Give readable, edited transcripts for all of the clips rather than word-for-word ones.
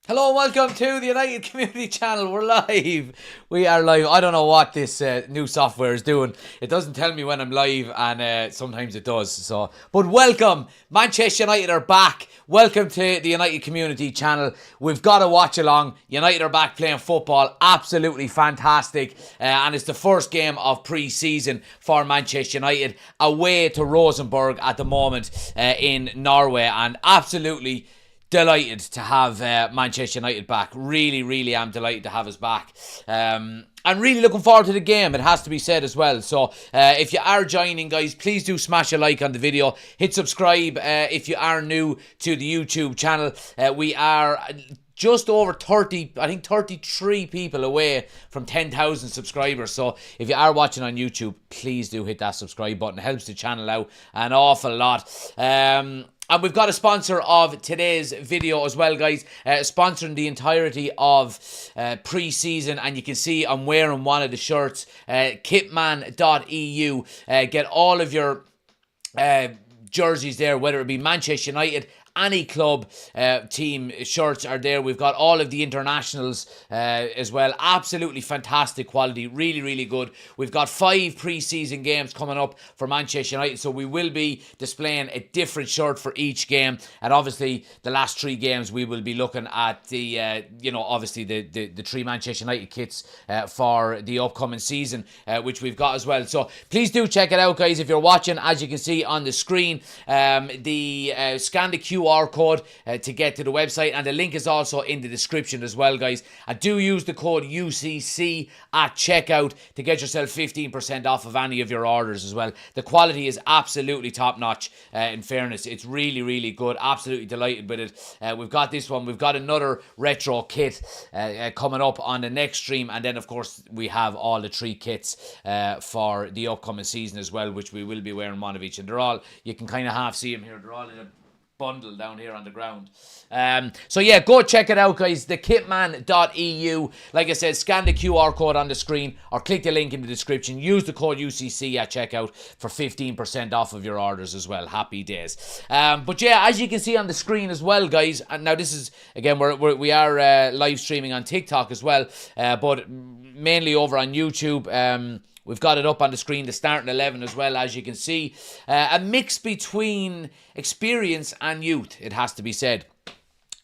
Hello and welcome to the United Community Channel. We're live. We are live. I don't know what this new software is doing. It doesn't tell me when I'm live, and sometimes it does. But welcome. Manchester United are back. Welcome to the United Community Channel. We've got a watch along. United are back playing football. Absolutely fantastic. And it's the first game of pre-season for Manchester United away to Rosenborg at the moment in Norway. And absolutely delighted to have Manchester United back. Really am delighted to have us back. And really looking forward to the game, it has to be said as well. So if you are joining, guys, please do smash a like on the video. Hit subscribe if you are new to the YouTube channel. We are just over 30, I think 33 people away from 10,000 subscribers. So if you are watching on YouTube, please do hit that subscribe button. It helps the channel out an awful lot. And we've got a sponsor of today's video as well, guys. Sponsoring the entirety of pre-season. And you can see I'm wearing one of the shirts. Kitman.eu. Get all of your jerseys there, whether it be Manchester United, any club team shirts are there. We've got all of the internationals as well. Absolutely fantastic quality. Really good. We've got 5 pre-season games coming up for Manchester United, so we will be displaying a different shirt for each game. And obviously the last 3 games we will be looking at the obviously the 3 Manchester United kits for the upcoming season, which we've got as well. So please do check it out, guys. If you're watching, as you can see on the screen, scan the QR code to get to the website, and the link is also in the description as well, guys. And do use the code UCC at checkout to get yourself 15% off of any of your orders as well. The quality is absolutely top notch. In fairness, it's really good. Absolutely delighted with it. We've got this one. We've got another retro kit coming up on the next stream, and then of course we have all the 3 kits for the upcoming season as well, which we will be wearing one of each, and they're all, you can kind of half see them here, they're all in a bundle down here on the ground. So yeah, go check it out, guys. The kitman.eu. Like I said, scan the QR code on the screen or click the link in the description. Use the code UCC at checkout for 15% off of your orders as well. Happy days. But yeah, as you can see on the screen as well, guys, and now this is, again, we are live streaming on TikTok as well, but mainly over on YouTube. We've got it up on the screen, the starting 11 as well, as you can see. A mix between experience and youth, it has to be said.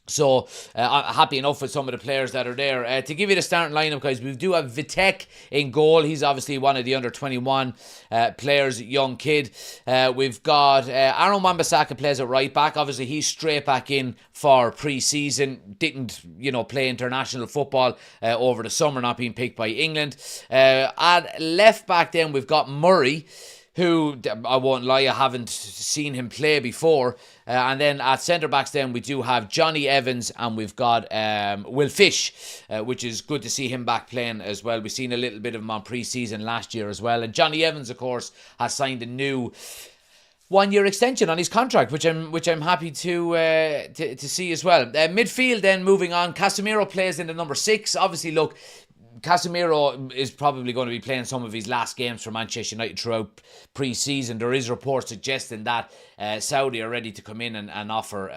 So, I'm happy enough with some of the players that are there. To give you the starting lineup, guys, we do have Vitek in goal. He's obviously one of the under-21 players, young kid. We've got Aaron Wan-Bissaka plays at right back. Obviously, he's straight back in for pre-season. Didn't, play international football over the summer, not being picked by England. At left back then, we've got Murray, who, I won't lie, I haven't seen him play before. And then at centre-backs then, we do have Johnny Evans, and we've got Will Fish, which is good to see him back playing as well. We've seen a little bit of him on pre-season last year as well. And Johnny Evans, of course, has signed a new 1-year extension on his contract, which I'm happy to see as well. Midfield then, moving on, Casemiro plays in the number 6. Obviously, look, Casemiro is probably going to be playing some of his last games for Manchester United throughout pre-season. There is reports suggesting that Saudi are ready to come in and offer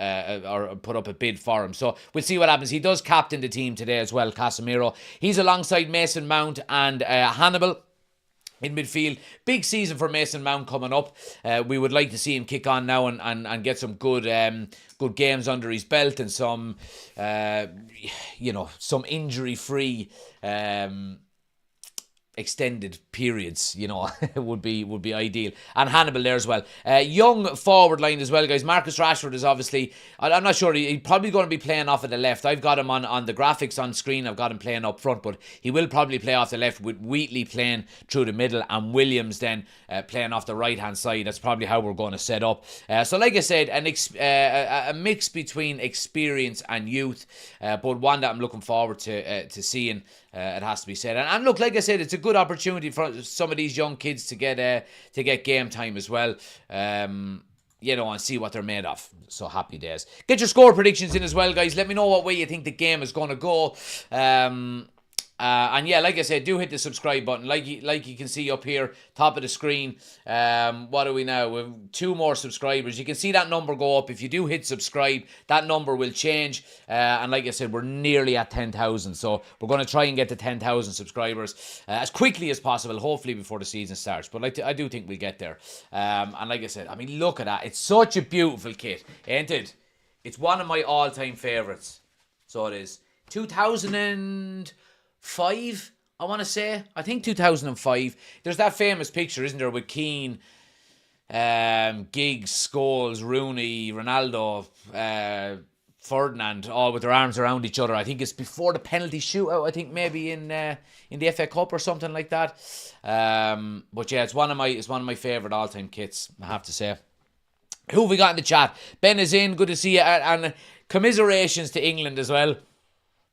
or put up a bid for him. So we'll see what happens. He does captain the team today as well, Casemiro. He's alongside Mason Mount and Hannibal in midfield. Big season for Mason Mount coming up. We would like to see him kick on now and get some good games under his belt, and some some injury-free extended periods, would be ideal. And Hannibal there as well. Young forward line as well, guys. Marcus Rashford is obviously, I'm not sure, he's probably going to be playing off at the left. I've got him on the graphics on screen, I've got him playing up front, but he will probably play off the left, with Wheatley playing through the middle and Williams then playing off the right hand side. That's probably how we're going to set up. So like I said, a mix between experience and youth, but one that I'm looking forward to seeing. It has to be said, and look, like I said, it's a good opportunity for some of these young kids to get game time as well. And see what they're made of. So happy days. Get your score predictions in as well, guys. Let me know what way you think the game is going to go. And yeah, like I said, do hit the subscribe button. Like you can see up here, top of the screen. What are we now? We have 2 more subscribers. You can see that number go up. If you do hit subscribe, that number will change. And like I said, we're nearly at 10,000. So we're going to try and get to 10,000 subscribers as quickly as possible, hopefully before the season starts. But I do think we'll get there. And like I said, I mean, look at that. It's such a beautiful kit, ain't it? It's one of my all-time favourites. So it is. 2005, I want to say. I think 2005. There's that famous picture, isn't there, with Keane, Giggs, Scholes, Rooney, Ronaldo, Ferdinand, all with their arms around each other. I think it's before the penalty shootout. I think maybe in the FA Cup or something like that. But yeah, it's one of my favourite all-time kits, I have to say. Who have we got in the chat? Ben is in. Good to see you. And commiserations to England as well.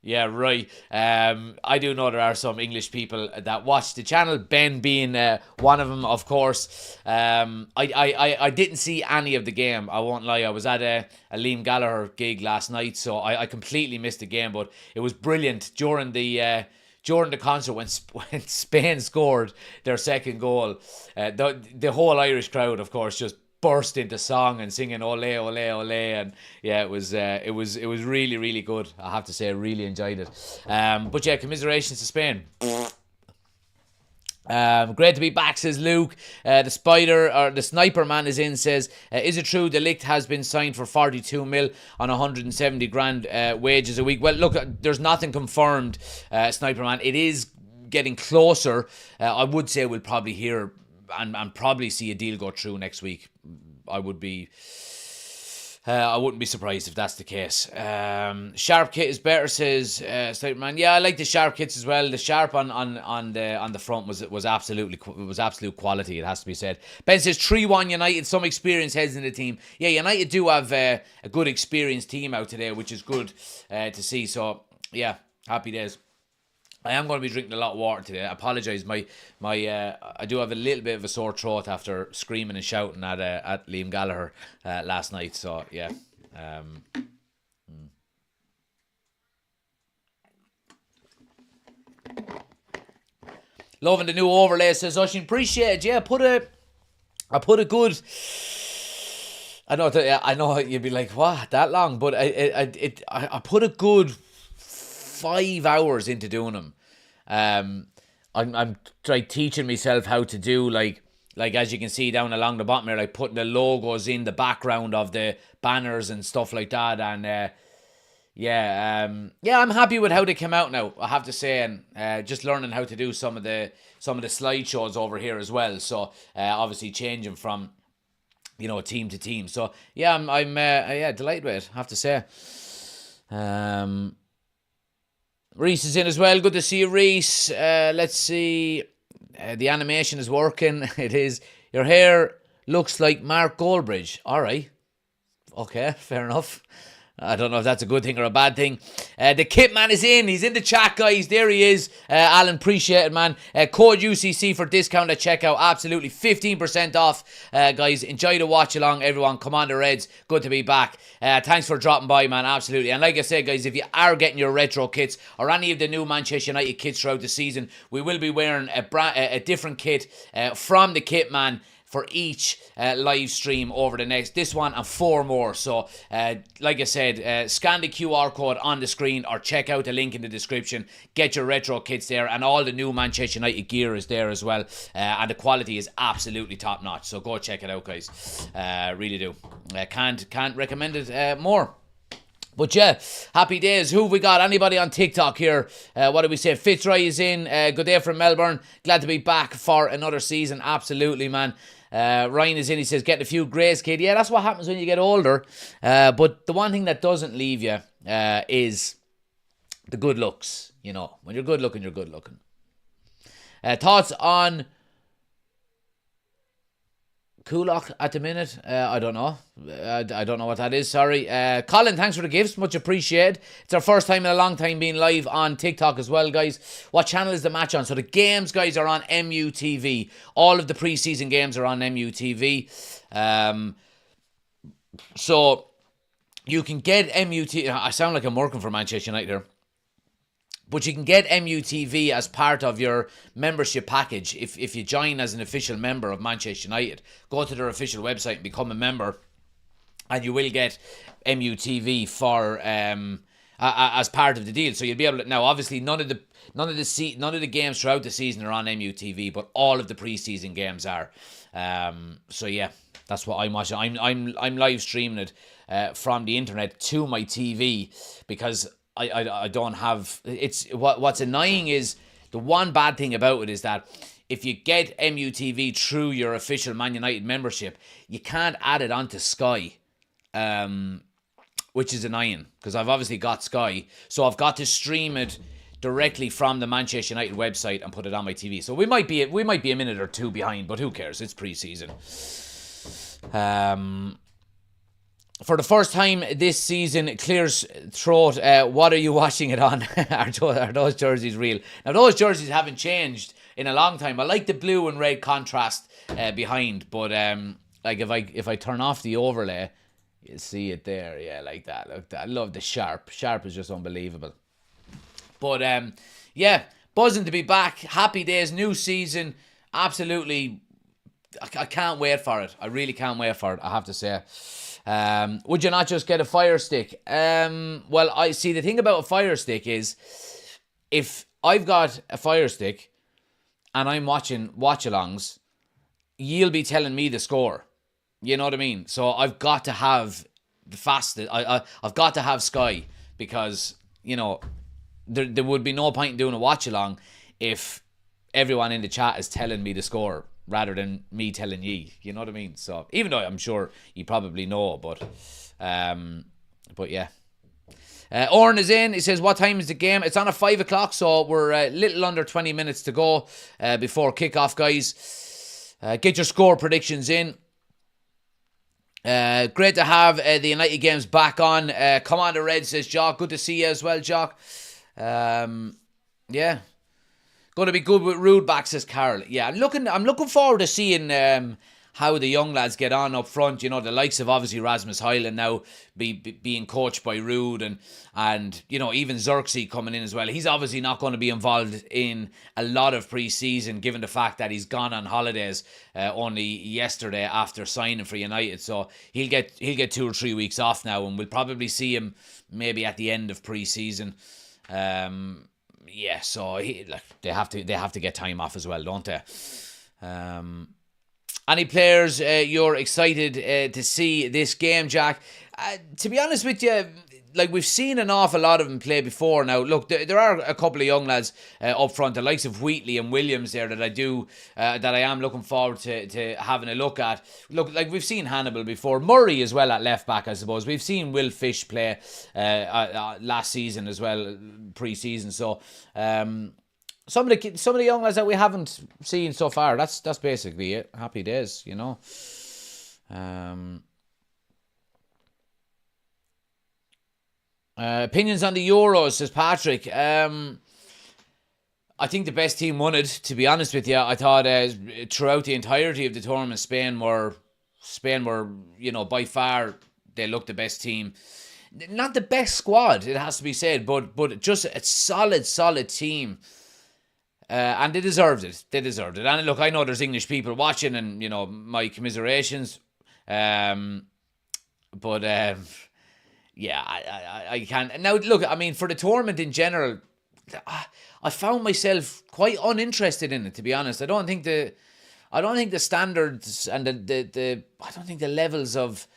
Yeah, right. I do know there are some English people that watch the channel, Ben being one of them, of course. I didn't see any of the game, I won't lie. I was at a Liam Gallagher gig last night, so I completely missed the game, but it was brilliant during the concert when Spain scored their second goal. The whole Irish crowd, of course, just burst into song and singing ole ole ole, and yeah, it was really, really good. I have to say, I really enjoyed it. But yeah, commiserations to Spain. Great to be back, says Luke. The sniper man is in, says, is it true De Ligt has been signed for 42 mil on 170 grand wages a week? Well, look, there's nothing confirmed, sniper man. It is getting closer. I would say we'll probably hear and probably see a deal go through next week. I wouldn't be surprised if that's the case. Sharp kit is better, says Sniper Man. Yeah, I like the sharp kits as well. The sharp on the front was absolute quality, it has to be said. Ben says 3-1 United, some experienced heads in the team. Yeah, United do have a good experienced team out today, which is good to see. So yeah, happy days. I am going to be drinking a lot of water today. I apologise. I do have a little bit of a sore throat after screaming and shouting at Liam Gallagher last night. So yeah. Loving the new overlay, says Oshin. Appreciate it. Yeah, I put a good. I know you'd be like, what, that long? But I put a good 5 hours into doing them. I'm like teaching myself how to do like as you can see down along the bottom here, like putting the logos in the background of the banners and stuff like that. And I'm happy with how they came out now, I have to say, and just learning how to do some of the slideshows over here as well. So obviously changing from team to team. So yeah, I'm delighted with it, I have to say. Reese is in as well. Good to see you, Reese. Let's see. The animation is working. It is. Your hair looks like Mark Goldbridge. All right. Okay, fair enough. I don't know if that's a good thing or a bad thing. The kit man is in. He's in the chat, guys. There he is. Alan, appreciate it, man. Code UCC for discount at checkout. Absolutely 15% off, guys. Enjoy the watch along, everyone. Come on, the Reds. Good to be back. Thanks for dropping by, man. Absolutely. And like I said, guys, if you are getting your retro kits or any of the new Manchester United kits throughout the season, we will be wearing a different kit from the kit man for each live stream over this one and 4 more. So like I said, scan the QR code on the screen or check out the link in the description. Get your retro kits there, and all the new Manchester United gear is there as well, and the quality is absolutely top notch. So go check it out, guys. Really do. Can't recommend it more. But yeah, happy days. Who have we got? Anybody on TikTok here? What do we say? Fitzroy is in. Good day from Melbourne. Glad to be back for another season. Absolutely, man. Ryan is in. He says, getting a few greys, kid. Yeah, that's what happens when you get older. But the one thing that doesn't leave you is the good looks. When you're good looking, you're good looking. Thoughts on Kulak at the minute? I don't know. I don't know what that is. Sorry. Colin, thanks for the gifts. Much appreciated. It's our first time in a long time being live on TikTok as well, guys. What channel is the match on? So the games, guys, are on MUTV. All of the pre-season games are on MUTV. So you can get MUTV. I sound like I'm working for Manchester United here. But you can get MUTV as part of your membership package if you join as an official member of Manchester United. Go to their official website and become a member, and you will get MUTV for as part of the deal. So you'll be able to, now obviously none of the games throughout the season are on MUTV, but all of the preseason games are. So yeah, that's what I'm watching. I'm live streaming it from the internet to my TV because I don't have, it's what's annoying is, the one bad thing about it is that if you get MUTV through your official Man United membership, you can't add it onto Sky, which is annoying because I've obviously got Sky, so I've got to stream it directly from the Manchester United website and put it on my TV. So we might be a minute or two behind, but who cares? It's pre-season. For the first time this season, clears throat. What are you watching it on? Are those jerseys real? Now, those jerseys haven't changed in a long time. I like the blue and red contrast behind, but like if I turn off the overlay, you'll see it there. Yeah, like that. Look, that. I love the sharp. Sharp is just unbelievable. But yeah, buzzing to be back. Happy days, new season. Absolutely, I can't wait for it. I really can't wait for it, I have to say. Would you not just get a Fire Stick? Well, I see, the thing about a Fire Stick is, if I've got a Fire Stick and I'm watching Watchalongs, you'll be telling me the score. You know what I mean? So I've got to have the fastest. I've got to have Sky, because, you know, there would be no point in doing a watch-along if everyone in the chat is telling me the score rather than me telling ye. You know what I mean? So, even though I'm sure you probably know, but yeah. Oren is in. He says, what time is the game? It's on at 5 o'clock, so we're a little under 20 minutes to go before kickoff, guys. Get your score predictions in. Great to have the United games back on. Come on, the Red, says Jock. Good to see you as well, Jock. Yeah. Going to be good with Rude back, says Carol. Yeah, I'm looking forward to seeing how the young lads get on up front. You know, the likes of obviously Rasmus Hyland now being coached by Rude, and you know, even Xerxes coming in as well. He's obviously not going to be involved in a lot of pre-season, given the fact that he's gone on holidays only yesterday after signing for United. So he'll get 2 or 3 weeks off now, and we'll probably see him maybe at the end of pre-season. Yeah, so they have to get time off as well, don't they? Any players you're excited to see this game, Jack? To be honest with you, like, we've seen an awful lot of them play before now. Look, there are a couple of young lads up front, the likes of Wheatley and Williams there, that I am looking forward to having a look at. Look, like, we've seen Hannibal before. Murray as well at left back, I suppose. We've seen Will Fish play last season as well, pre-season. So some of the young lads that we haven't seen so far, that's basically it. Happy days, you know. Opinions on the Euros, says Patrick. I think the best team won it, to be honest with you. I thought throughout the entirety of the tournament, Spain were, you know, by far, they looked the best team. Not the best squad, it has to be said, but just a solid team. And they deserved it. And look, I know there's English people watching, and, you know, my commiserations. Yeah, I can't. Now, look, I mean, for the tournament in general, I found myself quite uninterested in it, to be honest. I don't think the standards and the I don't think the levels of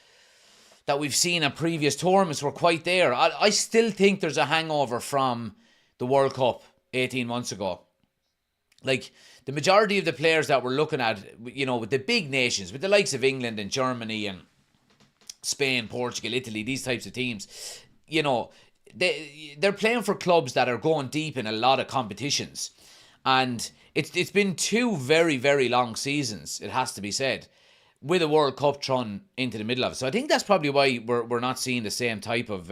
that we've seen at previous tournaments were quite there. I still think there's a hangover from the World Cup 18 months ago. Like, the majority of the players that we're looking at, you know, with the big nations, with the likes of England and Germany and Spain, Portugal, Italy, these types of teams, you know, they're playing for clubs that are going deep in a lot of competitions. And it's been 2 very, very long seasons, it has to be said, with a World Cup thrown into the middle of it. So I think that's probably why we're not seeing the same type of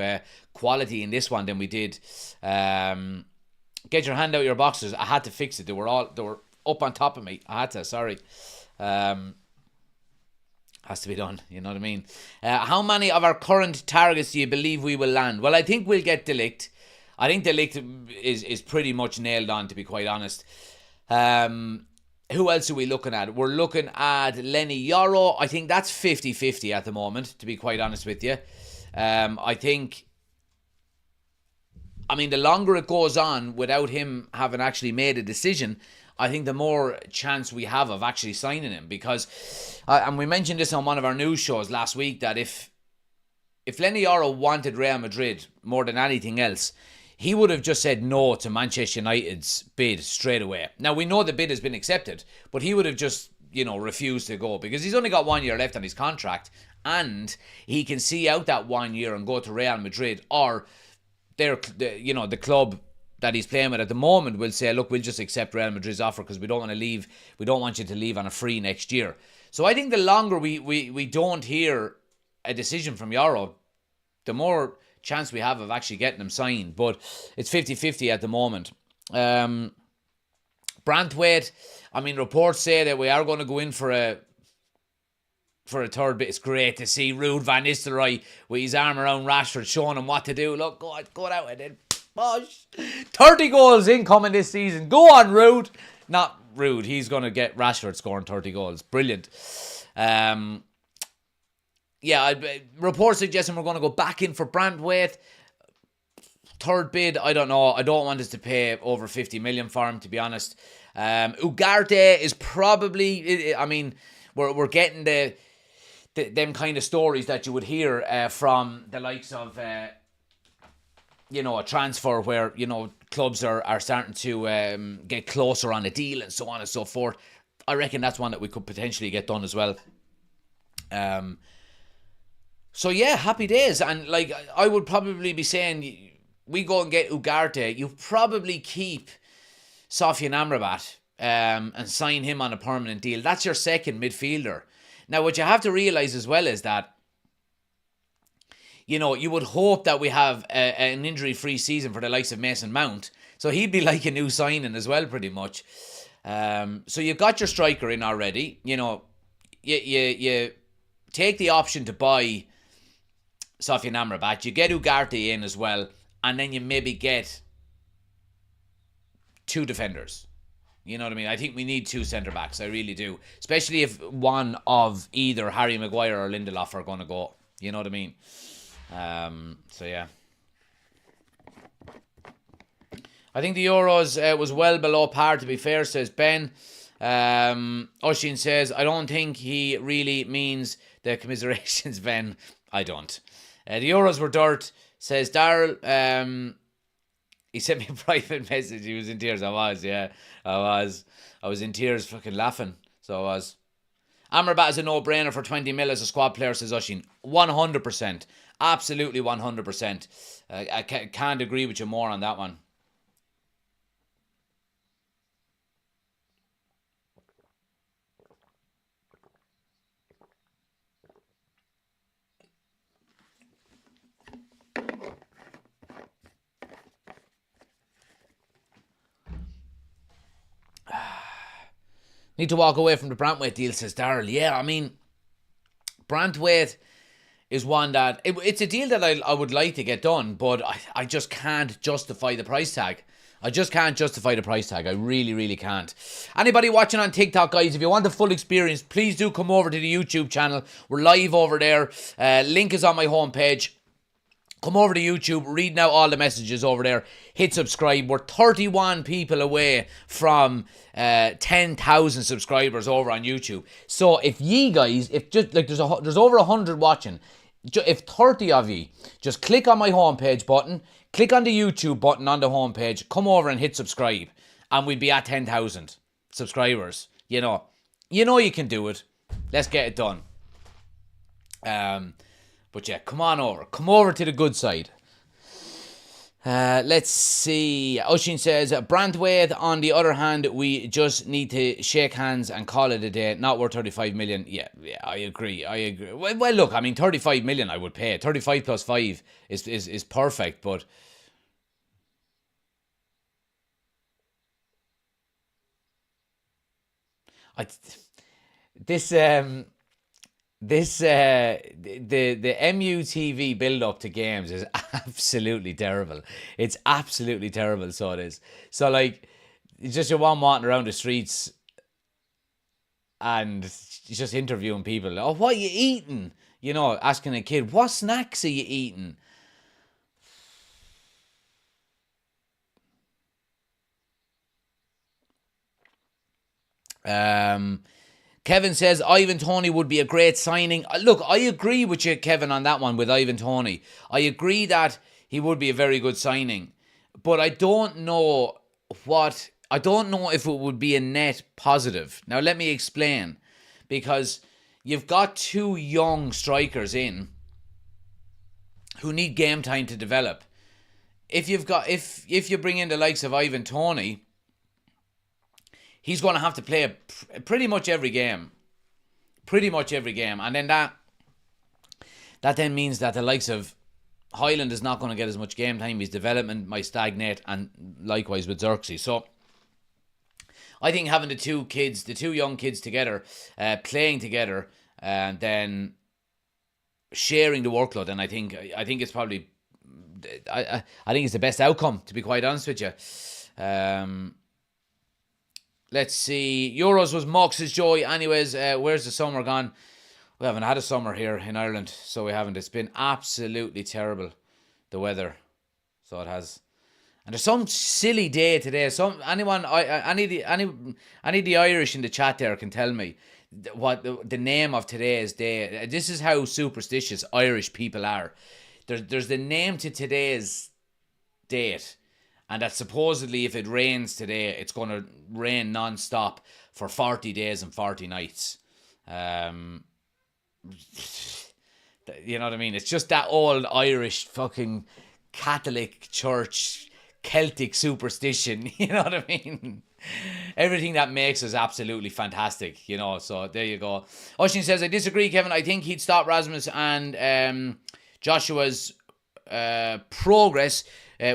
quality in this one than we did. Get your hand out your boxes. I had to fix it. They were up on top of me. I had to, sorry. Has to be done, you know what I mean? How many of our current targets do you believe we will land? Well, I think we'll get De Ligt. I think the Ligt is pretty much nailed on, to be quite honest. Who else are we looking at? We're looking at Lenny Yoro. I think that's 50-50 at the moment, to be quite honest with you. I think, I mean, the longer it goes on without him having actually made a decision, I think the more chance we have of actually signing him. Because, and we mentioned this on one of our news shows last week, that if Lenny Yoro wanted Real Madrid more than anything else, he would have just said no to Manchester United's bid straight away. Now, we know the bid has been accepted, but he would have just, refused to go, because he's only got 1 year left on his contract, and he can see out that 1 year and go to Real Madrid, or the club that he's playing with at the moment will say, look, we'll just accept Real Madrid's offer because we don't want you to leave on a free next year. So I think the longer we don't hear a decision from Yoro, the more chance we have of actually getting him signed. But it's 50-50 at the moment. Branthwaite, I mean, reports say that we are going to go in for a third bit. It's great to see Ruud van Nistelrooy with his arm around Rashford, showing him what to do. Look, go out and then push. 30 goals incoming this season. Go on, Ruud. Not Ruud. He's going to get Rashford scoring 30 goals. Brilliant. Reports suggesting we're going to go back in for Branthwaite. Third bid, I don't know. I don't want us to pay over 50 million for him, to be honest. Ugarte is probably, I mean, we're getting them kind of stories that you would hear from the likes of, a transfer where, clubs are starting to get closer on a deal and so on and so forth. I reckon that's one that we could potentially get done as well. So yeah, happy days. And like, I would probably be saying, we go and get Ugarte, you probably keep Sofyan Amrabat and sign him on a permanent deal. That's your second midfielder. Now, what you have to realise as well is that, you would hope that we have an injury-free season for the likes of Mason Mount. So he'd be like a new signing as well, pretty much. So you've got your striker in already. You take the option to buy Sofyan Amrabat. You get Ugarte in as well. And then you maybe get two defenders. You know what I mean? I think we need two centre-backs. I really do. Especially if one of either Harry Maguire or Lindelof are going to go. You know what I mean? So, yeah. I think the Euros was well below par, to be fair, says Ben. Oshin says, I don't think he really means the commiserations, Ben. I don't. The Euros were dirt, says Daryl. He sent me a private message. He was in tears. I was in tears fucking laughing. So I was. Amrabat is a no-brainer for 20 mil as a squad player, says Oshin. 100%. Absolutely 100%. I can't agree with you more on that one. Need to walk away from the Branthwaite deal, says Darryl. Yeah, I mean, Branthwaite is one that... It's a deal that I would like to get done, but I just can't justify the price tag. I just can't justify the price tag. I really, really can't. Anybody watching on TikTok, guys, if you want the full experience, please do come over to the YouTube channel. We're live over there. Link is on my homepage. Come over to YouTube, read now all the messages over there. Hit subscribe. We're 31 people away from 10,000 subscribers over on YouTube. So if ye guys, if just like there's over 100 watching, if 30 of you just click on my homepage button, click on the YouTube button on the homepage, come over and hit subscribe, and we'd be at 10,000 subscribers. You know you can do it. Let's get it done. But yeah, come over to the good side. Let's see. Oshin says, Branthwaite, on the other hand, we just need to shake hands and call it a day. Not worth 35 million. Yeah, I agree. Well, look, I mean, 35 million I would pay. 35 plus 5 is perfect, but... This This the MUTV build up to games is absolutely terrible. It's absolutely terrible. So it is. So like, it's just your one walking around the streets and just interviewing people. Oh, what are you eating? You know, asking a kid, what snacks are you eating? Kevin says Ivan Toney would be a great signing. Look, I agree with you, Kevin, on that one with Ivan Toney. I agree that he would be a very good signing. But I don't know if it would be a net positive. Now, let me explain. Because you've got two young strikers in who need game time to develop. If you bring in the likes of Ivan Toney, he's going to have to play pretty much every game. And then that then means that the likes of Highland is not going to get as much game time. His development might stagnate, and likewise with Xerxes. So I think having the two young kids together, playing together, and then sharing the workload, and I think it's probably, I think it's the best outcome, to be quite honest with you. Let's see. Euros was Mox's joy. Anyways, where's the summer gone? We haven't had a summer here in Ireland, so we haven't. It's been absolutely terrible, the weather. So it has. And there's some silly day today. Any of the Irish in the chat there can tell me what the name of today's day. This is how superstitious Irish people are. There's the name to today's date. And that supposedly if it rains today, it's going to rain non-stop for 40 days and 40 nights. You know what I mean? It's just that old Irish fucking Catholic Church Celtic superstition. You know what I mean? Everything that makes us absolutely fantastic, you know. So there you go. Oshin says, I disagree, Kevin. I think he'd stop Rasmus and Joshua's progress.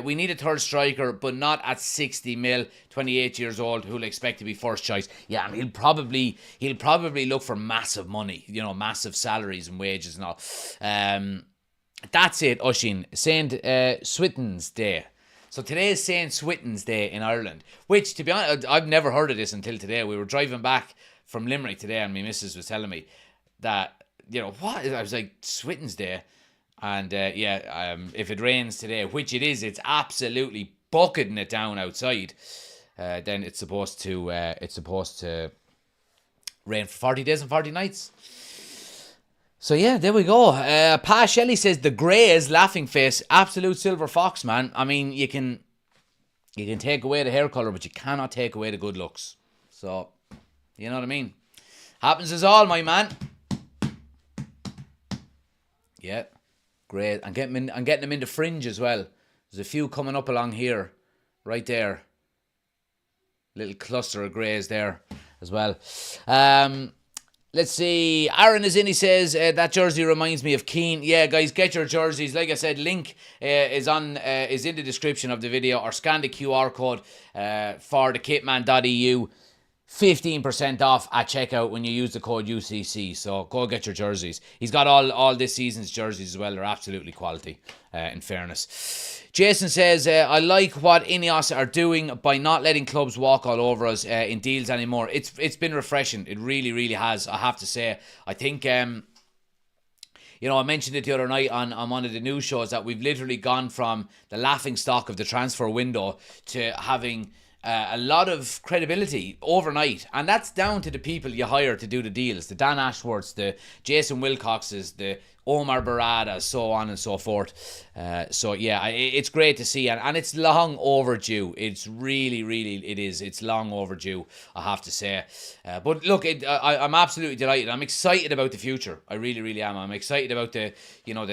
We need a third striker, but not at 60 mil, 28 years old, who'll expect to be first choice. Yeah, and he'll probably look for massive money, you know, massive salaries and wages and all. That's it, Oshin. Saint Swithin's Day. So today is Saint Swithin's Day in Ireland, which, to be honest, I've never heard of this until today. We were driving back from Limerick today, and my missus was telling me that, you know, what? I was like, Swithin's Day. And if it rains today, which it is, it's absolutely bucketing it down outside. Then it's supposed to rain for 40 days and 40 nights. So yeah, there we go. Pa Shelley says the Greys, laughing face, absolute silver fox, man. I mean, you can take away the hair colour, but you cannot take away the good looks. So, you know what I mean? Happens is all, my man. Yeah. Great. I'm getting them into fringe as well. There's a few coming up along here. Right there. Little cluster of greys there as well. Let's see. Aaron is in. He says, that jersey reminds me of Keane. Yeah, guys, get your jerseys. Like I said, link is in the description of the video, or scan the QR code for the kitman.eu. 15% off at checkout when you use the code UCC. So go get your jerseys. He's got all this season's jerseys as well. They're absolutely quality, in fairness. Jason says, I like what Ineos are doing by not letting clubs walk all over us in deals anymore. It's been refreshing. It really, really has, I have to say. I think, you know, I mentioned it the other night on one of the news shows that we've literally gone from the laughing stock of the transfer window to having a lot of credibility overnight, and that's down to the people you hire to do the deals, the Dan Ashworths, the Jason Wilcoxes, the Omar Baradas, so on and so forth. So yeah, it's great to see, and it's long overdue. It's really, really, it is. It's long overdue, I have to say. But look, I'm absolutely delighted. I'm excited about the future. I really, really am. I'm excited about the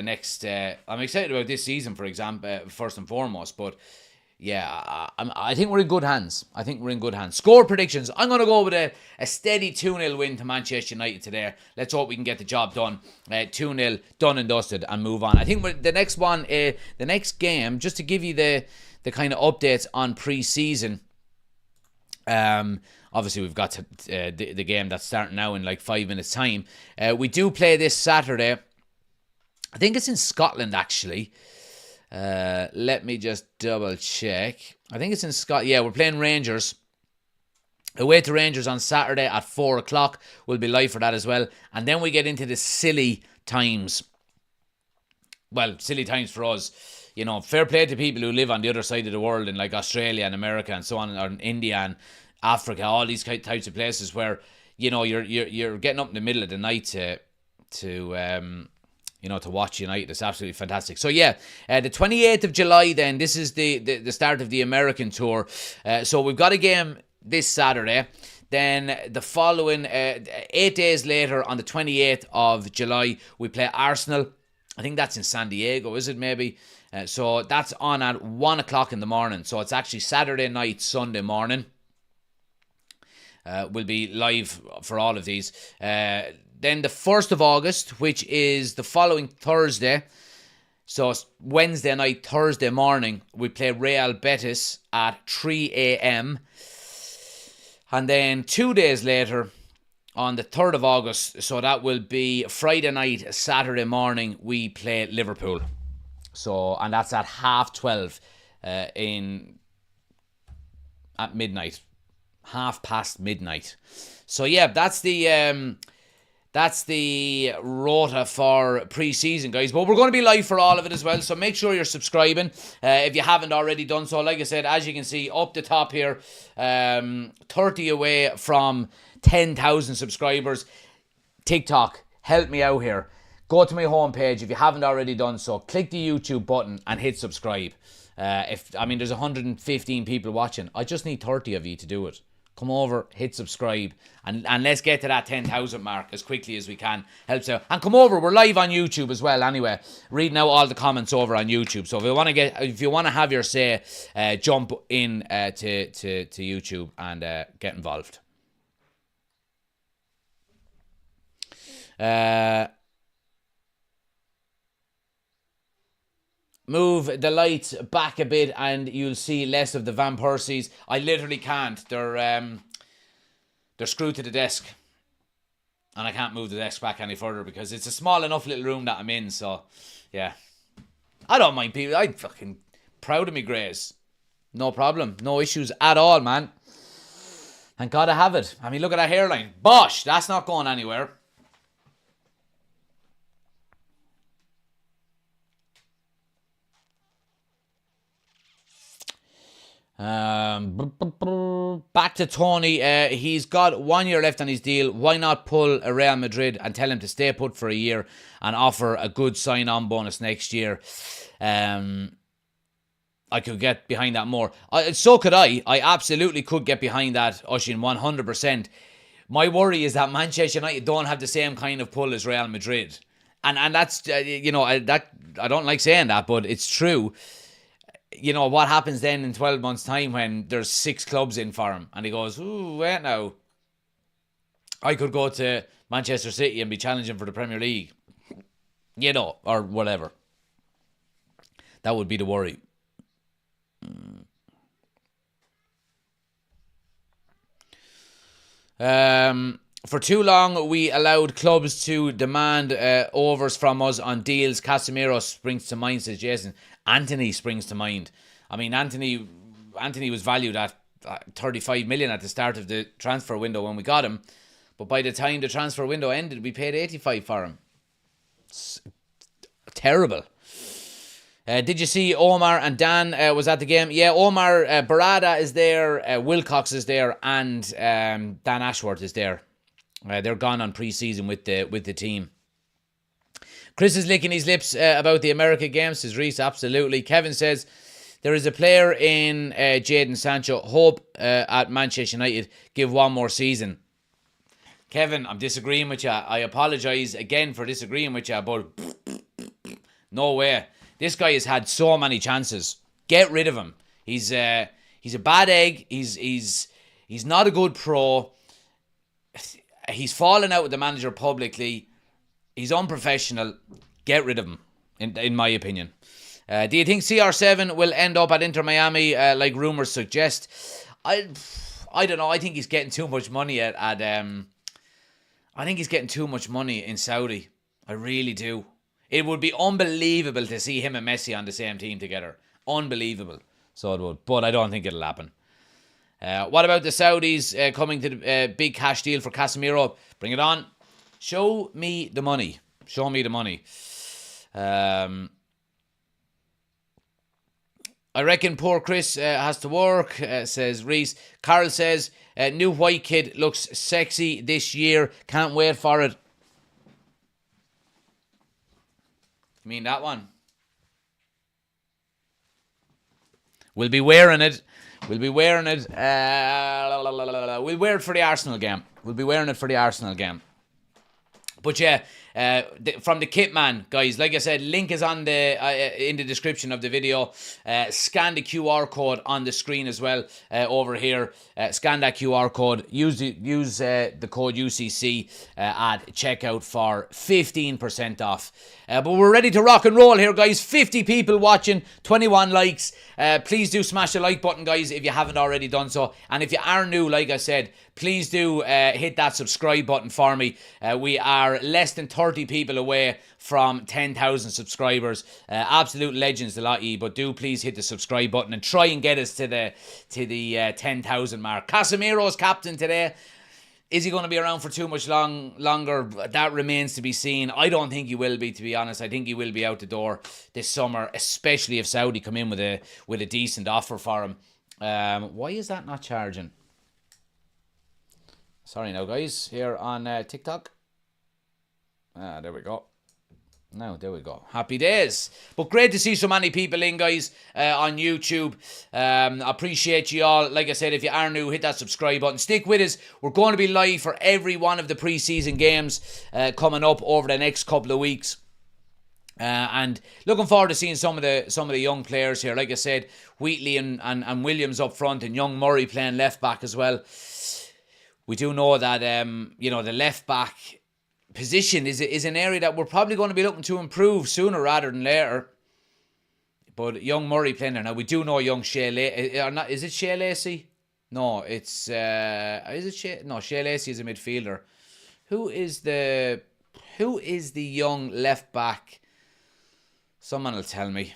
next. I'm excited about this season, for example, first and foremost, but. Yeah, I think we're in good hands. Score predictions. I'm going to go with a steady 2-0 win to Manchester United today. Let's hope we can get the job done. 2-0, done and dusted, and move on. I think the next game, just to give you the kind of updates on pre-season, Obviously, we've got the game that's starting now in like 5 minutes' time. We do play this Saturday. I think it's in Scotland, actually. Let me just double check. I think it's in Scotland. Yeah, we're playing Rangers. Away to Rangers on Saturday at 4 o'clock. We'll be live for that as well. And then we get into the silly times. Well, silly times for us. You know, fair play to people who live on the other side of the world in like Australia and America and so on, or in India and Africa, all these types of places where, you know, you're getting up in the middle of the night to watch United. It's absolutely fantastic. So yeah, the 28th of July then, this is the start of the American tour. So we've got a game this Saturday. Then the following 8 days later, on the 28th of July, we play Arsenal. I think that's in San Diego, is it maybe? So that's on at 1 o'clock in the morning. So it's actually Saturday night, Sunday morning. We'll be live for all of these. Then the 1st of August, which is the following Thursday. So it's Wednesday night, Thursday morning, we play Real Betis at 3 a.m. And then 2 days later, on the 3rd of August, so that will be Friday night, Saturday morning, we play Liverpool. So, and that's at 12:30 at midnight, midnight. So yeah, that's the rota for pre-season, guys. But we're going to be live for all of it as well, so make sure you're subscribing if you haven't already done so. Like I said, as you can see up the top here, 30 away from 10,000 subscribers. TikTok, help me out here. Go to my homepage if you haven't already done so. Click the YouTube button and hit subscribe. There's 115 people watching. I just need 30 of you to do it. Come over, hit subscribe, and let's get to that 10,000 mark as quickly as we can. Helps out. And come over, we're live on YouTube as well anyway. Reading out all the comments over on YouTube. So if you want to have your say, jump in to YouTube and get involved. Move the lights back a bit and you'll see less of the Van Persies. I literally can't. They're screwed to the desk. And I can't move the desk back any further because it's a small enough little room that I'm in. So, yeah. I don't mind people. I'm fucking proud of me, Grace. No problem. No issues at all, man. Thank God I have it. I mean, look at that hairline. Bosh! That's not going anywhere. Back to Tony. He's got 1 year left on his deal. Why not pull a Real Madrid and tell him to stay put for a year and offer a good sign-on bonus next year? I could get behind that more. So could I. I absolutely could get behind that, Oshin, 100%. My worry is that Manchester United don't have the same kind of pull as Real Madrid. And that's, I don't like saying that, but it's true. You know, what happens then in 12 months' time when there's 6 clubs in for him? And he goes, ooh, wait now. I could go to Manchester City and be challenging for the Premier League. You know, or whatever. That would be the worry. For too long, we allowed clubs to demand overs from us on deals. Casemiro springs to mind, says Jason. Anthony springs to mind. I mean, Anthony was valued at 35 million at the start of the transfer window when we got him. But by the time the transfer window ended, we paid 85 for him. It's terrible. Did you see Omar and Dan was at the game? Yeah, Omar, Barada is there, Wilcox is there, and Dan Ashworth is there. They're gone on pre-season with the team. Chris is licking his lips about the America games, says Reese. Absolutely. Kevin says, there is a player in Jadon Sancho. Hope at Manchester United give one more season. Kevin, I'm disagreeing with you. I apologise again for disagreeing with you, but no way. This guy has had so many chances. Get rid of him. He's a bad egg. He's not a good pro. He's fallen out with the manager publicly. He's unprofessional. Get rid of him, in my opinion. Do you think CR7 will end up at Inter Miami like rumours suggest? I I don't know. I think he's getting too much money I think he's getting too much money in Saudi. I really do. It would be unbelievable to see him and Messi on the same team together. Unbelievable. So it would. But I don't think it'll happen. What about the Saudis coming to the big cash deal for Casemiro? Bring it on. Show me the money. Show me the money. I reckon poor Chris has to work, says Reese. Carl says, new white kid looks sexy this year. Can't wait for it. You mean that one? We'll be wearing it. We'll be wearing it. We'll wear it for the Arsenal game. We'll be wearing it for the Arsenal game. But yeah, from the kit man, guys, like I said, link is on the in the description of the video. Scan the QR code on the screen as well over here. Scan that QR code. Use the code UCC at checkout for 15% off. But we're ready to rock and roll here, guys. 50 people watching, 21 likes. Please do smash the like button, guys, if you haven't already done so. And if you are new, like I said, please do hit that subscribe button for me. We are less than 30 people away from 10,000 subscribers. Absolute legends, the lot of you. But do please hit the subscribe button and try and get us to the 10,000 mark. Casemiro's captain today. Is he going to be around for too much longer? That remains to be seen. I don't think he will be, to be honest. I think he will be out the door this summer, especially if Saudi come in with a decent offer for him. Why is that not charging? Sorry now, guys. Here on TikTok. There we go. Now, there we go. Happy days. But great to see so many people in, guys, on YouTube. Appreciate you all. Like I said, if you are new, hit that subscribe button. Stick with us. We're going to be live for every one of the pre-season games coming up over the next couple of weeks. And looking forward to seeing some of the young players here. Like I said, Wheatley and Williams up front, and young Murray playing left back as well. We do know that the left back position is an area that we're probably going to be looking to improve sooner rather than later. But young Murray playing there now. We do know young Shea Lacey. Is it Shea Lacey? No, it's is it Shea? No, Shea Lacey is a midfielder. Who is the young left back? Someone will tell me.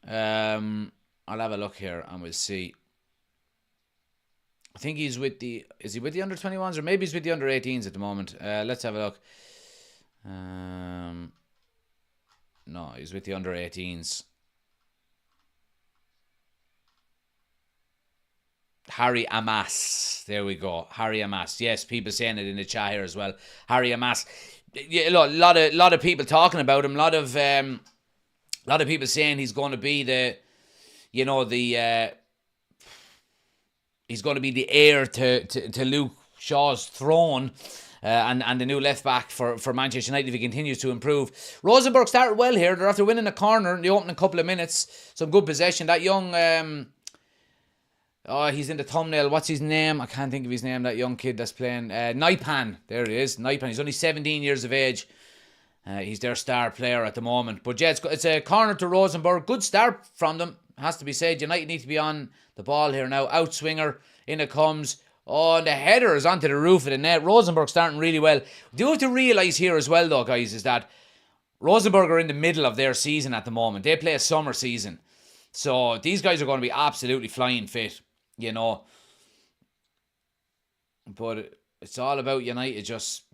I'll have a look here and we'll see. I think is he with the under-21s, or maybe he's with the under-18s at the moment. Let's have a look. No, he's with the under-18s. Harry Amas. There we go. Harry Amas. Yes, people saying it in the chat here as well. Harry Amas. Yeah, a lot of people talking about him. A lot of people saying he's going to be he's going to be the heir to Luke Shaw's throne and the new left back for Manchester United if he continues to improve. Rosenborg started well here. They're after winning a corner in the opening couple of minutes. Some good possession. That young, he's in the thumbnail. What's his name? I can't think of his name. That young kid that's playing. Naipan. There he is. Naipan. He's only 17 years of age. He's their star player at the moment. But yeah, it's a corner to Rosenborg. Good start from them, has to be said. United need to be on the ball here now. Outswinger, in it comes. Oh, and the header is onto the roof of the net. Rosenborg starting really well. We do have to realise here as well, though, guys, is that Rosenborg are in the middle of their season at the moment. They play a summer season. So these guys are going to be absolutely flying fit, But it's all about United just,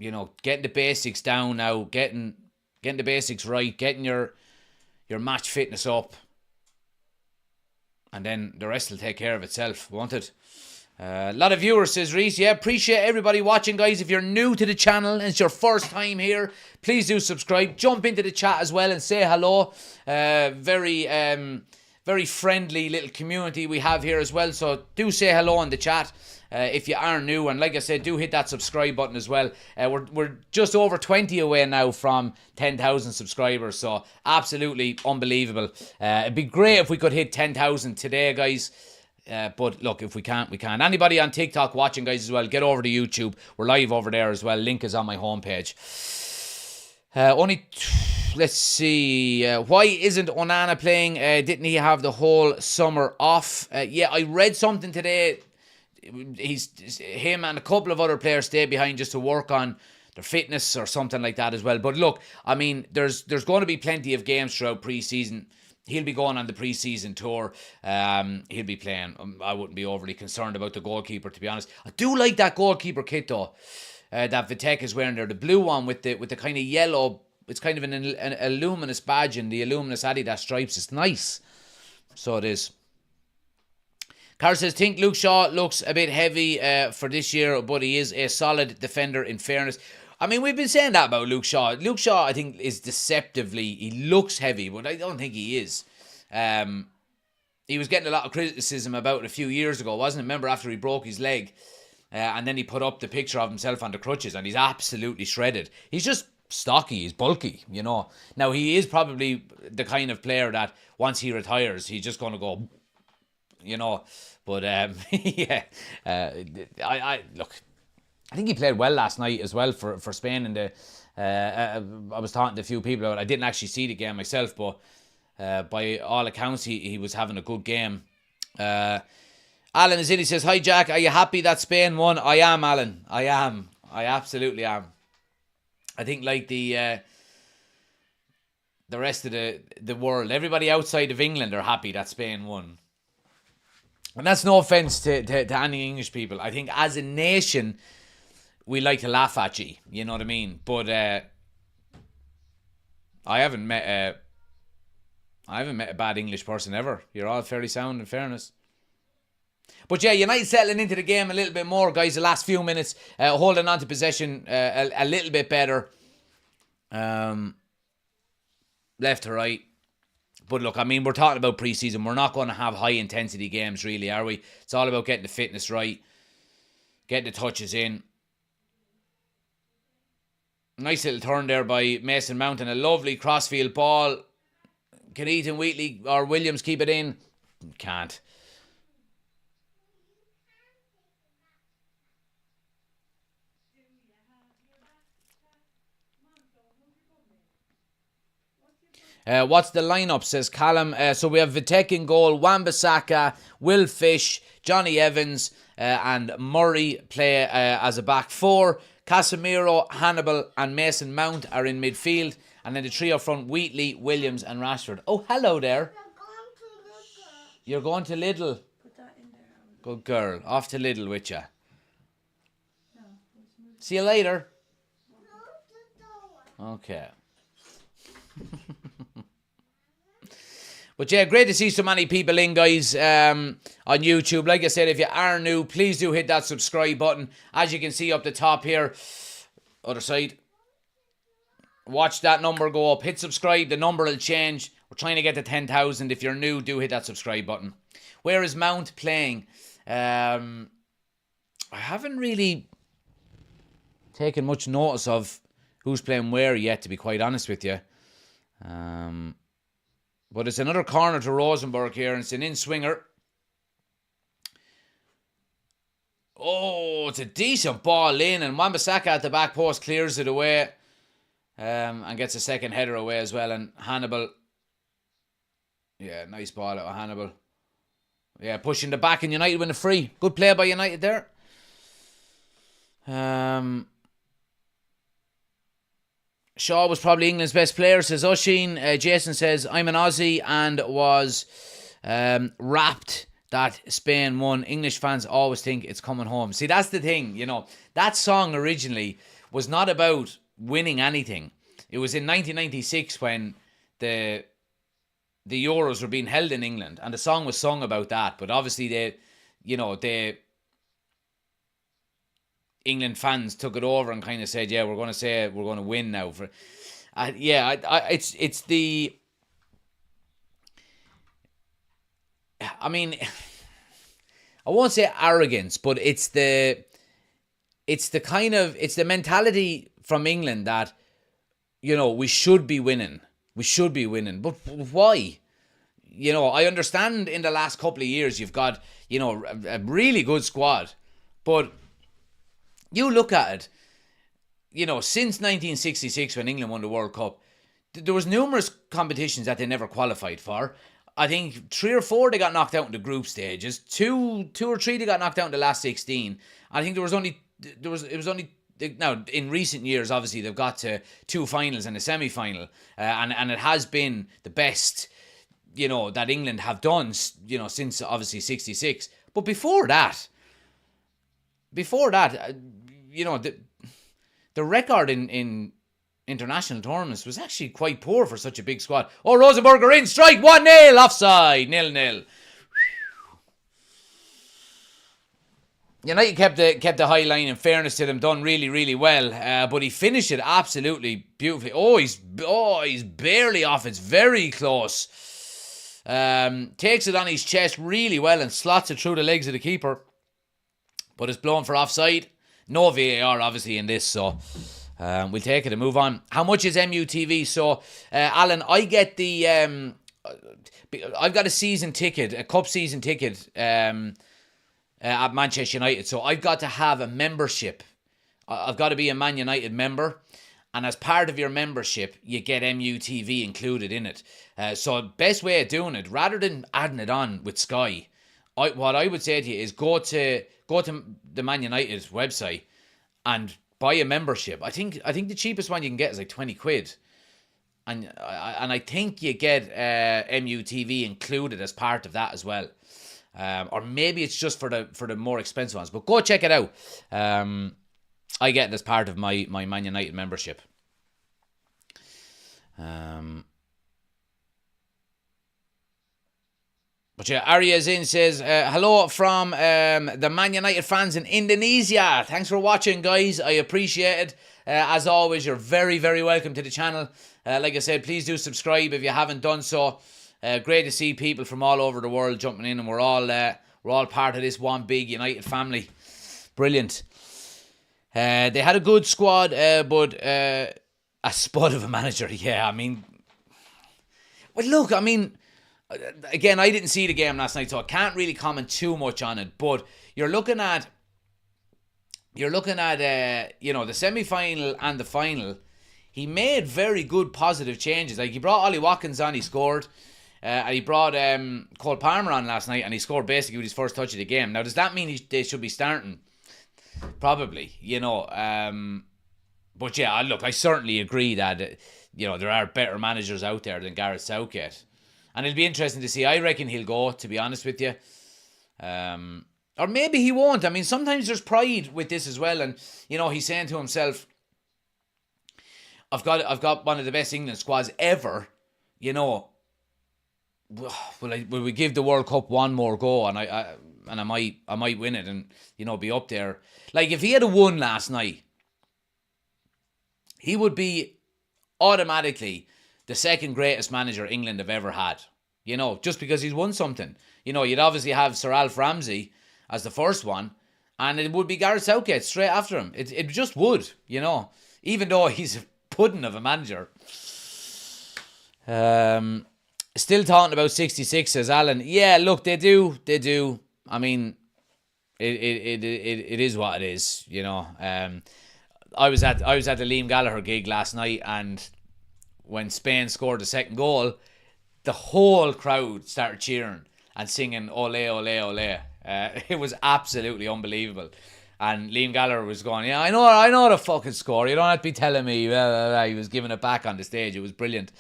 getting the basics down now, getting the basics right, getting your match fitness up. And then the rest will take care of itself, won't it? A lot of viewers, says Reese. Yeah, appreciate everybody watching, guys. If you're new to the channel and it's your first time here, please do subscribe. Jump into the chat as well and say hello. Very friendly little community we have here as well. So do say hello in the chat if you are new. And like I said, do hit that subscribe button as well. We're just over 20 away now from 10,000 subscribers. So absolutely unbelievable. It'd be great if we could hit 10,000 today, guys. But look, if we can't, we can't. Anybody on TikTok watching, guys, as well, get over to YouTube. We're live over there as well. Link is on my homepage. Only let's see. Why isn't Onana playing? Didn't he have the whole summer off? Yeah, I read something today. Him and a couple of other players stay behind just to work on their fitness or something like that as well. But look, I mean, there's going to be plenty of games throughout pre-season. He'll be going on the pre-season tour. He'll be playing. I wouldn't be overly concerned about the goalkeeper, to be honest. I do like that goalkeeper kit though. That Vitek is wearing there, the blue one with the kind of yellow. It's kind of an luminous badge in the luminous Adidas stripes. It's nice. So it is. Carl says, think Luke Shaw looks a bit heavy for this year, but he is a solid defender in fairness. I mean, we've been saying that about Luke Shaw. Luke Shaw, I think, is deceptively, he looks heavy, but I don't think he is. He was getting a lot of criticism about it a few years ago, wasn't it? Remember, after he broke his leg, and then he put up the picture of himself on the crutches, and he's absolutely shredded. He's just stocky, he's bulky, you know. Now, he is probably the kind of player that once he retires, he's just going to go, you know. But, yeah, I look, I think he played well last night as well for Spain. And I was talking to a few people about it. I didn't actually see the game myself, but by all accounts, he was having a good game. Alan Azili says, hi Jack, are you happy that Spain won? I am, Alan. I am. I absolutely am. I think like the rest of the world, everybody outside of England are happy that Spain won. And that's no offence to any English people. I think as a nation, we like to laugh at you know what I mean? But I haven't met a bad English person ever. You're all fairly sound, in fairness. But yeah, United settling into the game a little bit more, guys. The last few minutes, holding on to possession a little bit better, left to right. But look, I mean, we're talking about pre-season. We're not going to have high-intensity games, really, are we? It's all about getting the fitness right, getting the touches in. Nice little turn there by Mason Mount and a lovely crossfield ball. Can Ethan Wheatley or Williams keep it in? Can't. What's the lineup, says Callum. So we have Vitek in goal, Wan-Bissaka, Will Fish, Johnny Evans and Murray play as a back four. Casemiro, Hannibal and Mason Mount are in midfield. And then the trio up front, Wheatley, Williams and Rashford. Oh, hello there. You're going to Lidl. Put that in there. Good girl. Off to Lidl with you. No, see you later. Okay. But yeah, great to see so many people in, guys, on YouTube. Like I said, if you are new, please do hit that subscribe button. As you can see up the top here, other side. Watch that number go up. Hit subscribe. The number will change. We're trying to get to 10,000. If you're new, do hit that subscribe button. Where is Mount playing? I haven't really taken much notice of who's playing where yet, to be quite honest with you. But it's another corner to Rosenborg here, and it's an in-swinger. Oh, it's a decent ball in, and Wan-Bissaka at the back post clears it away and gets a second header away as well. And Hannibal, yeah, nice ball out of Hannibal. Yeah, pushing the back, and United win a free. Good play by United there. Shaw was probably England's best player, says Oshin. Jason says, I'm an Aussie and was rapt that Spain won. English fans always think it's coming home. See, that's the thing, you know. That song originally was not about winning anything. It was in 1996 when the Euros were being held in England, and the song was sung about that. But obviously, England fans took it over and kind of said, yeah, we're going to win now. It's the, I mean, I won't say arrogance, but it's the mentality from England that, you know, we should be winning. But why? You know, I understand in the last couple of years you've got, you know, a really good squad, but you look at it, you know, since 1966 when England won the World Cup, there was numerous competitions that they never qualified for. I think 3 or 4 they got knocked out in the group stages. Two or three they got knocked out in the last 16. I think it was only now in recent years. Obviously, they've got to 2 finals and a semi-final, and it has been the best, that England have done, since obviously '66. But before that, the record in international tournaments was actually quite poor for such a big squad. Oh, Rosenborg are in, strike 1-0, offside, 0-0. United kept the high line, in fairness to them, done really, really well. But he finished it absolutely beautifully. He's barely off. It's very close. Takes it on his chest really well and slots it through the legs of the keeper. But it's blown for offside. No VAR, obviously, in this, so we'll take it and move on. How much is MUTV? So, Alan, I get the... I've got a season ticket, a cup season ticket at Manchester United. So I've got to have a membership. I've got to be a Man United member. And as part of your membership, you get MUTV included in it. So best way of doing it, rather than adding it on with Sky, what I would say to you is go to the Man United website and buy a membership. I think the cheapest one you can get is like 20 quid. And I think you get MUTV included as part of that as well. Or maybe it's just for the more expensive ones. But go check it out. I get it as part of my Man United membership. But yeah, Arya Zin says, hello from the Man United fans in Indonesia. Thanks for watching, guys. I appreciate it. As always, you're very, very welcome to the channel. Like I said, please do subscribe if you haven't done so. Great to see people from all over the world jumping in, and we're all part of this one big United family. Brilliant. They had a good squad, but a spud of a manager. Yeah, I mean, well, look, I mean, again, I didn't see the game last night, so I can't really comment too much on it. But you're looking at the semi-final and the final. He made very good positive changes. Like, he brought Ollie Watkins on, he scored. And he brought Cole Palmer on last night, and he scored basically with his first touch of the game. Now, does that mean they should be starting? Probably, But yeah, look, I certainly agree that, there are better managers out there than Gareth Southgate. And it'll be interesting to see. I reckon he'll go, to be honest with you. Or maybe he won't. I mean, sometimes there's pride with this as well. And, he's saying to himself, I've got one of the best England squads ever, Will we give the World Cup one more go, and I might win it, and be up there. Like, if he had won last night, he would be automatically the second greatest manager England have ever had. Just because he's won something. You'd obviously have Sir Alf Ramsey as the first one, and it would be Gareth Southgate straight after him. It just would, even though he's a pudding of a manager. Still talking about 66, says Alan. Yeah, look, they do. I mean, it is what it is, I was at the Liam Gallagher gig last night, and when Spain scored the second goal, the whole crowd started cheering and singing "Ole, ole, ole." It was absolutely unbelievable. And Liam Gallagher was going, "Yeah, I know the fucking score. You don't have to be telling me." He was giving it back on the stage. It was brilliant.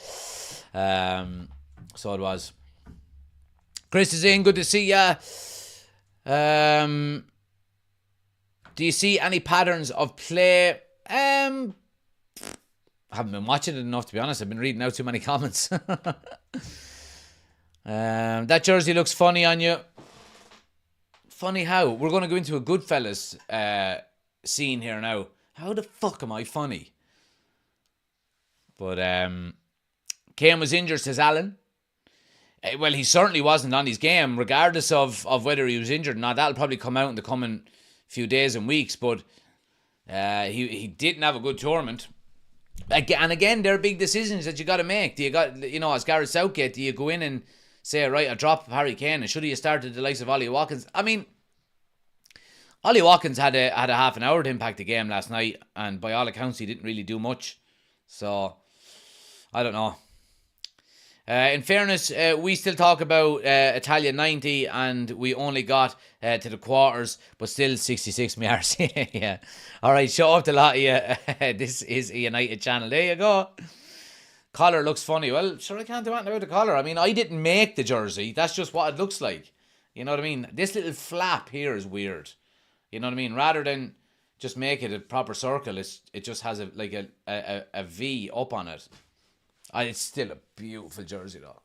So it was. Chris is in. Good to see ya. Do you see any patterns of play? I haven't been watching it enough, to be honest. I've been reading out too many comments. That jersey looks funny on you. Funny how? We're going to go into a Goodfellas scene here now. How the fuck am I funny? But Kane was injured, says Alan. Well, he certainly wasn't on his game, regardless of whether he was injured or not. That'll probably come out in the coming few days and weeks. But he didn't have a good tournament. And again, there are big decisions that you got to make. Do you got, as Gareth Southgate, do you go in and say, right, I drop Harry Kane, and should he have started the likes of Ollie Watkins? I mean, Ollie Watkins had a half an hour to impact the game last night, and by all accounts, he didn't really do much. So I don't know. In fairness, we still talk about Italia 90 and we only got to the quarters, but still 66 yards. Yeah. All right, show up the lot of you. This is a United channel. There you go. Collar looks funny. Well, sure, I can't do anything about the collar. I mean, I didn't make the jersey. That's just what it looks like. You know what I mean? This little flap here is weird. You know what I mean? Rather than just make it a proper circle, it just has a V up on it. It's still a beautiful jersey though.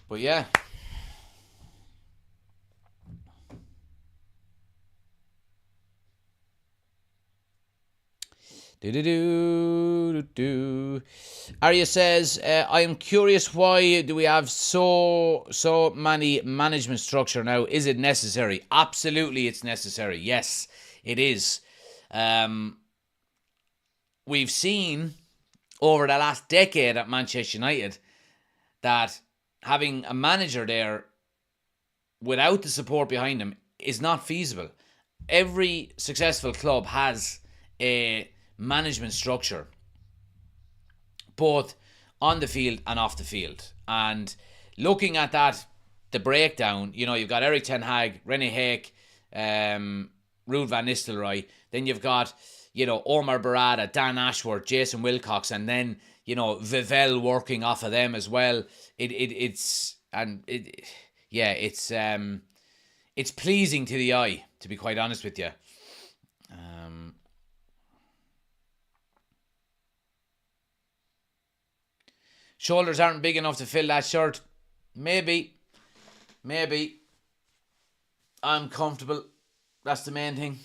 But yeah. Arya says, I am curious, why do we have so many management structure now? Is it necessary? Absolutely it's necessary. Yes, it is. We've seen over the last decade at Manchester United that having a manager there without the support behind him is not feasible. Every successful club has a management structure, both on the field and off the field. And looking at that, the breakdown, you've got Erik ten Hag, Rene Haak, Ruud van Nistelrooy, then you've got Omar Barada, Dan Ashworth, Jason Wilcox, and then Vivel working off of them as well. It's pleasing to the eye, to be quite honest with you. Shoulders aren't big enough to fill that shirt. Maybe. I'm comfortable. That's the main thing.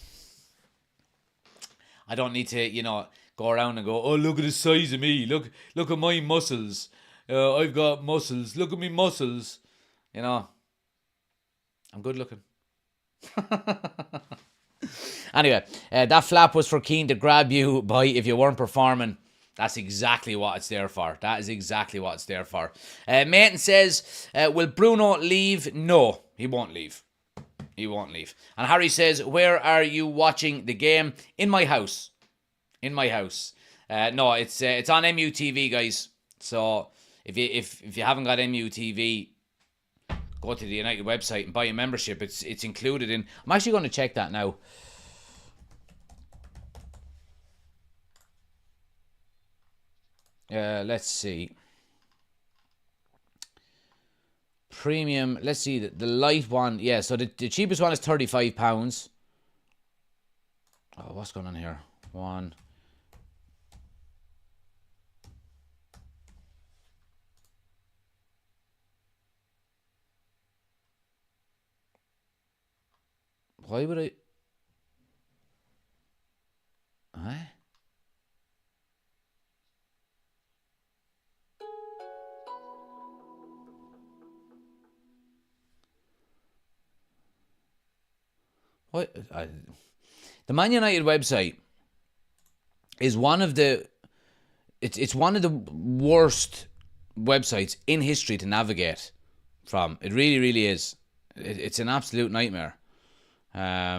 I don't need to, go around and go, oh, look at the size of me. Look at my muscles. I've got muscles. Look at me muscles. I'm good looking. Anyway, that flap was for Keane to grab you by if you weren't performing. That's exactly what it's there for. That is exactly what it's there for. Maiten says, will Bruno leave? No, he won't leave. He won't leave. And Harry says, where are you watching the game? In my house. In my house. No, it's on MUTV, guys. So if you haven't got MUTV, go to the United website and buy a membership. It's included in. I'm actually going to check that now. Let's see. Premium. Let's see the light one. Yeah, so the cheapest one is £35. Oh, what's going on here? One. Why would I? Huh? What? The Man United website is one of the. It's one of the worst websites in history to navigate from. It really, really is. It's an absolute nightmare. I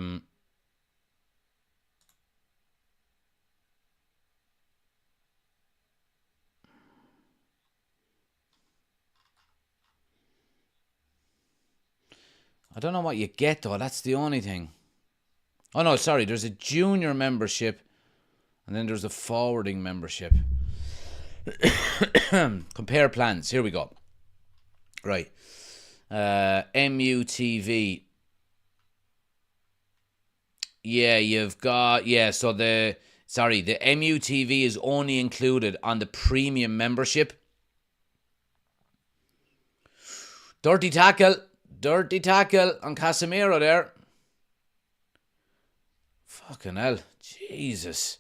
don't know what you get though. That's the only thing. Oh no, sorry. There's a junior membership, and then there's a forwarding membership. Compare plans. Here we go. Right. MUTV. Yeah, you've got, so the MUTV is only included on the premium membership. Dirty tackle on Casemiro there. Fucking hell. Jesus.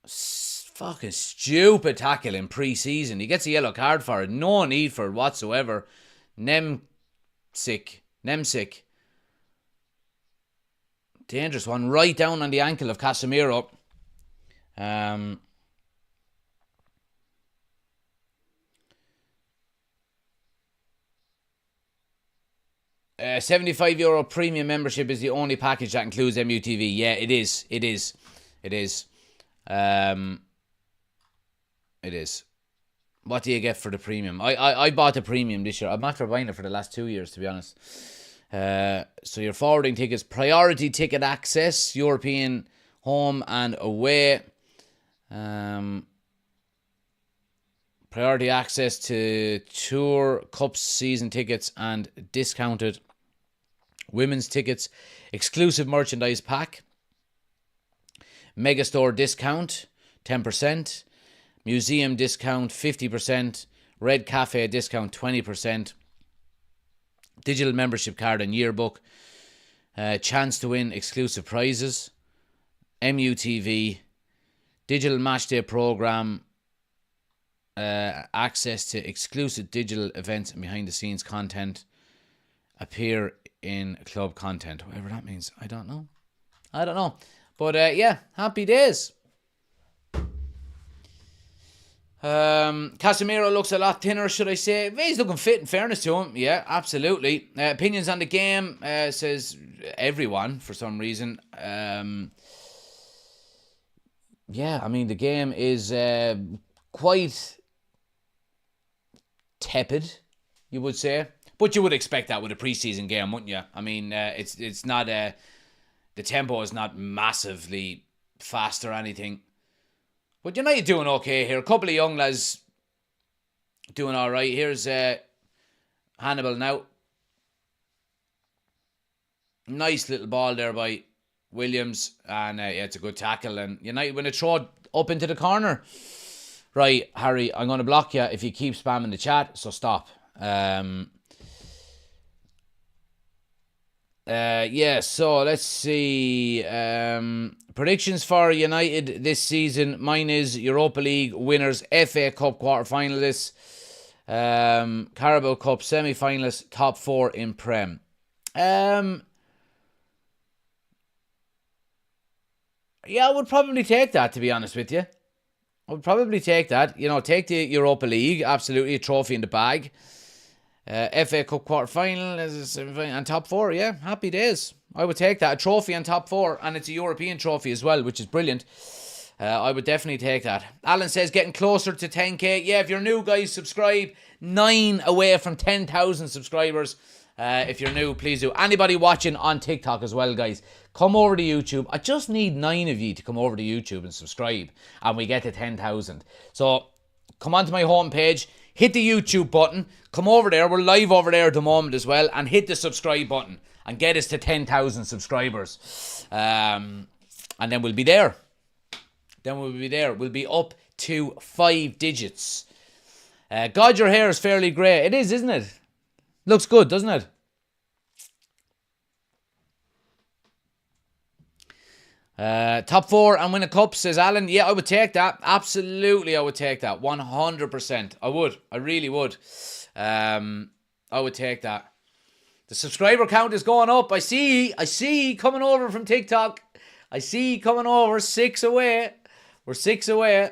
Fucking stupid tackle in pre-season. He gets a yellow card for it. No need for it whatsoever. Nemsic. Dangerous one. Right down on the ankle of Casemiro. 75 euro premium membership is the only package that includes MUTV. Yeah, it is. It is. What do you get for the premium? I bought the premium this year. I'm after buying it for the last 2 years, to be honest. So your forwarding tickets, priority ticket access, European home and away. Priority access to Tour Cup season tickets and discounted women's tickets. Exclusive merchandise pack. Megastore discount, 10%. Museum discount, 50%. Red Cafe discount, 20%. Digital membership card and yearbook. Chance to win exclusive prizes. MUTV. Digital matchday program. Access to exclusive digital events and behind the scenes content. Appear in club content. Whatever that means. I don't know. But yeah, happy days. Casemiro looks a lot thinner, should I say. He's looking fit, in fairness to him. Yeah, absolutely. Opinions on the game, says everyone for some reason. Yeah, I mean, the game is quite tepid, you would say. But you would expect that with a preseason game, wouldn't you? I mean, it's not... the tempo is not massively fast or anything. But United doing okay here. A couple of young lads doing all right. Here's Hannibal now. Nice little ball there by Williams. And yeah, it's a good tackle. And United when it throw up into the corner. Right, Harry, I'm going to block you if you keep spamming the chat. So stop. Yeah, so let's see. Predictions for United this season. Mine is Europa League winners, FA Cup quarter-finalists, Carabao Cup semi-finalists, top 4 in Prem. Yeah, I would probably take that, to be honest with you. I would probably take that. You know, take the Europa League, absolutely, a trophy in the bag. FA Cup quarter-final and top 4, yeah, happy days. I would take that, a trophy and top 4, and it's a European trophy as well, which is brilliant. I would definitely take that. Alan says getting closer to 10k. Yeah, if you're new, guys, subscribe. 9 away from 10,000 subscribers. If you're new, please do. Anybody watching on TikTok as well, guys, come over to YouTube. I just need 9 of you to come over to YouTube and subscribe, and we get to 10,000. So come onto my homepage, hit the YouTube button, come over there, we're live over there at the moment as well, and hit the subscribe button and get us to 10,000 subscribers. And then we'll be there. We'll be up to 5 digits. God, your hair is fairly grey. It is, isn't it? Looks good, doesn't it? Top 4 and win a cup, says Alan. Yeah, I would take that. Absolutely, I would take that. 100%. I would. I really would. I would take that. The subscriber count is going up. I see coming over from TikTok. I see coming over. 6 away. We're 6 away.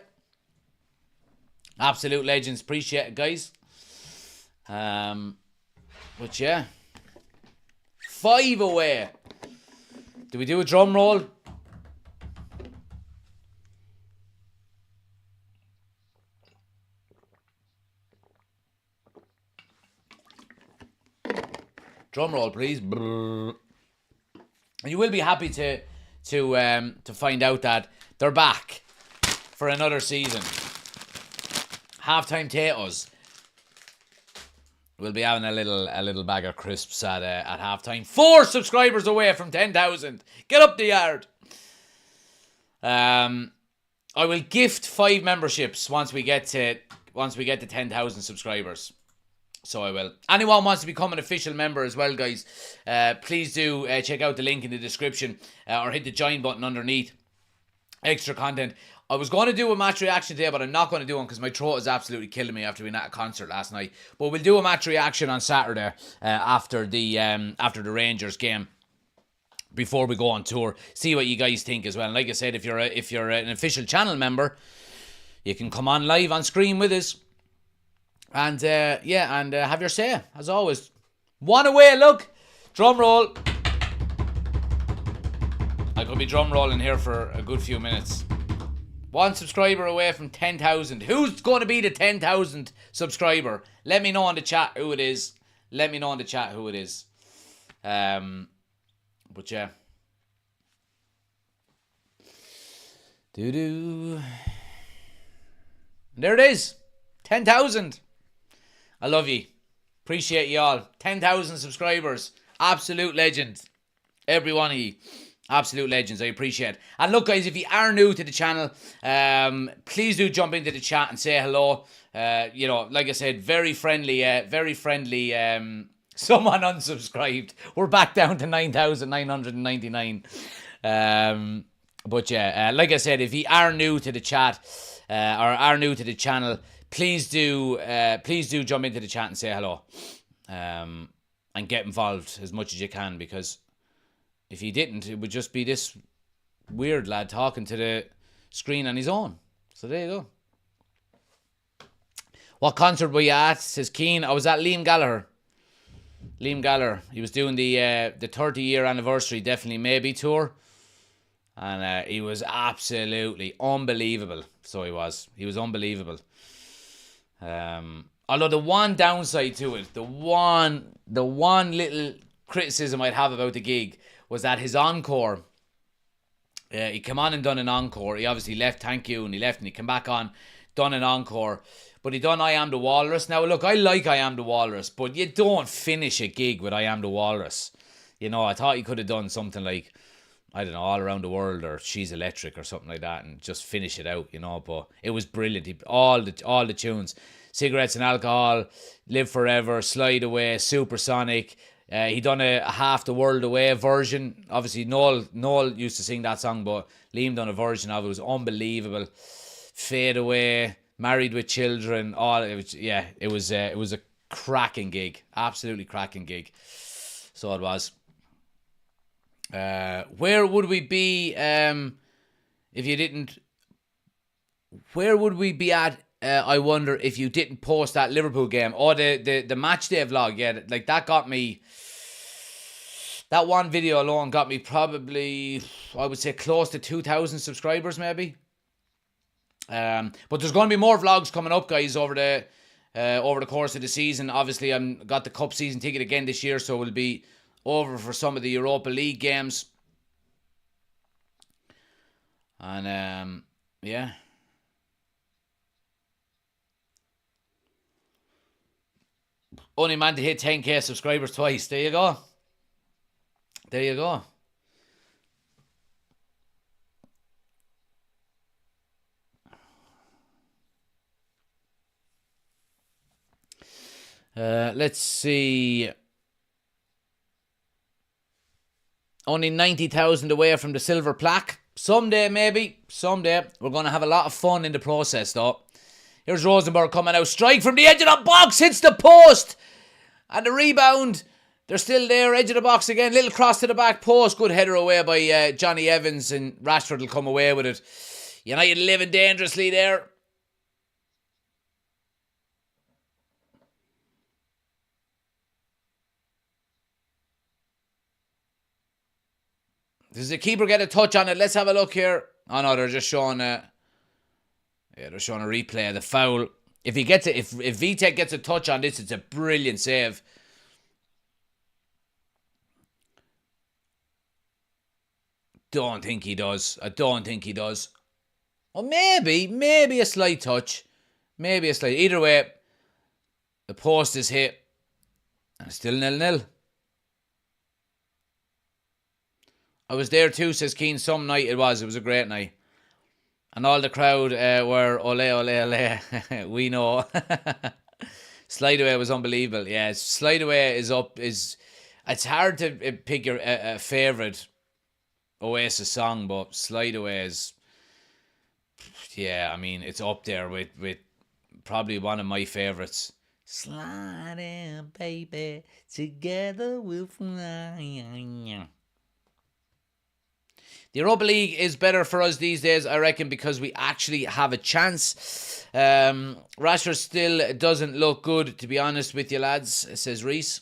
Absolute legends. Appreciate it, guys. But yeah. 5 away. Do we do a drum roll? Drum roll, please. And you will be happy to find out that they're back for another season. Halftime Tatos. We'll be having a little bag of crisps at halftime. 4 subscribers away from 10,000. Get up the yard. I will gift 5 memberships once we get to 10,000 subscribers. So I will. Anyone wants to become an official member as well, guys, please do check out the link in the description or hit the join button underneath. Extra content. I was going to do a match reaction today, but I'm not going to do one because my throat is absolutely killing me after being at a concert last night. But we'll do a match reaction on Saturday after the Rangers game, before we go on tour. See what you guys think as well. And like I said, if you're an official channel member, you can come on live on screen with us. And have your say, as always. 1 away, look. Drum roll. I could be drum rolling here for a good few minutes. 1 subscriber away from 10,000. Who's going to be the 10,000 subscriber? Let me know in the chat who it is. But yeah. There it is. 10,000. I love you. Appreciate you all. 10,000 subscribers. Absolute legends. Every one of you. Absolute legends. I appreciate it. And look, guys, if you are new to the channel, please do jump into the chat and say hello. Like I said, very friendly. Someone unsubscribed. We're back down to 9,999. But yeah, like I said, if you are new to the chat or are new to the channel, please do jump into the chat and say hello. And get involved as much as you can, because if he didn't, it would just be this weird lad talking to the screen on his own. So there you go. What concert were you at? Says Keane. I was at Liam Gallagher. He was doing the 30-year anniversary Definitely Maybe tour. And he was absolutely unbelievable. So he was. He was unbelievable. Although the one downside to it, the one little criticism I'd have about the gig was that his encore, he came on and done an encore. He obviously left, thank you, and he left and he came back on, done an encore. But he done I Am the Walrus. Now, look, I like I Am the Walrus, but you don't finish a gig with I Am the Walrus. You know, I thought he could have done something like, I don't know, All Around the World or She's Electric or something like that and just finish it out, you know. But it was brilliant. All the tunes. Cigarettes and Alcohol, Live Forever, Slide Away, Supersonic. He done a Half the World Away version. Obviously, Noel used to sing that song, but Liam done a version of it. It was unbelievable. Fade Away, Married with Children. It was a cracking gig. Absolutely cracking gig. So it was. Where would we be if you didn't? Where would we be at? I wonder if you didn't post that Liverpool game or the match day vlog. Yeah, like that got me. That one video alone got me probably, I would say, close to 2,000 subscribers, maybe. But there's going to be more vlogs coming up, guys, over the course of the season. Obviously, I've got the Cup season ticket again this year, so we'll be over for some of the Europa League games. And yeah. Only man to hit 10k subscribers twice. There you go. Let's see. Only 90,000 away from the silver plaque. Someday, maybe. Someday. We're going to have a lot of fun in the process, though. Here's Rosenborg coming out. Strike from the edge of the box. Hits the post. And the rebound. They're still there. Edge of the box again. Little cross to the back post. Good header away by Johnny Evans. And Rashford will come away with it. United living dangerously there. Does the keeper get a touch on it? Let's have a look here. Oh no, they're just showing they're showing a replay of the foul. If he gets it, if Vitek gets a touch on this, it's a brilliant save. Don't think he does. I don't think he does. Well, maybe a slight touch. Maybe a slight. Either way, the post is hit. And it's still 0-0. I was there too, says Keane. Some night it was a great night. And all the crowd were ole, ole, ole. We know. Slide Away was unbelievable. Yeah, Slide Away is up. It's hard to pick your favourite Oasis song, but Slide Away is, yeah, I mean, it's up there with probably one of my favourites. Sliding, baby, together we'll fly. The Europa League is better for us these days, I reckon, because we actually have a chance. Rashford still doesn't look good, to be honest with you, lads, says Reese.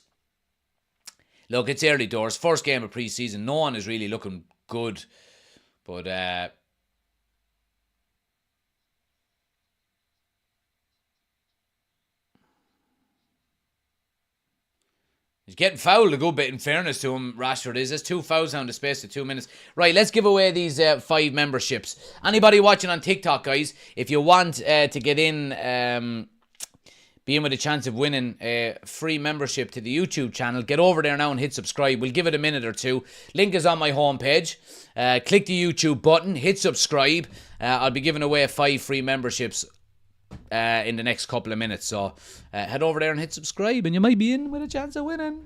Look, it's early doors. First game of pre-season. No one is really looking good. But He's getting fouled a good bit, in fairness to him, Rashford is. There's 2 fouls now in the space of 2 minutes. Right, let's give away these 5 memberships. Anybody watching on TikTok, guys, if you want to get in, be in with a chance of winning a free membership to the YouTube channel, get over there now and hit subscribe. We'll give it a minute or two. Link is on my homepage. Click the YouTube button, hit subscribe. I'll be giving away 5 free memberships in the next couple of minutes, so head over there and hit subscribe and you might be in with a chance of winning.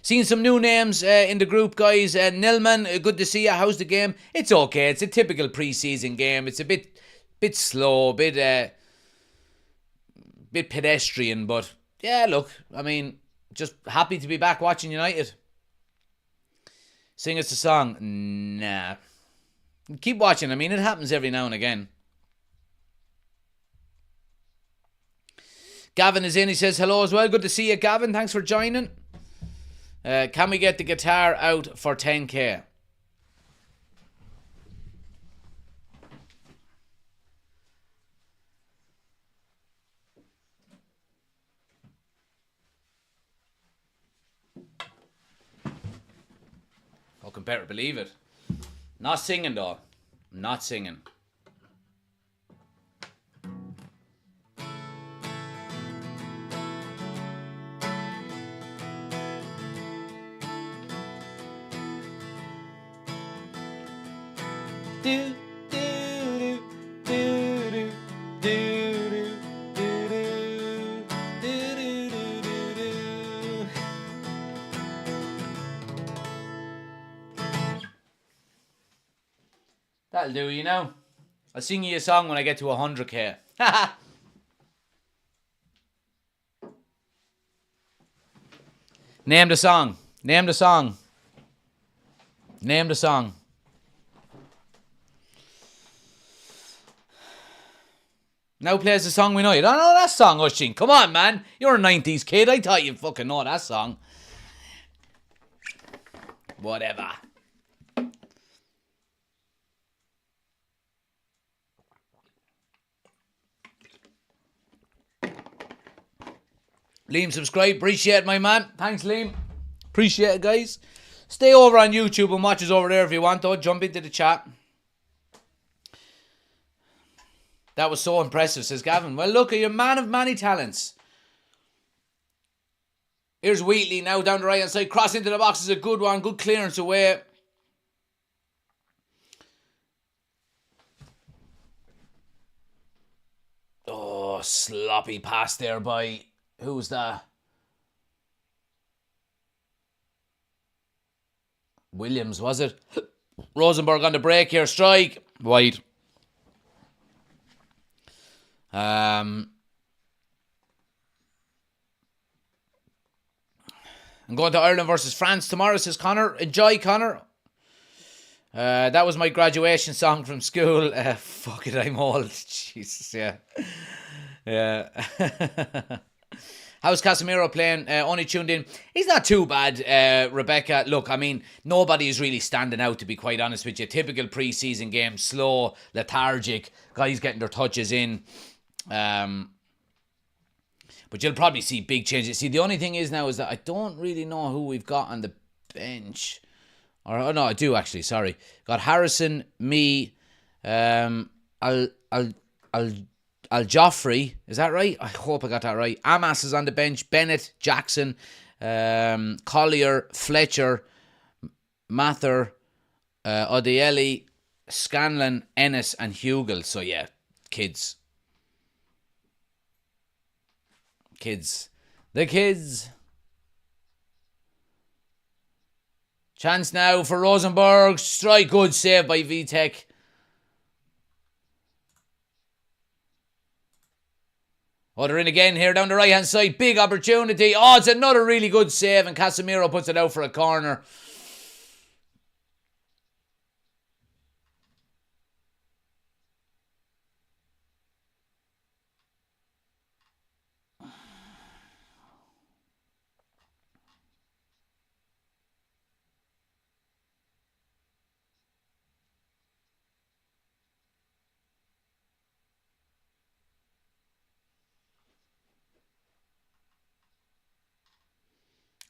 Seen some new names in the group, guys. Nilman, good to see you. How's the game? It's okay. It's a typical pre-season game. It's a bit slow, bit pedestrian, but yeah, look, I mean, just happy to be back watching United. Sing us a song. Nah, keep watching. I mean, it happens every now and again. Gavin is in. He says hello as well. Good to see you, Gavin. Thanks for joining. Can we get the guitar out for 10k? Fucking better believe it. Not singing though. Not singing. Do, do, do, do, do, do, do, do, do, do, do. That'll do, you know. I'll sing you a song when I get to 100k. Name the song. Name the song. Name the song. Now plays the song we know. You don't know that song, Oisin. Come on, man. You're a 90s kid. I thought you'd fucking know that song. Whatever. Liam, subscribe. Appreciate it, my man. Thanks, Liam. Appreciate it, guys. Stay over on YouTube and watch us over there if you want, though. Jump into the chat. That was so impressive, says Gavin. Well, look, you're a man of many talents. Here's Wheatley now down the right hand side. Cross into the box is a good one. Good clearance away. Oh, sloppy pass there by... Who's that? Williams, was it? Rosenborg on the break here. Strike. Wide. I'm going to Ireland versus France tomorrow, says Connor. Enjoy, Connor. That was my graduation song from school. Fuck it, I'm old. Jesus, yeah. Yeah. How's Casemiro playing? Only tuned in. He's not too bad, Rebecca. Look, I mean, nobody is really standing out, to be quite honest with you. Typical pre-season game. Slow, lethargic. Guys getting their touches in. But you'll probably see big changes. See, the only thing is now is that I don't really know who we've got on the bench. Or oh no, I do actually. Sorry, got Harrison, me, Al Joffrey. Is that right? I hope I got that right. Amas is on the bench. Bennett, Jackson, Collier, Fletcher, Mather, Odieli, Scanlon, Ennis, and Hugel. So yeah, kids. The kids. Chance now for Rosenborg. Strike, good save by Vitek. Oh, they're in again here down the right hand side. Big opportunity. Oh, it's another really good save, and Casemiro puts it out for a corner.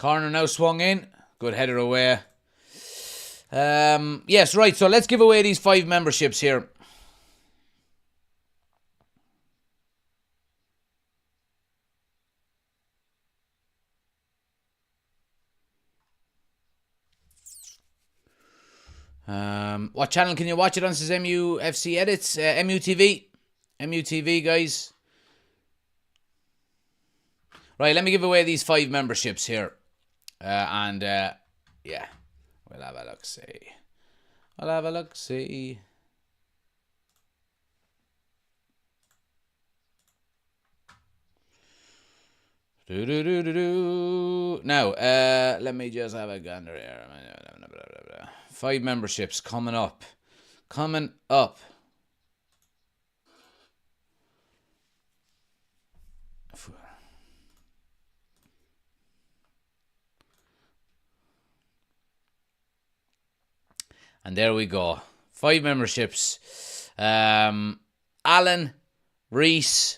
Corner now swung in. Good header away. Yes, right. So let's give away these 5 memberships here. What channel can you watch it on? Says MUFC Edits. MUTV. MUTV, guys. Right, let me give away these 5 memberships here. Yeah. We'll have a look-see. I'll have a look-see. Now, let me just have a gander here. 5 memberships coming up. Coming up. And there we go. 5 memberships. Alan, Reese,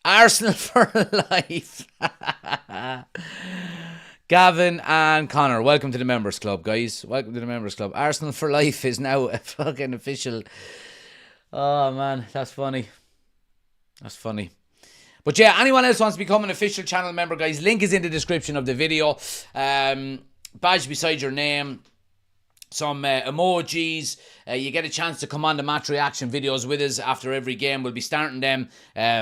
Arsenal for life. Gavin and Connor, welcome to the Members Club, guys. Welcome to the Members Club. Arsenal for life is now a fucking official. Oh, man, that's funny. That's funny. But yeah, anyone else wants to become an official channel member, guys, link is in the description of the video. Badge beside your name. Some emojis. You get a chance to come on the match reaction videos with us after every game. We'll be starting them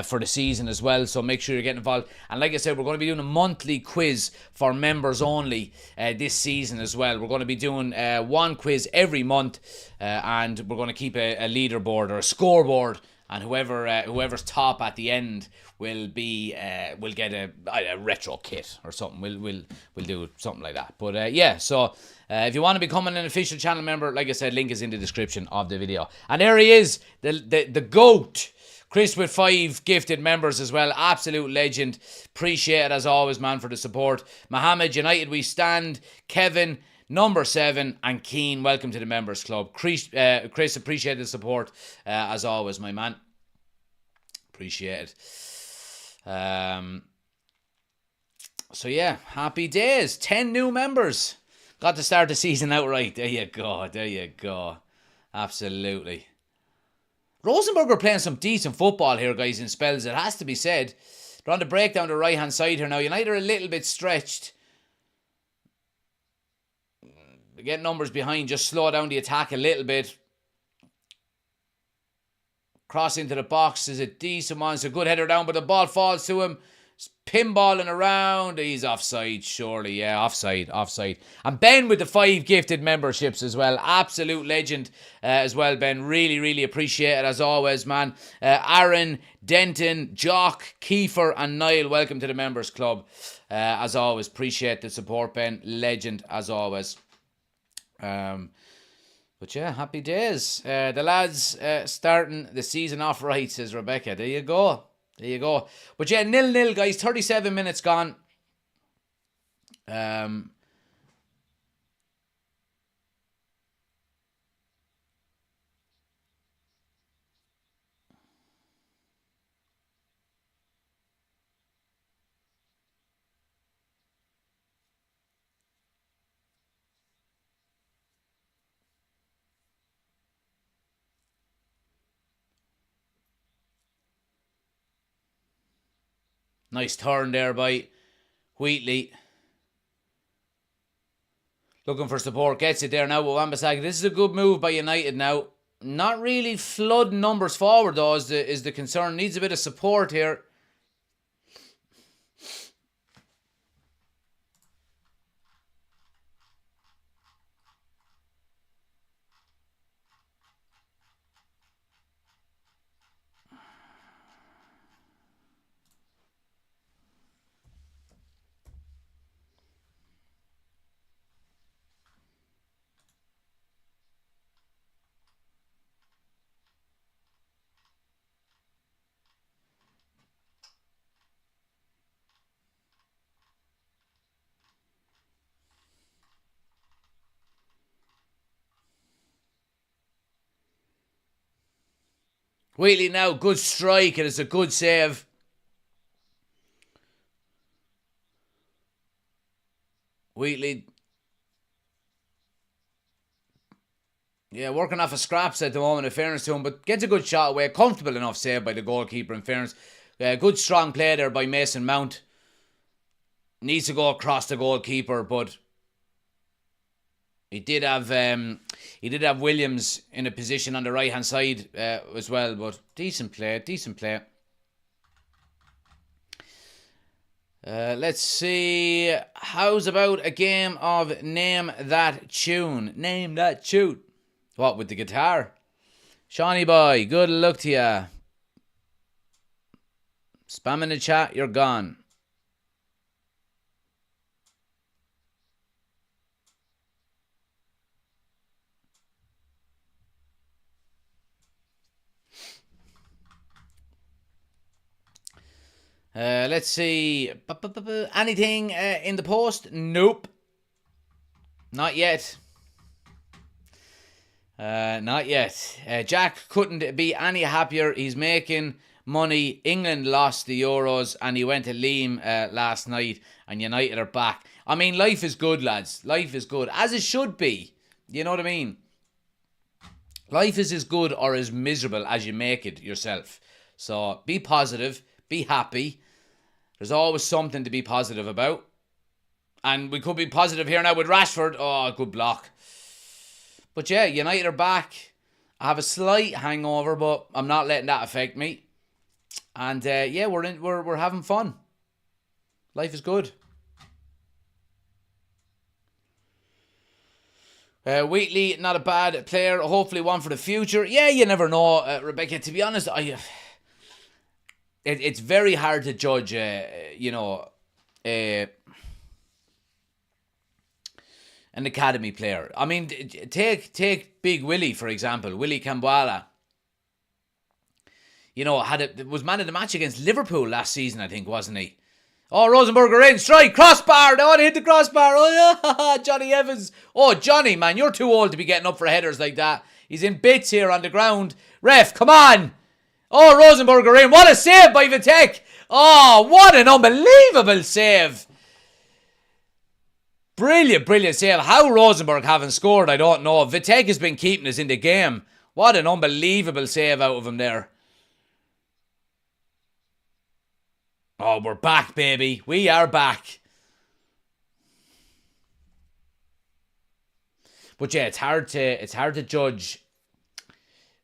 for the season as well, so make sure you're getting involved. And like I said, we're going to be doing a monthly quiz for members only this season as well. We're going to be doing one quiz every month, and we're going to keep a leaderboard or a scoreboard, and whoever's top at the end will get a retro kit or something. We'll do something like that. But yeah, so if you want to become an official channel member, like I said, link is in the description of the video. And there he is, the GOAT, Chris, with 5 gifted members as well. Absolute legend. Appreciate it as always, man, for the support. Mohammed, United We Stand. Kevin, number 7, and Keen, welcome to the Members Club. Chris, appreciate the support as always, my man. Appreciate it. So yeah, happy days. 10 new members. Got to start the season out right. There you go. There you go. Absolutely. Rosenborg are playing some decent football here, guys, in spells. It has to be said. They're on the break down the right-hand side here now. United are a little bit stretched. They get numbers behind. Just slow down the attack a little bit. Cross into the box is a decent one. It's a good header down, but the ball falls to him. He's pinballing around. He's offside, surely. Yeah, offside. And Ben with the 5 gifted memberships as well. Absolute legend as well, Ben. Really, really appreciate it as always, man. Aaron, Denton, Jock, Kiefer and Niall, welcome to the Members Club. As always, appreciate the support, Ben. Legend as always. But yeah, happy days. The lads starting the season off right, says Rebecca. There you go. There you go. But yeah, 0-0, guys. 37 minutes gone. Nice turn there by Wheatley. Looking for support. Gets it there now with Wan-Bissaka. This is a good move by United now. Not really flooding numbers forward, though, is the concern. Needs a bit of support here. Wheatley now, good strike, and it's a good save. Wheatley. Yeah, working off of scraps at the moment, in fairness to him, but gets a good shot away. Comfortable enough save by the goalkeeper, in fairness. Good strong play there by Mason Mount. Needs to go across the goalkeeper, but he did have Williams in a position on the right hand side as well. But decent play. Let's see. How's about a game of Name That Tune? Name that tune. What, with the guitar? Shawnee boy, good luck to ya. Spam in the chat, you're gone. Let's see. Anything in the post? Nope. Not yet. Not yet. Jack couldn't be any happier. He's making money. England lost the Euros and he went to Liam last night and United are back. I mean, life is good, lads. Life is good. As it should be. You know what I mean? Life is as good or as miserable as you make it yourself. So be positive. Be happy. There's always something to be positive about. And we could be positive here now with Rashford. Oh, good block. But yeah, United are back. I have a slight hangover, but I'm not letting that affect me. And yeah, we're having fun. Life is good. Wheatley, not a bad player. Hopefully one for the future. Yeah, you never know, Rebecca. To be honest, it's very hard to judge, an academy player. I mean, take Big Willie, for example. Willie Kambwala. Was man of the match against Liverpool last season, I think, wasn't he? Oh, Rosenborg are in. Strike. Crossbar. They want to hit the crossbar. Oh, yeah. Johnny Evans. Oh, Johnny, man, you're too old to be getting up for headers like that. He's in bits here on the ground. Ref, come on. Oh, Rosenborg are in. What a save by Vitek. Oh, what an unbelievable save. Brilliant save. How Rosenborg haven't scored, I don't know. Vitek has been keeping us in the game. What an unbelievable save out of him there. Oh, we're back, baby. We are back. But yeah, it's hard to judge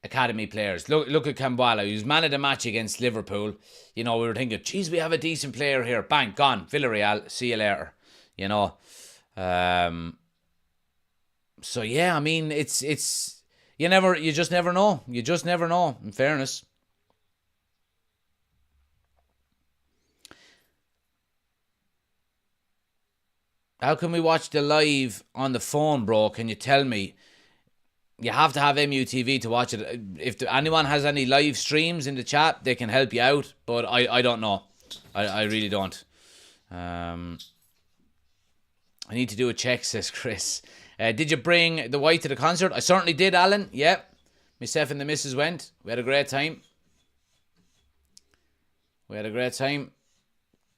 academy players. Look at Kambwala. He was man of the match against Liverpool. We were thinking, geez, we have a decent player here. Bang, gone. Villarreal. See you later. So yeah, I mean, it's you just never know. You just never know, in fairness. How can we watch the live on the phone, bro? Can you tell me? You have to have MUTV to watch it. If anyone has any live streams in the chat, they can help you out. But I don't know. I really don't. I need to do a check, says Chris. Did you bring the white to the concert? I certainly did, Alan. Yep. Myself and the missus went. We had a great time.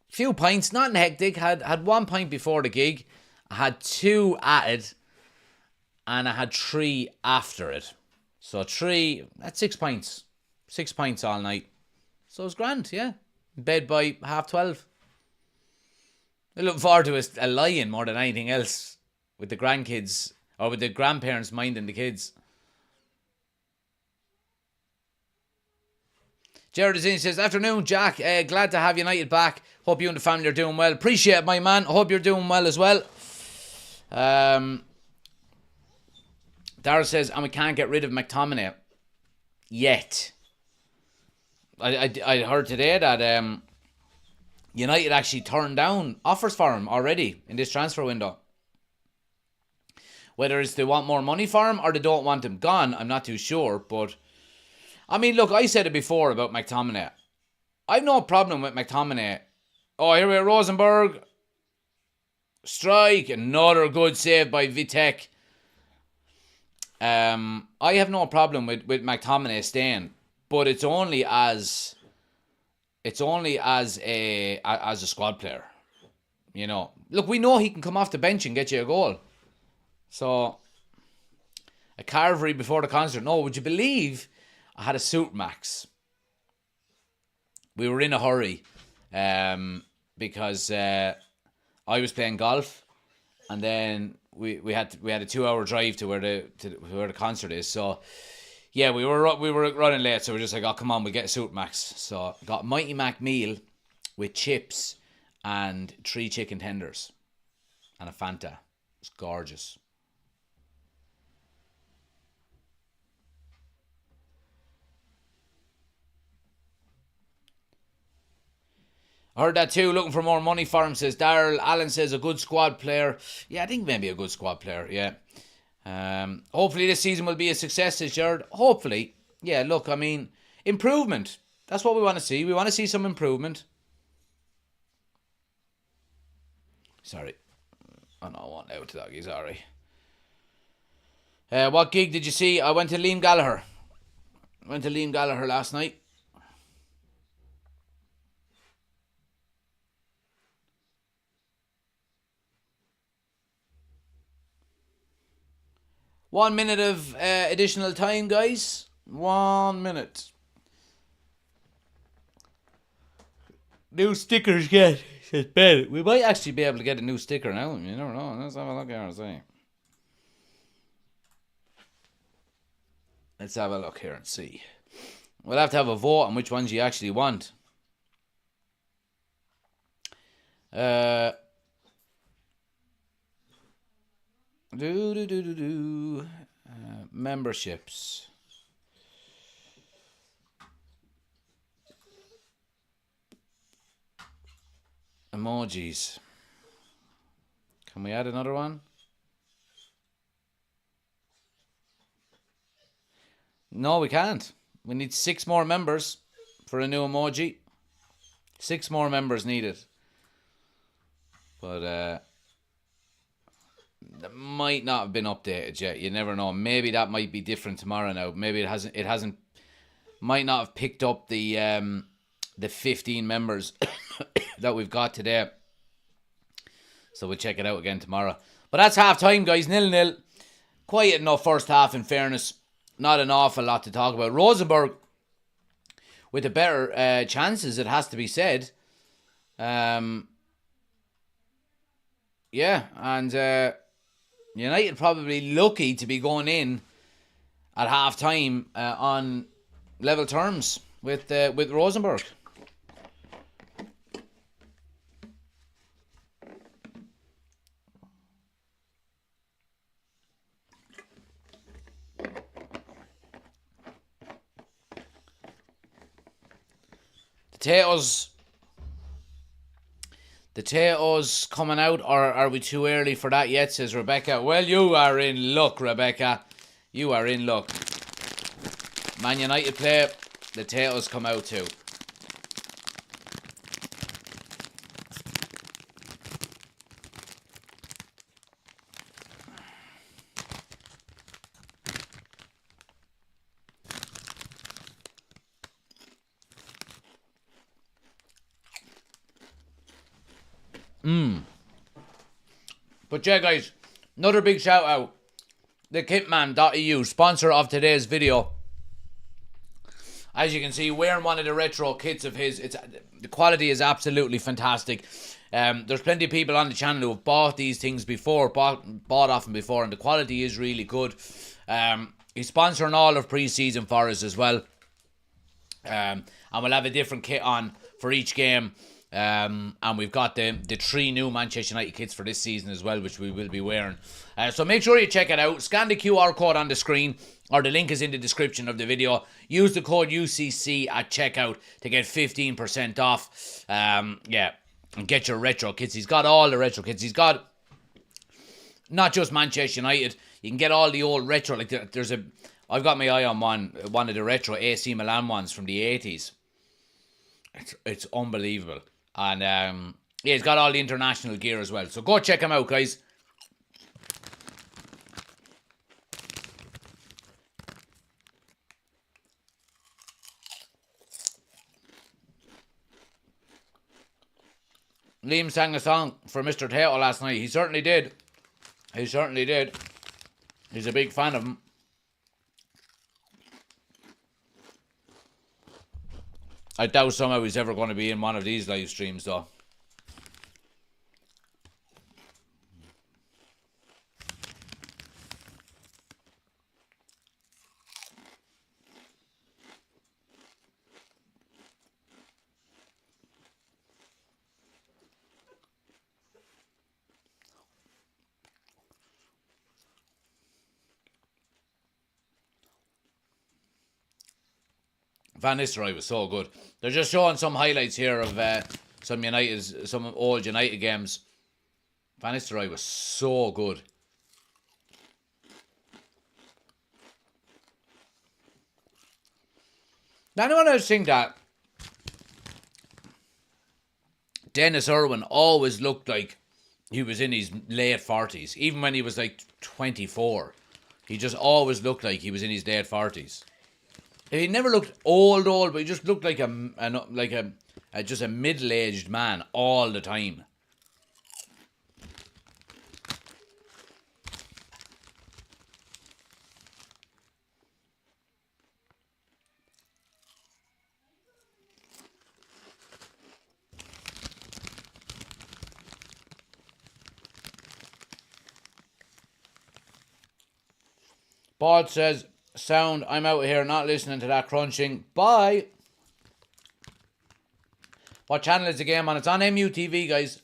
Few pints, nothing hectic. Had 1 pint before the gig. I had 2 at it. And I had 3 after it. So 3, that's 6 pints. 6 pints all night. So it was grand, yeah. In bed by 12:30. I'm looking forward to a lie-in more than anything else. With the grandkids. Or with the grandparents minding the kids. Jared Azini says, afternoon, Jack. Glad to have United back. Hope you and the family are doing well. Appreciate it, my man. Hope you're doing well as well. Darryl says, and we can't get rid of McTominay yet. I heard today that United actually turned down offers for him already in this transfer window. Whether it's they want more money for him or they don't want him gone, I'm not too sure. But, I mean, look, I said it before about McTominay. I've no problem with McTominay. Oh, here we are, Rosenborg. Strike. Another good save by Vitek. I have no problem with McTominay staying, but it's only as a squad player. look, we know he can come off the bench and get you a goal. So, a Carvery before the concert. No, would you believe I had a suit, Max? We were in a hurry because I was playing golf, and then we had a 2-hour drive to where the concert is. So yeah, we were running late, so we're just like, oh come on, we'll get a suit, Max. So got Mighty Mac meal with chips and 3 chicken tenders and a Fanta. It's gorgeous. I heard that too, looking for more money for him, says Daryl. Allen says a good squad player. Yeah, I think maybe a good squad player, yeah. Hopefully this season will be a success, says Jared. Hopefully. Yeah, look, I mean, improvement. That's what we want to see. We want to see some improvement. Sorry. Oh no, I want out to doggy, sorry. What gig did you see? I went to Liam Gallagher. Last night. One minute of additional time, guys. 1 minute. New stickers get. Says Ben. We might actually be able to get a new sticker now. You never know. Let's have a look here and see. Let's have a look here and see. We'll have to have a vote on which ones you actually want. Memberships. Emojis. Can we add another one? No, we can't. We need 6 more members for a new emoji. 6 more members needed. But that might not have been updated yet. You never know. Maybe that might be different tomorrow now. Maybe it hasn't might not have picked up the 15 members that we've got today. So we'll check it out again tomorrow. But that's half time, guys. 0-0. Quiet enough first half, in fairness. Not an awful lot to talk about. Rosenborg with the better chances, it has to be said. Yeah, and United probably lucky to be going in at half time on level terms with Rosenborg. The Teos coming out, or are we too early for that yet, says Rebecca. Well, you are in luck, Rebecca. You are in luck. Man United play, the Teos come out too. But yeah, guys, another big shout out. The Kitman.eu, sponsor of today's video. As you can see, wearing one of the retro kits of his. The quality is absolutely fantastic. There's plenty of people on the channel who have bought these things before, bought off him before, and the quality is really good. He's sponsoring all of pre-season for us as well. And we'll have a different kit on for each game. And we've got the 3 new Manchester United kits for this season as well, which we will be wearing. So make sure you check it out. Scan the QR code on the screen, or the link is in the description of the video. Use the code UCC at checkout to get 15% off. Yeah, and get your retro kits. He's got all the retro kits. He's got not just Manchester United. You can get all the old retro. Like I've got my eye on one of the retro AC Milan ones from the 80s. It's unbelievable. And yeah, he's got all the international gear as well. So go check him out, guys. Liam sang a song for Mr. Tato last night. He certainly did. He certainly did. He's a big fan of him. I doubt somehow he's ever going to be in one of these live streams, though. Van Nistelrooy was so good. They're just showing some highlights here of some old United games. Van Nistelrooy was so good. Now, anyone else think that Dennis Irwin always looked like he was in his late 40s, even when he was like 24. He just always looked like he was in his late 40s. He never looked old, but he just looked like just a middle-aged man all the time. Bod says, sound, I'm out here not listening to that crunching. Bye. What channel is the game on? It's on MUTV, guys.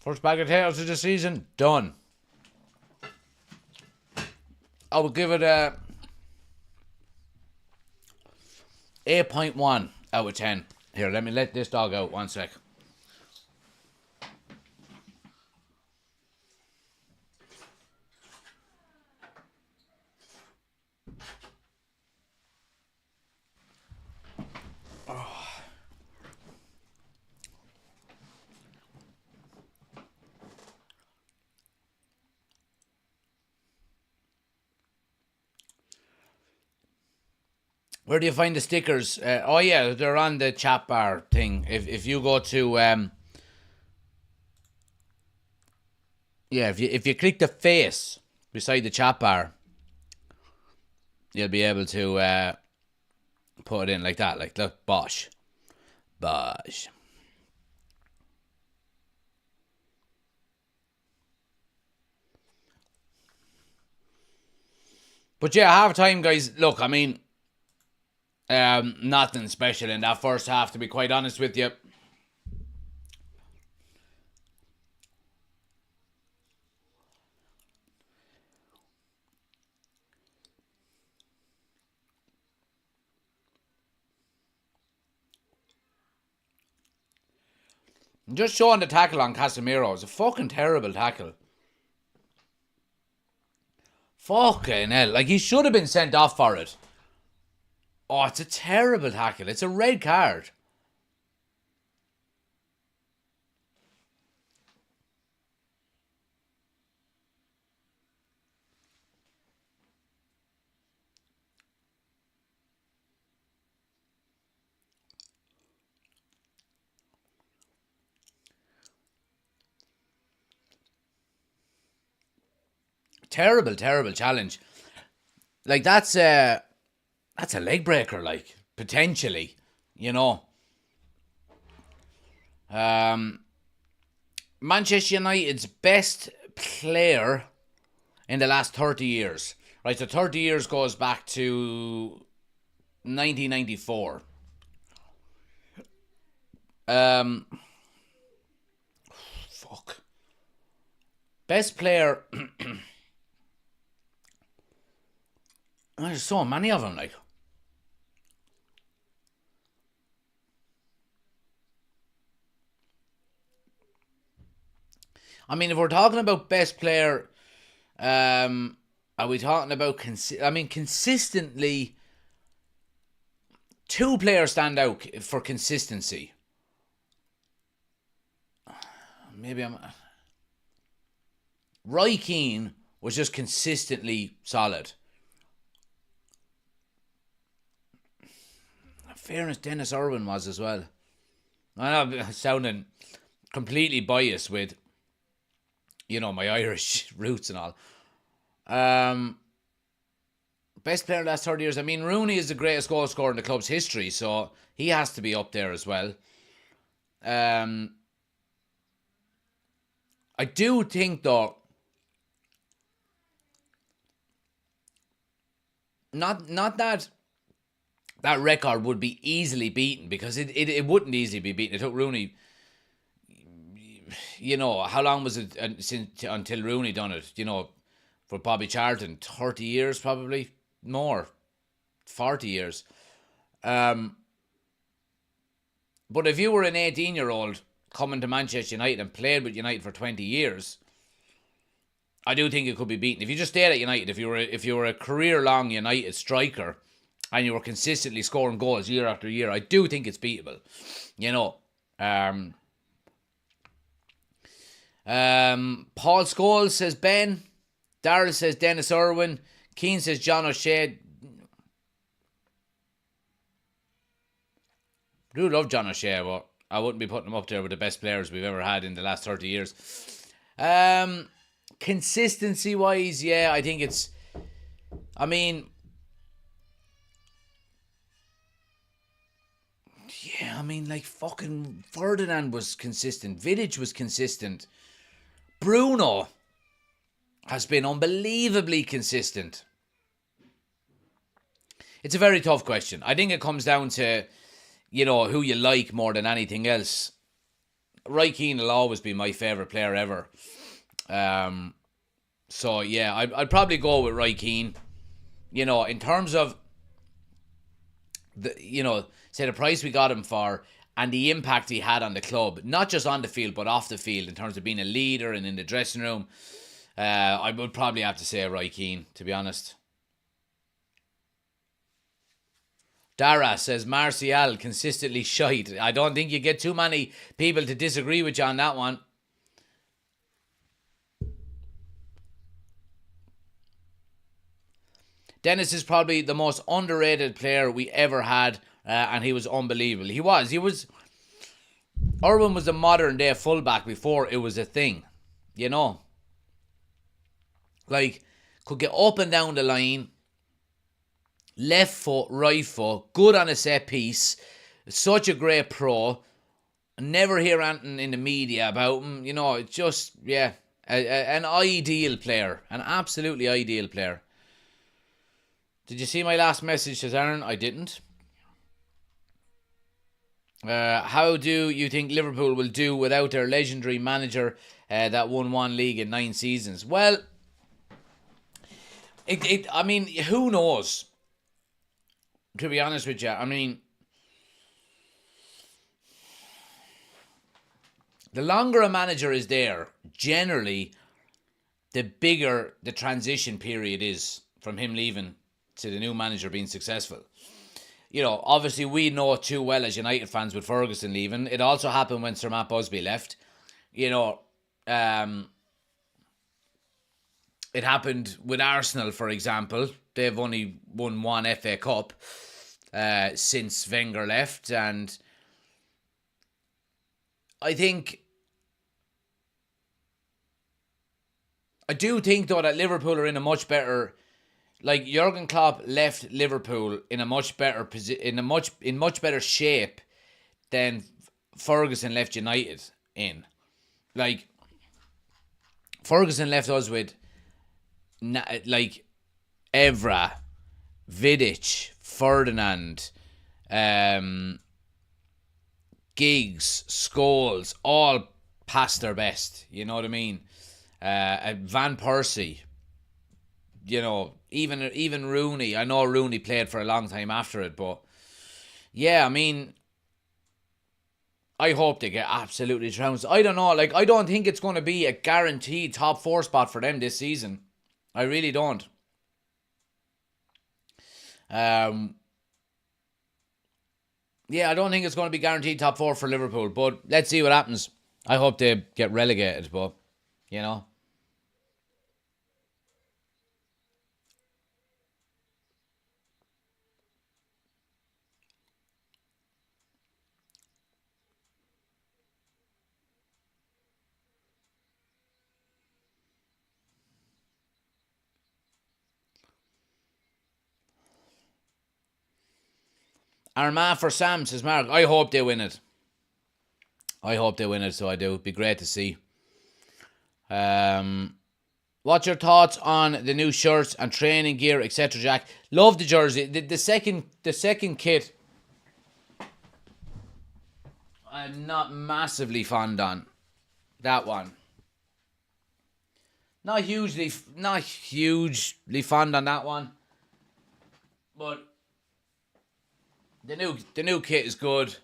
First bag of potatoes of the season, done. I would give it a 8.1 out of 10. Here, let me let this dog out 1 sec. Where do you find the stickers? Oh yeah, they're on the chat bar thing. If you go to if you click the face beside the chat bar, you'll be able to put it in like that. Like, look, bosh. But yeah, half time, guys. Look, I mean, nothing special in that first half, to be quite honest with you. Just showing the tackle on Casemiro. It was a fucking terrible tackle. Fucking hell. Like, he should have been sent off for it. Oh, it's a terrible tackle. It's a red card. Terrible, terrible challenge. Like, that's a leg breaker, like, potentially, you know. Manchester United's best player in the last 30 years. Right, so 30 years goes back to 1994. Fuck. Best player. There's so many of them, like. I mean, if we're talking about best player Are we talking about consistently? Two players stand out for consistency. Maybe I'm. Roy Keane was just consistently solid. In fairness, Dennis Irwin was as well. I'm sounding completely biased with, my Irish roots and all. Best player in the last 30 years. I mean, Rooney is the greatest goal scorer in the club's history, so he has to be up there as well. I do think, though, not that record would be easily beaten, because it wouldn't easily be beaten. It took Rooney, how long was it until Rooney done it? For Bobby Charlton, 30 years probably, more, 40 years. But if you were an 18-year-old coming to Manchester United and played with United for 20 years, I do think it could be beaten. If you just stayed at United, if you were a career-long United striker and you were consistently scoring goals year after year, I do think it's beatable. Paul Scholes says Ben. Darryl says Dennis Irwin. Keane says John O'Shea. I do love John O'Shea, but I wouldn't be putting him up there with the best players we've ever had in the last 30 years. Consistency wise, yeah, I think it's, like fucking Ferdinand was consistent. Vidic was consistent. Bruno has been unbelievably consistent. It's a very tough question. I think it comes down to, who you like more than anything else. Roy Keane will always be my favourite player ever. So yeah, I'd probably go with Roy Keane. In terms of say the price we got him for and the impact he had on the club, not just on the field but off the field, in terms of being a leader and in the dressing room, I would probably have to say Roy Keane, to be honest. Dara says Martial consistently shite. I don't think you get too many people to disagree with you on that one. Dennis is probably the most underrated player we ever had, and he was unbelievable. He was. Irwin was a modern day fullback before it was a thing, Like, could get up and down the line, left foot, right foot, good on a set piece, such a great pro. Never hear anything in the media about him, it's just, yeah, an ideal player, an absolutely ideal player. Did you see my last message, says Aaron? I didn't. How do you think Liverpool will do without their legendary manager that won one league in 9 seasons? Well, who knows? To be honest with you, the longer a manager is there, generally, the bigger the transition period is from him leaving to the new manager being successful. Obviously we know too well as United fans with Ferguson leaving. It also happened when Sir Matt Busby left. It happened with Arsenal, for example. They've only won one FA Cup since Wenger left, and I do think though that Liverpool are in a much better. Like, Jurgen Klopp left Liverpool in a much better in much better shape than Ferguson left United in. Like, Ferguson left us with Evra, Vidic, Ferdinand, Giggs, Scholes, all past their best. You know what I mean? Van Persie. Even Rooney. I know Rooney played for a long time after it, but yeah, I hope they get absolutely trounced. I don't know, I don't think it's going to be a guaranteed top 4 spot for them this season. I really don't. Um, yeah, I don't think it's going to be guaranteed top four for Liverpool, but let's see what happens. I hope they get relegated, but you know. Armagh for Sam, says Mark. I hope they win it. I hope they win it, so I do. It'd be great to see. What's your thoughts on the new shirts and training gear, etc., Jack? Love the jersey. The second kit, I'm not massively fond on. That one. Not hugely fond on that one. But the new kit is good.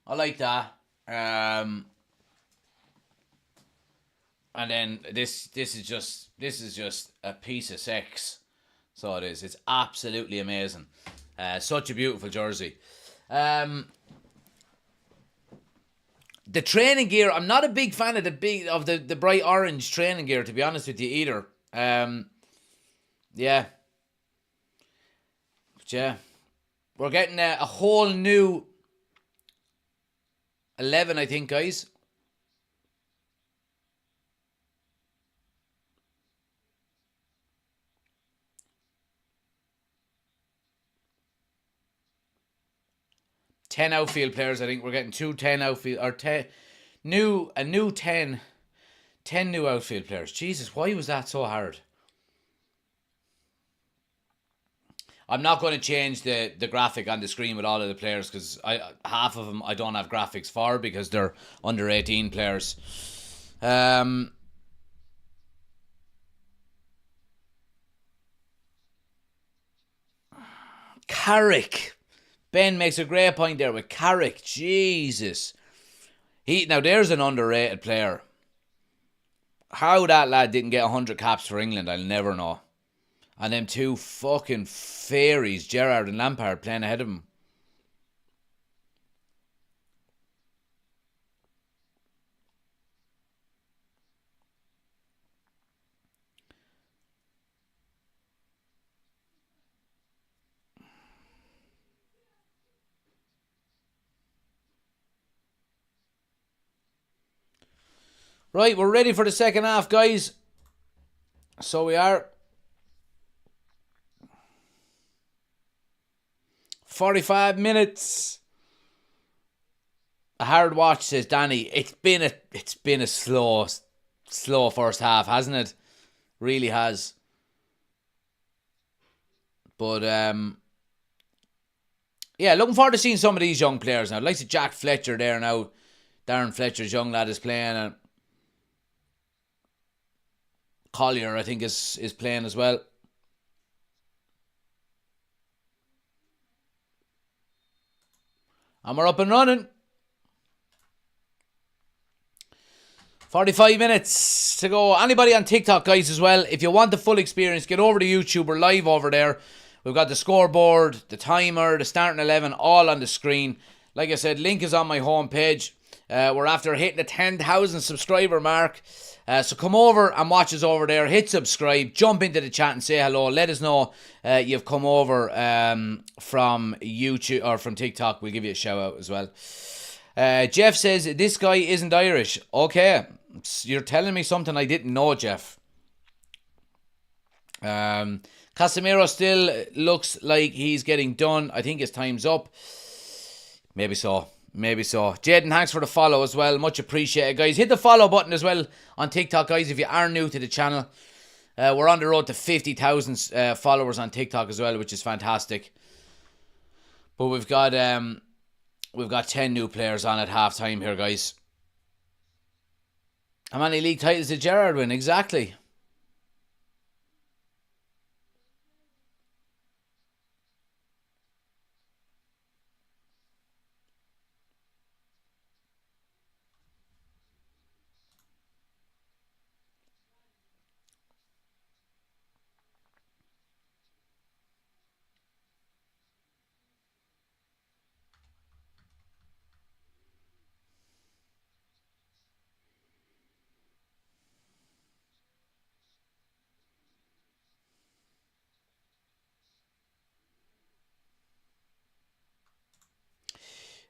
I like that. And then this is just a piece of sex. So it is. It's absolutely amazing. Such a beautiful jersey. The training gear, I'm not a big fan of the bright orange training gear, to be honest with you, either. Yeah. But yeah. We're getting a whole new 11, I think, guys. Ten outfield players. I think we're getting 10 outfield or 10 new 10 new outfield players. Jesus, why was that so hard? I'm not going to change the graphic on the screen with all of the players because half of them I don't have graphics for because they're under 18 players. Carrick. Ben makes a great point there with Carrick. Jesus. Now there's an underrated player. How that lad didn't get 100 caps for England, I'll never know. And them two fucking fairies, Gerrard and Lampard, playing ahead of him. Right, we're ready for the second half, guys. So we are. 45 minutes. A hard watch, says Danny. It's been a slow first half, hasn't it? Really has. But yeah, looking forward to seeing some of these young players now. Like Jack Fletcher there now. Darren Fletcher's young lad is playing, and Collier I think is playing as well. And we're up and running. 45 minutes to go. Anybody on TikTok, guys, as well, if you want the full experience, get over to YouTube. We're live over there. We've got the scoreboard, the timer, the starting 11, all on the screen. Like I said, link is on my homepage. We're after hitting the 10,000 subscriber mark. So come over and watch us over there. Hit subscribe. Jump into the chat and say hello. Let us know you've come over from YouTube or from TikTok. We'll give you a shout out as well. Jeff says, this guy isn't Irish. Okay. You're telling me something I didn't know, Jeff. Casemiro still looks like he's getting done. I think his time's up. Maybe so. Jaden, thanks for the follow as well. Much appreciated, guys. Hit the follow button as well on TikTok, guys, if you are new to the channel. We're on the road to 50,000 followers on TikTok as well, which is fantastic. But we've got 10 new players on at half time here, guys. How many league titles did Gerrard win? Exactly.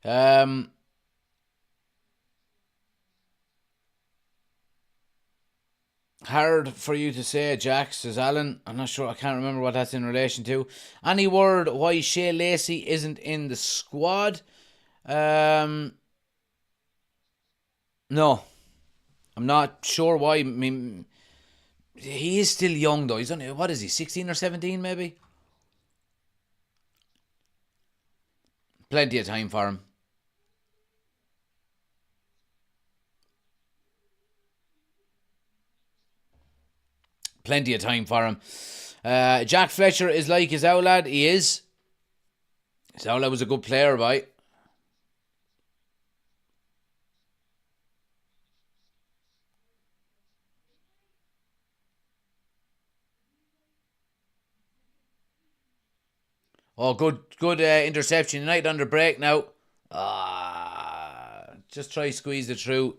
Um, Hard for you to say, Jack, says Alan. I'm not sure. I can't remember what that's in relation to. Any word why Shea Lacey isn't in the squad? Um, no. I'm not sure why. I mean, he is still young, though. He's only, what is he, 16 or 17, maybe? Plenty of time for him. Plenty of time for him. Jack Fletcher is like his Owlad. He is. His Owlad was a good player, right? Oh, good interception. United under break now. Just try squeeze it through.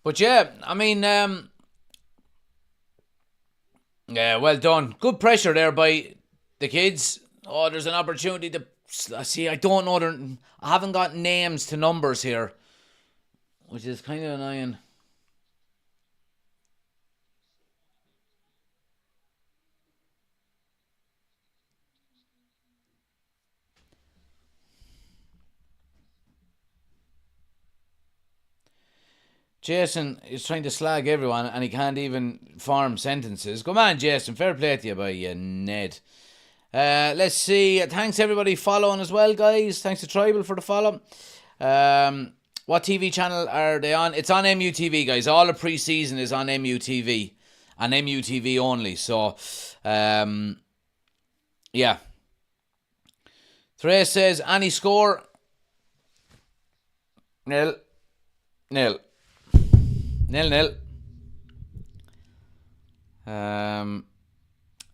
But yeah, I mean, yeah, well done. Good pressure there by the kids. Oh, there's an opportunity to see. I don't know. I haven't got names to numbers here, which is kind of annoying. Jason is trying to slag everyone and he can't even form sentences. Come on, Jason. Fair play to you by you, Ned. Let's see. Thanks everybody following as well, guys. Thanks to Tribal for the follow. What TV channel are they on? It's on MUTV, guys. All the pre-season is on MUTV. And MUTV only. So, yeah. Therese says, any score? Nil. 0-0.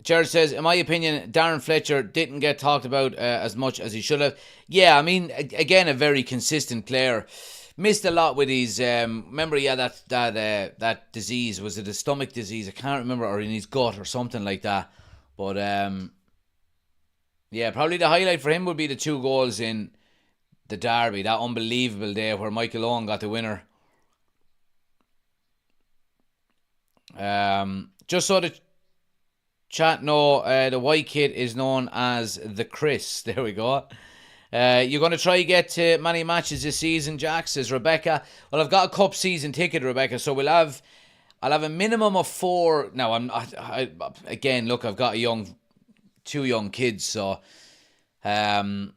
Jared says, in my opinion, Darren Fletcher didn't get talked about as much as he should have. Yeah, I mean, again, a very consistent player. Missed a lot with his. Remember, he had that disease. Was it a stomach disease? I can't remember, or in his gut or something like that. But yeah, probably the highlight for him would be the 2 goals in the derby. That unbelievable day where Michael Owen got the winner. Just so the chat know, the white kid is known as the Chris. There we go. You're going to try get many matches this season, Jack, says Rebecca. Well, I've got a cup season ticket, Rebecca, so I'll have a minimum of 4. Now, again, look, I've got 2 young kids, so chances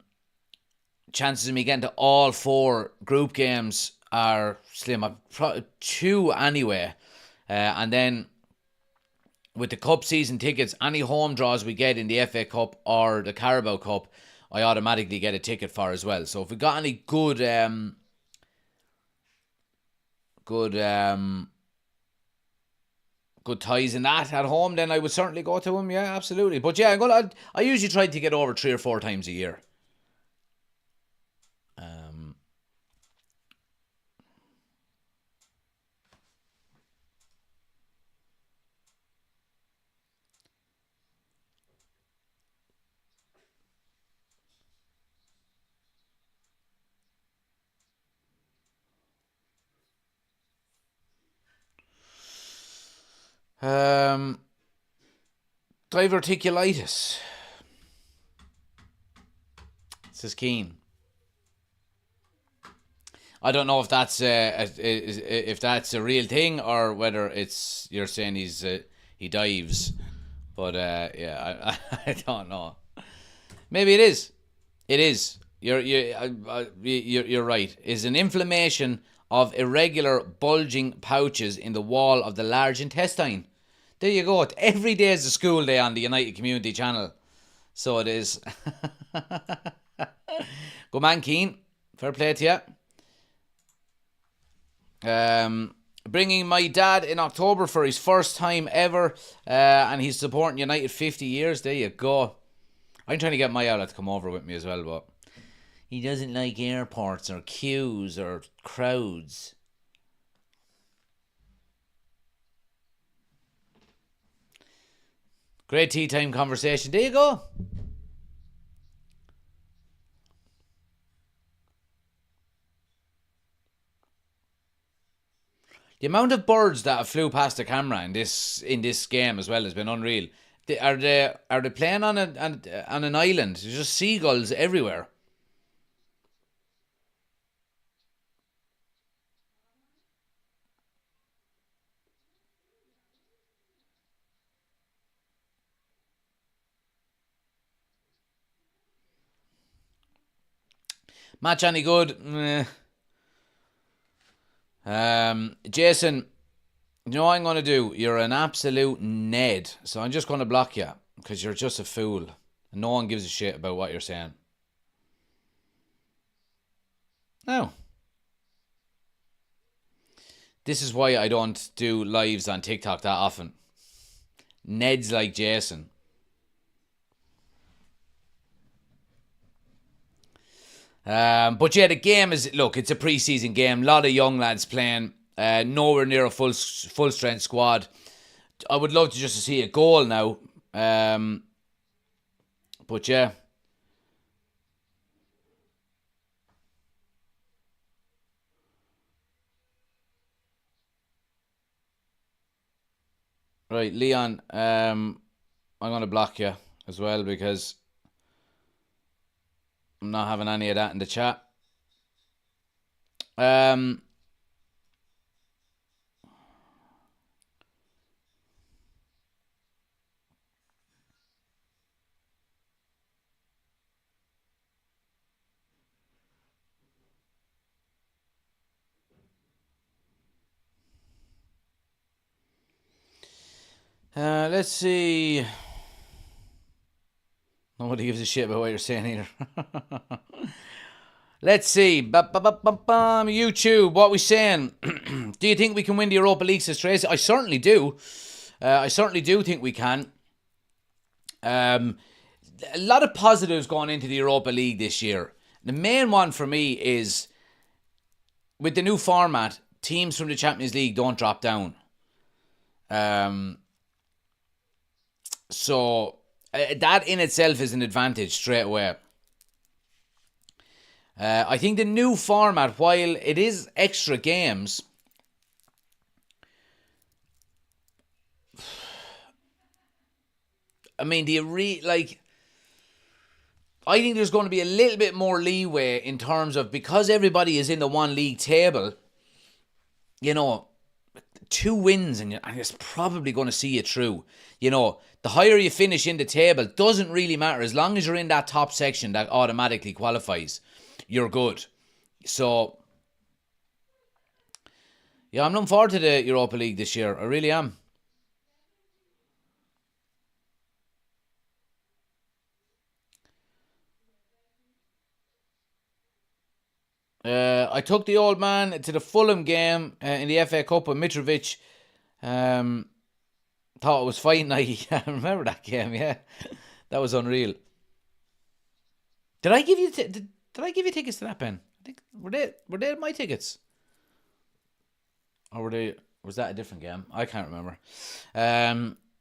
of me getting to all 4 group games are slim. I'm probably 2 anyway. And then with the cup season tickets, any home draws we get in the FA Cup or the Carabao Cup, I automatically get a ticket for as well. So if we got any good ties in that at home, then I would certainly go to them. Yeah, absolutely. But yeah, I usually try to get over 3 or 4 times a year. Diverticulitis. Says Keen. I don't know if that's a real thing or whether it's you're saying he dives, but yeah, I don't know. Maybe it is. It is. You're right. Is an inflammation of irregular bulging pouches in the wall of the large intestine. There you go. Every day is a school day on the United Community Channel. So it is. Good man, Keane. Fair play to you. Bringing my dad in October for his first time ever, and he's supporting United 50 years. There you go. I'm trying to get my outlet to come over with me as well, but he doesn't like airports or queues or crowds. Great tea time conversation. There you go. The amount of birds that have flew past the camera in this game as well has been unreal. Are they playing on an island? There's just seagulls everywhere. Match any good? Jason, you know what I'm going to do? You're an absolute Ned. So I'm just going to block you because you're just a fool. And no one gives a shit about what you're saying. No. This is why I don't do lives on TikTok that often. Ned's like Jason. But yeah, the game is, look, it's a pre-season game. A lot of young lads playing. Nowhere near a full strength squad. I would love to just see a goal now. But yeah. Right, Leon, I'm going to block you as well because I'm not having any of that in the chat. Let's see. Nobody gives a shit about what you're saying either. Let's see. YouTube, what are we saying? Do you think we can win the Europa League, says Tracy? I certainly do. I certainly do think we can. A lot of positives going into the Europa League this year. The main one for me is, with the new format, teams from the Champions League don't drop down. So that in itself is an advantage straight away. I think the new format, while it is extra games, I mean, I think there's going to be a little bit more leeway in terms of, because everybody is in the one league table, 2 wins and it's probably going to see you through. The higher you finish in the table doesn't really matter. As long as you're in that top section that automatically qualifies, you're good. So, yeah, I'm looking forward to the Europa League this year. I really am. I took the old man to the Fulham game in the FA Cup with Mitrovic. Thought it was fight night. I remember that game. Yeah, that was unreal. Did I give you did I give you tickets to that, Ben? I think were they my tickets, or was that a different game? I can't remember.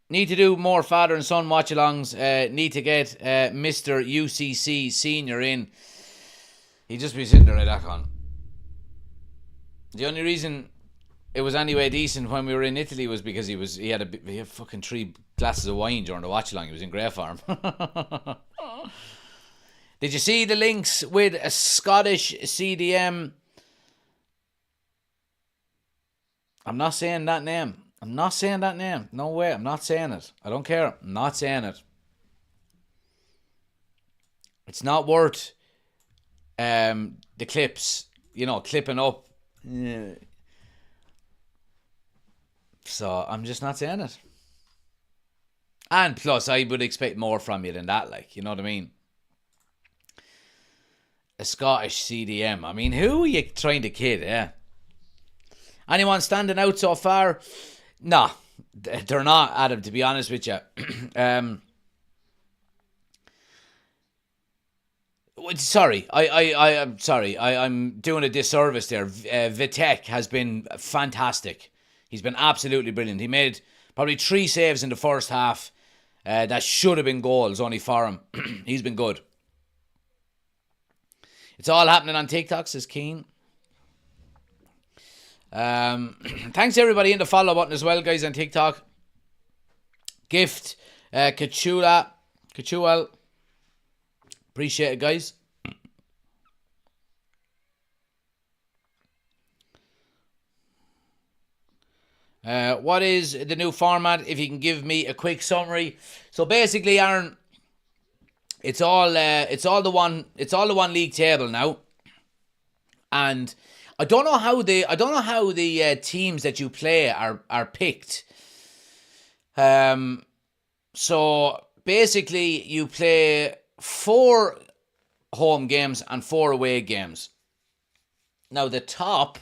Need to do more father and son watch-alongs. Need to get Mr. UCC Senior in. He'd just be sitting there like that on. The only reason it was anyway decent when we were in Italy was because he had fucking 3 glasses of wine during the watch-along. He was in great form. Did you see the links with a Scottish CDM? I'm not saying that name. No way. I'm not saying it. I don't care. I'm not saying it. It's not worth the clips, clipping up. So I'm just not saying it. And plus, I would expect more from you than that, you know what I mean? A Scottish CDM. I mean, who are you trying to kid, yeah? Anyone standing out so far? Nah, they're not, Adam, to be honest with you. Sorry, I'm sorry. I'm doing a disservice there. Vitek has been fantastic. He's been absolutely brilliant. He made probably 3 saves in the first half. That should have been goals only for him. He's been good. It's all happening on TikTok, says Keane. Thanks everybody in the follow button as well, guys, on TikTok. Gift, Kachula, appreciate it, guys. What is the new format? If you can give me a quick summary. So basically, Aaron, it's all the one league table now, and I don't know how the teams that you play are picked. So basically, you play 4 home games and 4 away games. Now the top.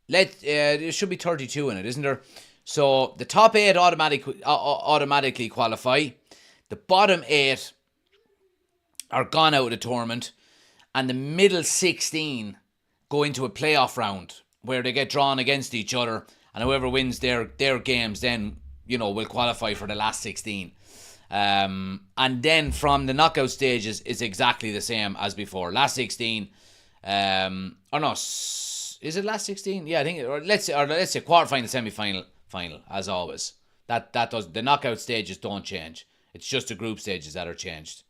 There should be 32 in it, isn't there? So the top 8 automatically qualify. The bottom 8 are gone out of the tournament, and the middle 16 go into a playoff round where they get drawn against each other, and whoever wins their games then, will qualify for the last 16. And then from the knockout stages is exactly the same as before. Last 16, is it last 16? Yeah, I think. Or let's say quarterfinal, semi-final, final, as always. That does. The knockout stages don't change. It's just the group stages that are changed.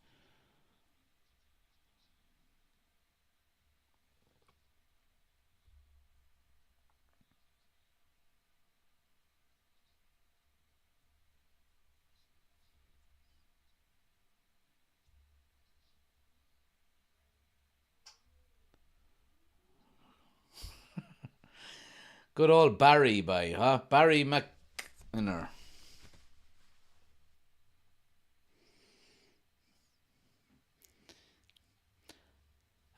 Good old Barry Barry McInner.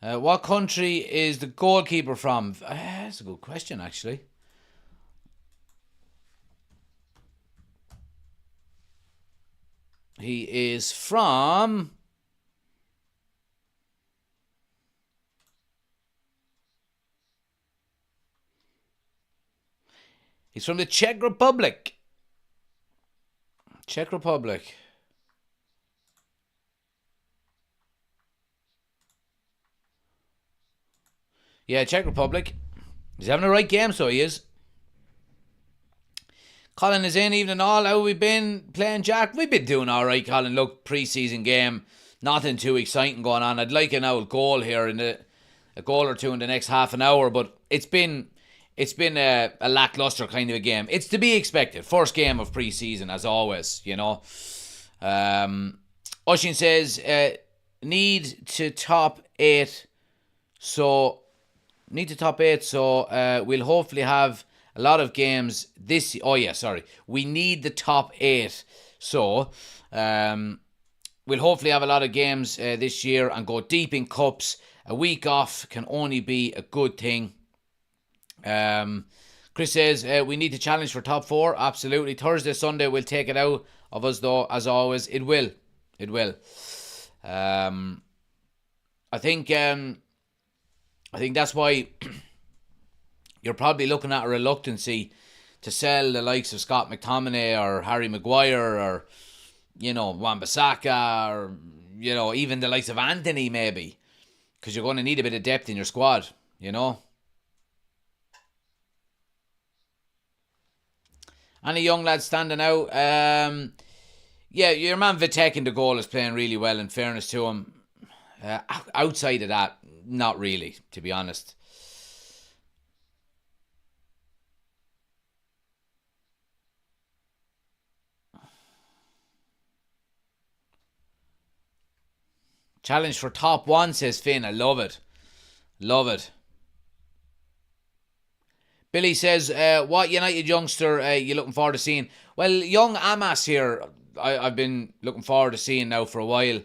What country is the goalkeeper from? That's a good question, actually. He is from... He's from the Czech Republic. Czech Republic. Yeah, Czech Republic. He's having a right game, so he is. Colin is in, evening all. How have we been playing, Jack? We've been doing all right, Colin. Look, pre-season game. Nothing too exciting going on. I'd like an old goal here, a goal or two in the next half an hour, but it's been a lackluster kind of a game. It's to be expected. First game of pre-season, as always, Oshin says, need to top 8. So, we'll hopefully have a lot of games this... We need the top 8. So, we'll hopefully have a lot of games this year and go deep in cups. A week off can only be a good thing. Chris says we need to challenge for top 4. Absolutely. Thursday, Sunday will take it out of us, though, as always. It will. I think that's why you're probably looking at a reluctancy to sell the likes of Scott McTominay or Harry Maguire or Wan-Bissaka or even the likes of Anthony, maybe, because you're going to need a bit of depth in your squad. Any young lads standing out? Your man Vitek in the goal is playing really well, in fairness to him. Outside of that, not really, to be honest. Challenge for top 1, says Finn. I love it. Billy says, what United youngster you looking forward to seeing? Well, young Amas here, I've been looking forward to seeing now for a while.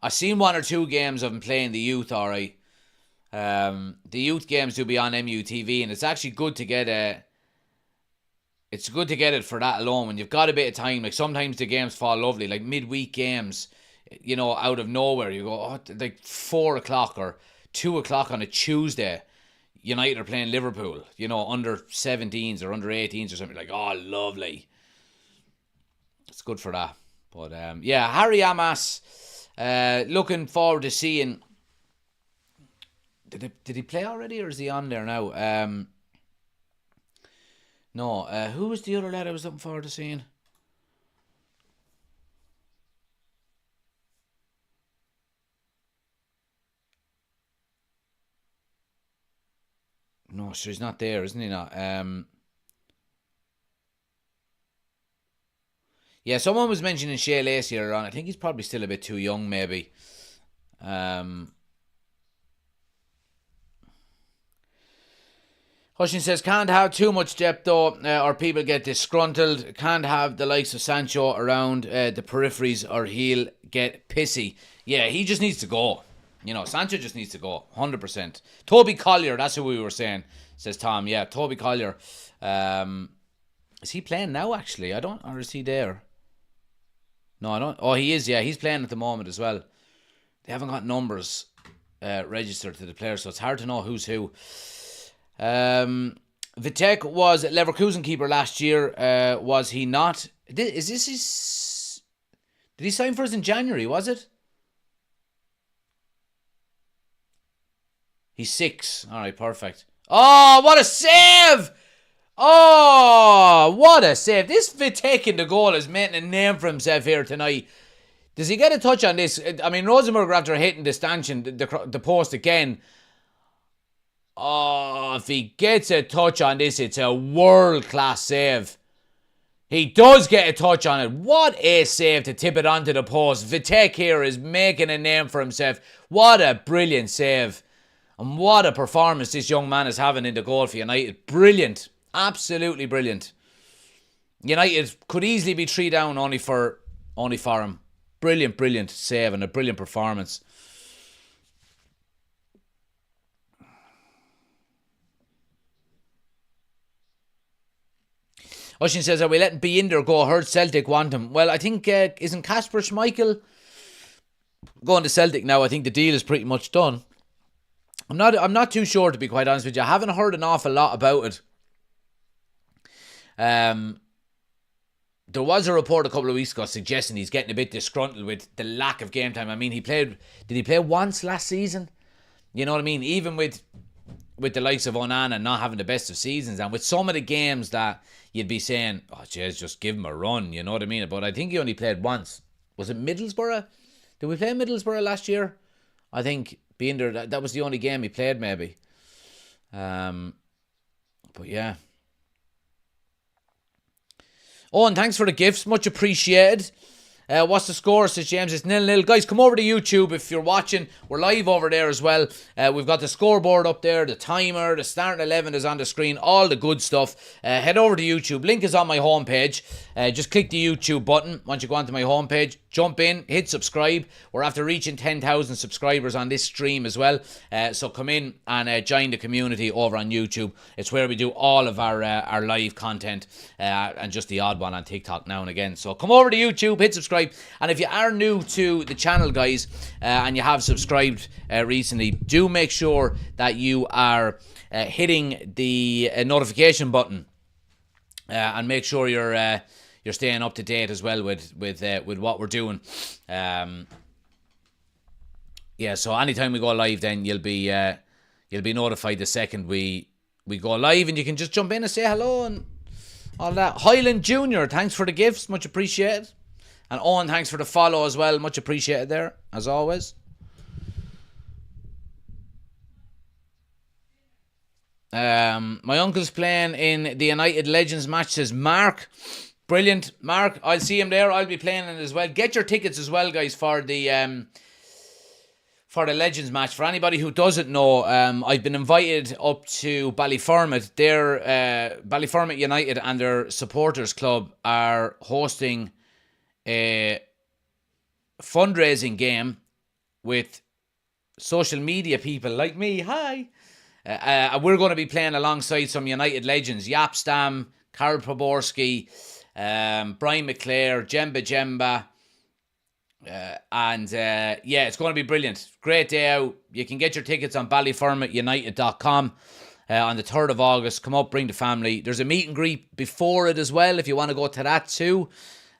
I've seen 1 or 2 games of him playing the youth, alright. The youth games do be on MUTV, and it's actually good to get it for that alone when you've got a bit of time. Like, sometimes the games fall lovely, like midweek games, out of nowhere. You go, like 4 o'clock or 2 o'clock on a Tuesday. United are playing Liverpool, under 17s or under 18s or something. Like, oh, lovely. It's good for that. But, Harry Amas, looking forward to seeing Did he play already, or is he on there now? No. Who was the other lad I was looking forward to seeing? No, sure, he's not there, isn't he? Not. Yeah, someone was mentioning Shea Lacey earlier on. I think he's probably still a bit too young, maybe. Um, Hushin says, can't have too much depth though, or people get disgruntled. Can't have the likes of Sancho around the peripheries, or he'll get pissy. Yeah, he just needs to go. Sancho just needs to go, 100%. Toby Collier, that's who we were saying, says Tom. Yeah, Toby Collier. Is he playing now, actually? Or is he there? No, I don't. Oh, he is, yeah. He's playing at the moment as well. They haven't got numbers registered to the players, so it's hard to know who's who. Vitek was Leverkusen keeper last year. Was he not? Is this his? Did he sign for us in January? Was it? He's 6. All right, perfect. Oh, what a save! Oh, what a save! This Vitek in the goal is making a name for himself here tonight. Does he get a touch on this? I mean, Rosenborg, after hitting the stanchion, the post again. Oh, if he gets a touch on this, it's a world-class save. He does get a touch on it. What a save to tip it onto the post. Vitek here is making a name for himself. What a brilliant save. And what a performance this young man is having in the goal for United. Brilliant. Absolutely brilliant. United could easily be 3 down only for him. Brilliant save and a brilliant performance. Oshin says, are we letting Binder go? I heard Celtic want him. Well, I think, isn't Kasper Schmeichel going to Celtic now? I think the deal is pretty much done. I'm not too sure, to be quite honest with you. I haven't heard an awful lot about it. There was a report a couple of weeks ago suggesting he's getting a bit disgruntled with the lack of game time. I mean, did he play once last season? You know what I mean? Even with the likes of Onana not having the best of seasons, and with some of the games that you'd be saying, oh, jeez, just give him a run, you know what I mean? But I think he only played once. Was it Middlesbrough? Did we play Middlesbrough last year? I think being there, that was the only game he played, maybe. But yeah. Owen, thanks for the gifts. Much appreciated. What's the score, says James? It's 0-0. Guys, come over to YouTube if you're watching. We're live over there as well. We've got the scoreboard up there, the timer, the starting 11 is on the screen, all the good stuff. Head over to YouTube. Link is on my homepage. Just click the YouTube button once you go onto my homepage. Jump in, hit subscribe. We're after reaching 10,000 subscribers on this stream as well. So come in and join the community over on YouTube. It's where we do all of our live content and just the odd one on TikTok now and again. So come over to YouTube, hit subscribe. And if you are new to the channel, guys, and you have subscribed recently, do make sure that you are hitting the notification button and make sure you're staying up to date as well with what we're doing. Yeah, so anytime we go live, then you'll be notified the second we go live, and you can just jump in and say hello and all that. Highland Junior, thanks for the gifts, much appreciated. And Owen, thanks for the follow as well. Much appreciated there, as always. My uncle's playing in the United Legends match, says Mark. Brilliant. Mark, I'll see him there. I'll be playing in it as well. Get your tickets as well, guys, for the Legends match. For anybody who doesn't know, I've been invited up to Ballyfermot. Ballyfermot United and their supporters club are hosting a fundraising game with social media people like me. Hi. We're going to be playing alongside some United legends. Yap Stam, Karl Poborski, Brian McClare, Jemba. Yeah, it's going to be brilliant. Great day out. You can get your tickets on ballyfermotunited.com on the 3rd of August. Come up, bring the family. There's a meet and greet before it as well if you want to go to that too.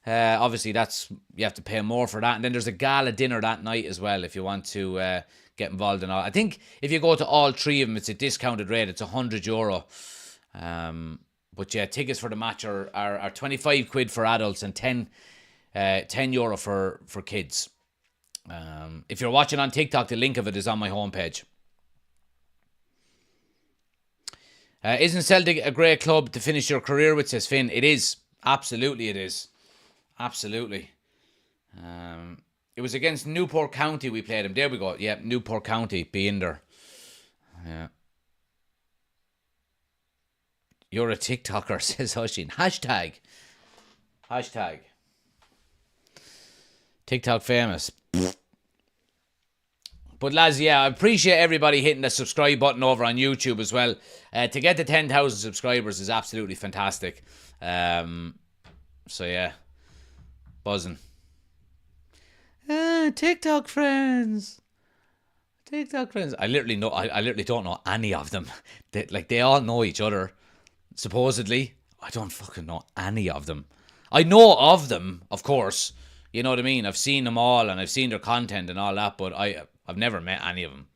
Obviously, you have to pay more for that. And then there's a gala dinner that night as well if you want to get involved in all. I think if you go to all three of them, it's a discounted rate. It's €100. But yeah, tickets for the match are 25 quid for adults and €10 for kids. If you're watching on TikTok, the link of it is on my homepage. Isn't Celtic a great club to finish your career with, says Finn? It is. Absolutely it is. Absolutely. It was against Newport County we played him. There we go. Yeah, Newport County. Be in there. Yeah. You're a TikToker, says Hushin. Hashtag. TikTok famous. But lads, yeah, I appreciate everybody hitting the subscribe button over on YouTube as well. To get to 10,000 subscribers is absolutely fantastic. So yeah, buzzing. TikTok friends. I literally don't know any of them. They all know each other. Supposedly, I don't fucking know any of them. I know of them, of course. You know what I mean? I've seen them all and I've seen their content and all that, but I've never met any of them.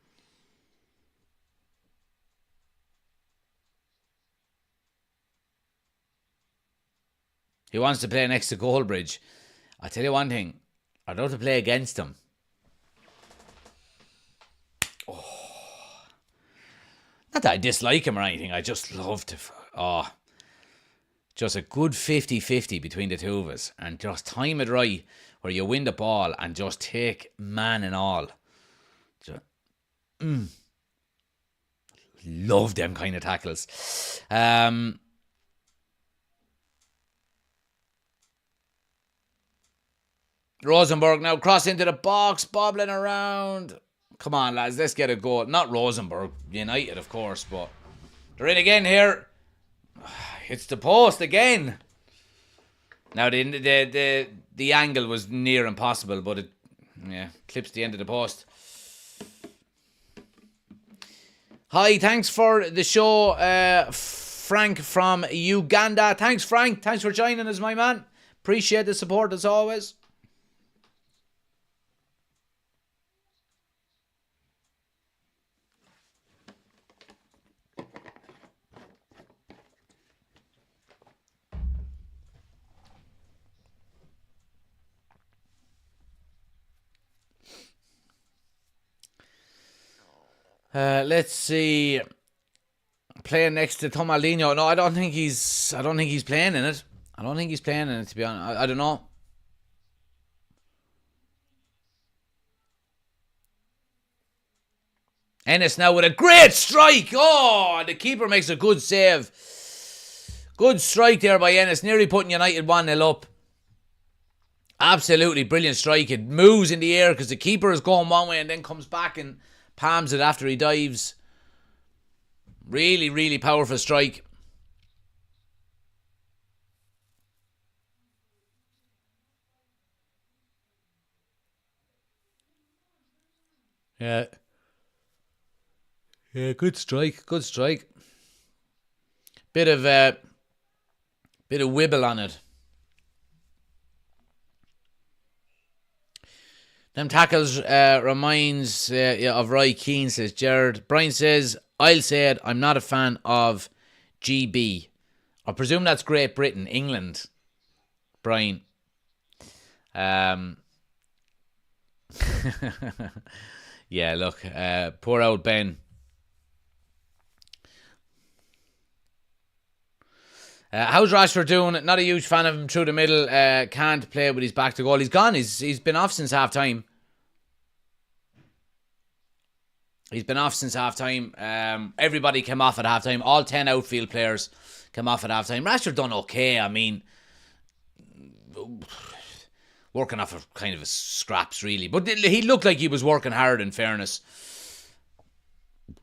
He wants to play next to Goldbridge. I tell you one thing, I'd love to play against him. Not that I dislike him or anything, I just love to... just a good 50-50 between the two of us. And just time it right where you win the ball and just take man and all. Just, love them kind of tackles. Rosenborg now cross into the box, bobbling around. Come on, lads, let's get a goal. Not Rosenborg, United, of course, but they're in again here. It's the post again. Now the angle was near impossible, but it clips the end of the post. Hi, thanks for the show, Frank from Uganda. Thanks, Frank. Thanks for joining us, my man. Appreciate the support as always. Let's see. Playing next to Tomalino. No, I don't think he's playing in it. To be honest. I don't know. Ennis now with a great strike. Oh, the keeper makes a good save. Good strike there by Ennis. Nearly putting United 1-0 up. Absolutely brilliant strike. It moves in the air because the keeper is going one way and then comes back and palms it after he dives. Really, really powerful strike. Yeah. Yeah, good strike. Bit of wibble on it. Them tackles reminds of Roy Keane, says Jared. Brian says, I'll say it, I'm not a fan of GB. I presume that's Great Britain, England. Brian. Yeah, look, poor old Ben. How's Rashford doing? Not a huge fan of him through the middle. Can't play with his back to goal. He's gone. He's been off since half time. Everybody came off at half time. All 10 outfield players came off at half time. Rashford done okay. I mean, working off of kind of his scraps, really. But he looked like he was working hard, in fairness.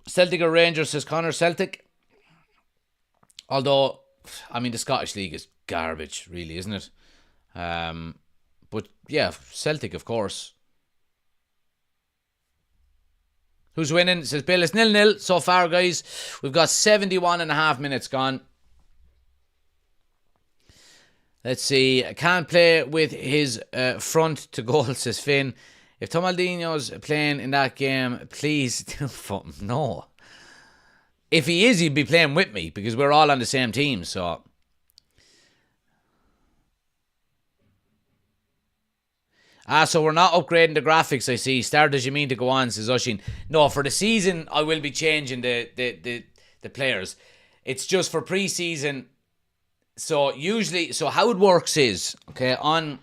Celtic or Rangers, says Connor. Celtic. Although, I mean, the Scottish League is garbage, really, isn't it? But yeah, Celtic, of course. Who's winning? Says Bill. It's 0-0 so far, guys. We've got 71 and a half minutes gone. Let's see. Can't play with his front to goal, says Finn. If Tomaldino's playing in that game, please do no. If he is, he'd be playing with me because we're all on the same team. So. So we're not upgrading the graphics, I see. Start as you mean to go on, says Ushin. No, for the season, I will be changing the players. It's just for pre-season. So usually, how it works is, okay, I'm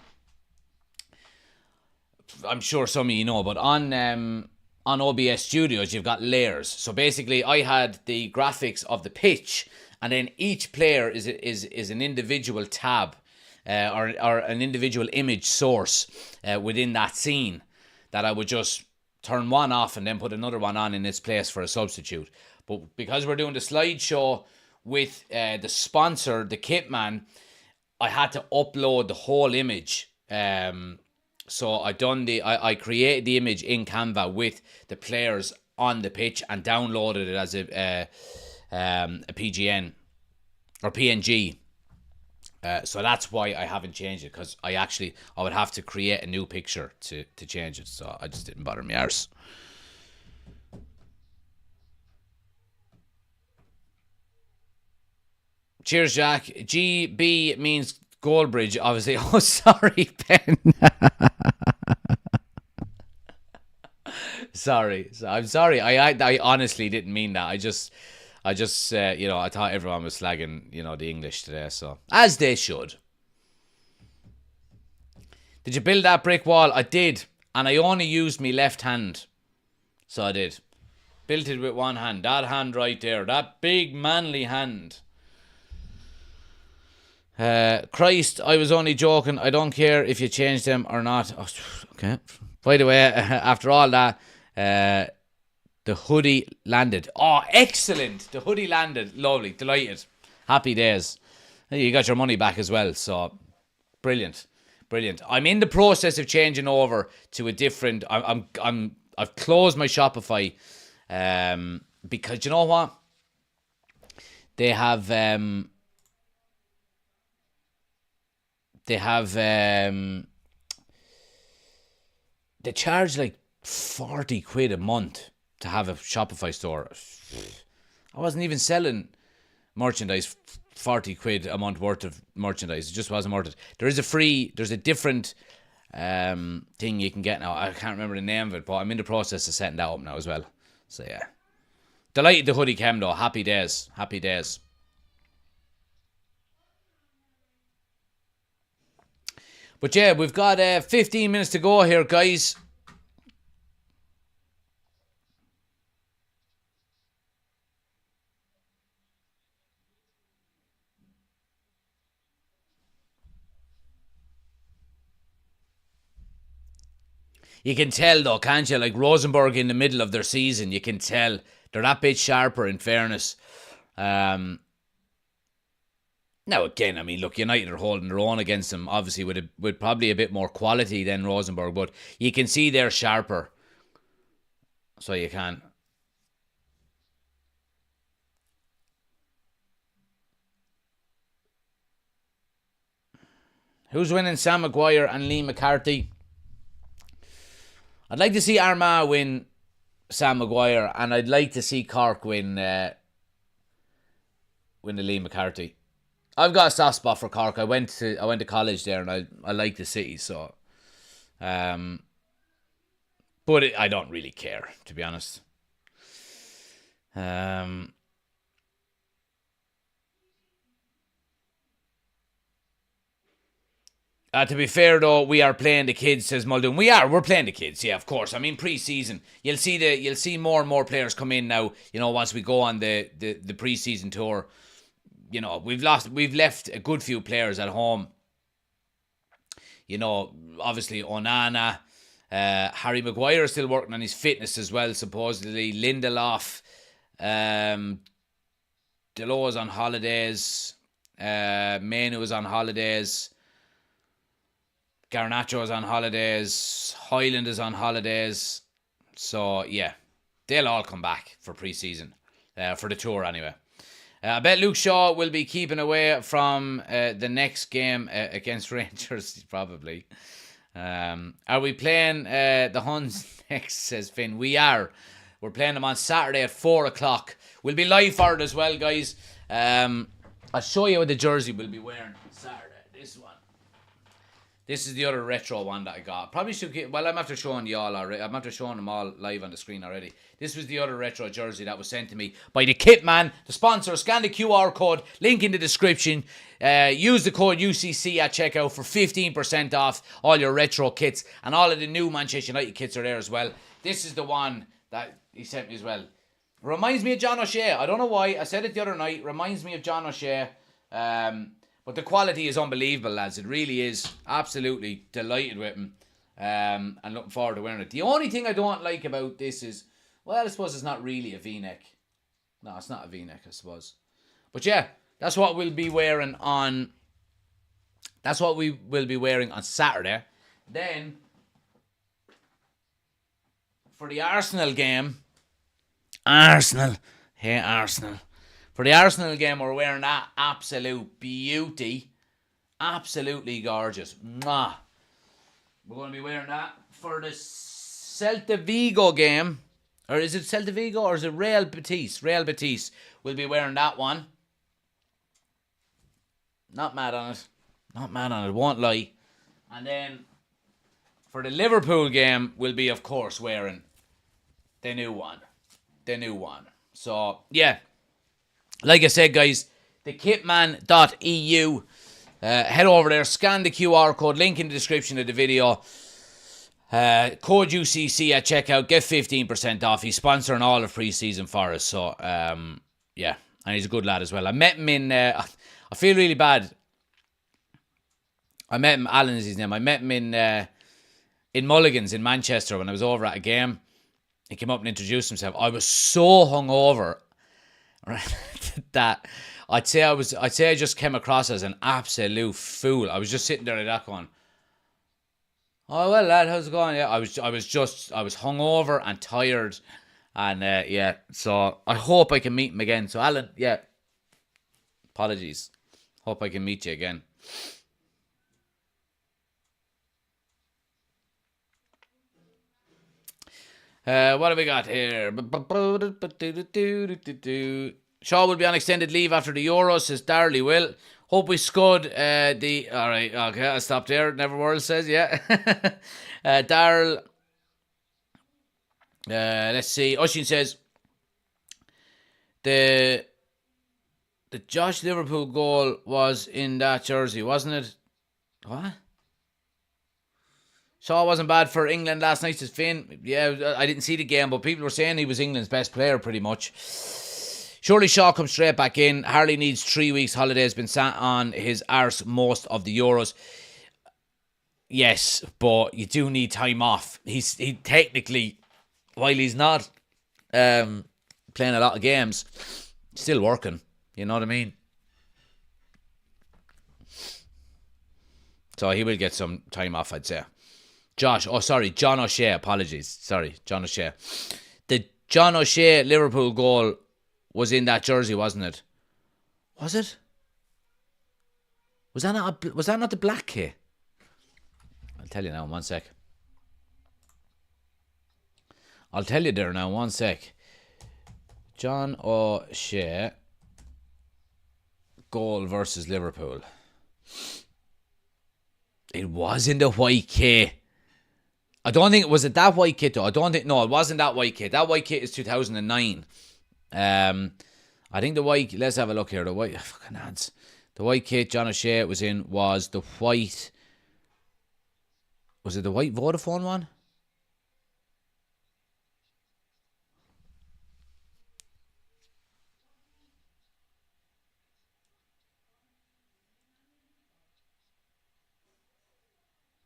sure some of you know, but on OBS Studios, you've got layers. So basically, I had the graphics of the pitch, and then each player is an individual tab. Or an individual image source within that scene that I would just turn one off and then put another one on in its place for a substitute. But because we're doing the slideshow with the sponsor, the Kitman, I had to upload the whole image. So I created the image in Canva with the players on the pitch and downloaded it as a PGN or PNG. So that's why I haven't changed it, because I would have to create a new picture to change it. So I just didn't bother my arse. Cheers, Jack. GB means Goldbridge, obviously. Oh, sorry, Ben. Sorry. I'm sorry. I honestly didn't mean that. I just I thought everyone was slagging, the English today, so as they should. Did you build that brick wall? I did, and I only used my left hand. So I did. Built it with one hand. That hand right there. That big manly hand. Christ, I was only joking. I don't care if you change them or not. Oh, okay. By the way, after all that, the hoodie landed. Oh, excellent. The hoodie landed. Lovely. Delighted. Happy days. You got your money back as well. So, brilliant. Brilliant. I'm in the process of changing over to a different... I've closed my Shopify because you know what? They have... They charge like 40 quid a month to have a Shopify store. I wasn't even selling merchandise 40 quid a month worth of merchandise. It just wasn't worth it. There's a different thing you can get now. I can't remember the name of it, but I'm in the process of setting that up now as well. So yeah. Delighted the hoodie came though. Happy days. Happy days. But yeah, we've got 15 minutes to go here, guys. You can tell though, can't you? Like Rosenborg in the middle of their season, you can tell they're that bit sharper, in fairness. Now again, I mean, look, United are holding their own against them, obviously with probably a bit more quality than Rosenborg, but you can see they're sharper. So you can. Who's winning? Sam Maguire and Lee McCarthy. I'd like to see Armagh win Sam Maguire, and I'd like to see Cork win the Lee McCarthy. I've got a soft spot for Cork. I went to college there, and I like the city, so. But I don't really care, to be honest. To be fair though, we are playing the kids, says Muldoon. We're playing the kids, yeah, of course. I mean, pre-season, you'll see more and more players come in now. Once we go on the pre-season tour, we've left a good few players at home. Obviously Onana, Harry Maguire is still working on his fitness as well, supposedly. Lindelof, Delo's on holidays, Manu is on holidays. Garnacho is on holidays. Hyland is on holidays. So, yeah. They'll all come back for pre-season. For the tour, anyway. I bet Luke Shaw will be keeping away from the next game against Rangers, probably. Are we playing the Huns next, says Finn? We are. We're playing them on Saturday at 4 o'clock. We'll be live for it as well, guys. I'll show you what the jersey we'll be wearing Saturday. This one. This is the other retro one that I got. Probably should get... Well, I'm after showing you all already. I'm after showing them all live on the screen already. This was the other retro jersey that was sent to me by the Kit Man, the sponsor. Scan the QR code, link in the description. Use the code UCC at checkout for 15% off all your retro kits. And all of the new Manchester United kits are there as well. This is the one that he sent me as well. Reminds me of John O'Shea. I don't know why. I said it the other night. Reminds me of John O'Shea. But the quality is unbelievable, lads. It really is. Absolutely delighted with him. And looking forward to wearing it. The only thing I don't like about this is, well, I suppose it's not really a V-neck. No, it's not a V-neck, I suppose. But yeah, that's what we'll be wearing on... That's what we will be wearing on Saturday. Then, for the Arsenal game... Arsenal. Hey, Arsenal. For the Arsenal game, we're wearing that absolute beauty. Absolutely gorgeous. Mwah. We're going to be wearing that. For the Celta Vigo game, or is it Celta Vigo or is it Real Betis? Real Betis. We'll be wearing that one. Not mad on it. Not mad on it, won't lie. And then, for the Liverpool game, we'll be, of course, wearing the new one. The new one. So, yeah. Like I said, guys, thekitman.eu. Head over there, scan the QR code, link in the description of the video. Code UCC at checkout, get 15% off. He's sponsoring all of pre-season for us. So, yeah, and he's a good lad as well. I met him in, I feel really bad. I met him, Alan is his name. I met him in Mulligan's in Manchester when I was over at a game. He came up and introduced himself. I was so hungover, right, that I'd say I just came across as an absolute fool. I was just sitting there like that going, "Oh well, lad, how's it going?" Yeah, I was hungover and tired, and yeah. So I hope I can meet him again. So Alan, yeah, apologies. Hope I can meet you again. What have we got here? Shaw will be on extended leave after the Euros, says Darley will. Hope we scud the... Alright, okay, I'll stop there. Neverworld says, yeah. Darryl... let's see. Oshin says... The Josh Liverpool goal was in that jersey, wasn't it? What? Shaw wasn't bad for England last night, says Finn. Yeah, I didn't see the game, but people were saying he was England's best player pretty much. Surely Shaw comes straight back in. Harley needs 3 weeks holiday. Has been sat on his arse most of the Euros. Yes, but you do need time off. He technically, while he's not playing a lot of games, still working. You know what I mean? So he will get some time off, I'd say. John O'Shea, apologies. Sorry, John O'Shea. The John O'Shea Liverpool goal was in that jersey, wasn't it? Was it? Was that not the black kit? I'll tell you now in 1 sec. I'll tell you there now in 1 sec. John O'Shea goal versus Liverpool. It was in the white kit. I don't think it was that white kit though. No, it wasn't that white kit. That white kit is 2009. I think the white, let's have a look here. The white, fucking ads. The white kit John O'Shea was in was the white, was it the white Vodafone one?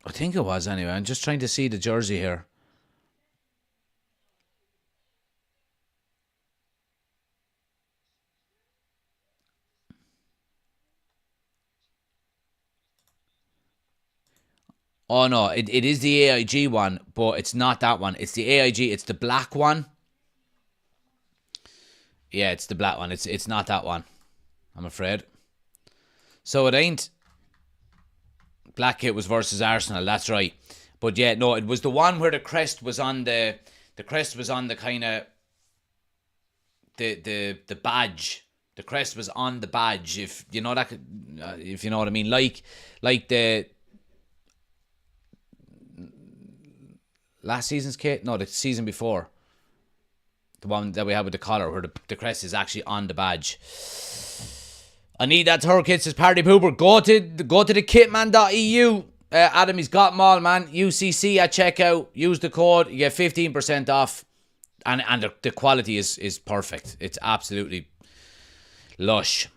I think it was anyway. I'm just trying to see the jersey here. Oh no, it is the AIG one, but it's not that one. It's the AIG, it's the black one. Yeah, it's the black one. It's not that one. I'm afraid. So it ain't. Black Kit was versus Arsenal, that's right. But yeah, no, it was the one where the crest was on the crest was on the kind of the badge. The crest was on the badge, if you know that, if you know what I mean, like the last season's kit. No, the season before, the one that we had with the collar, where the crest is actually on the badge. I need that Thor kit, says Party Pooper. Go to the kitman.eu. Adam, he's got them all, man. UCC at checkout. Use the code. You get 15% off. And the quality is perfect. It's absolutely lush.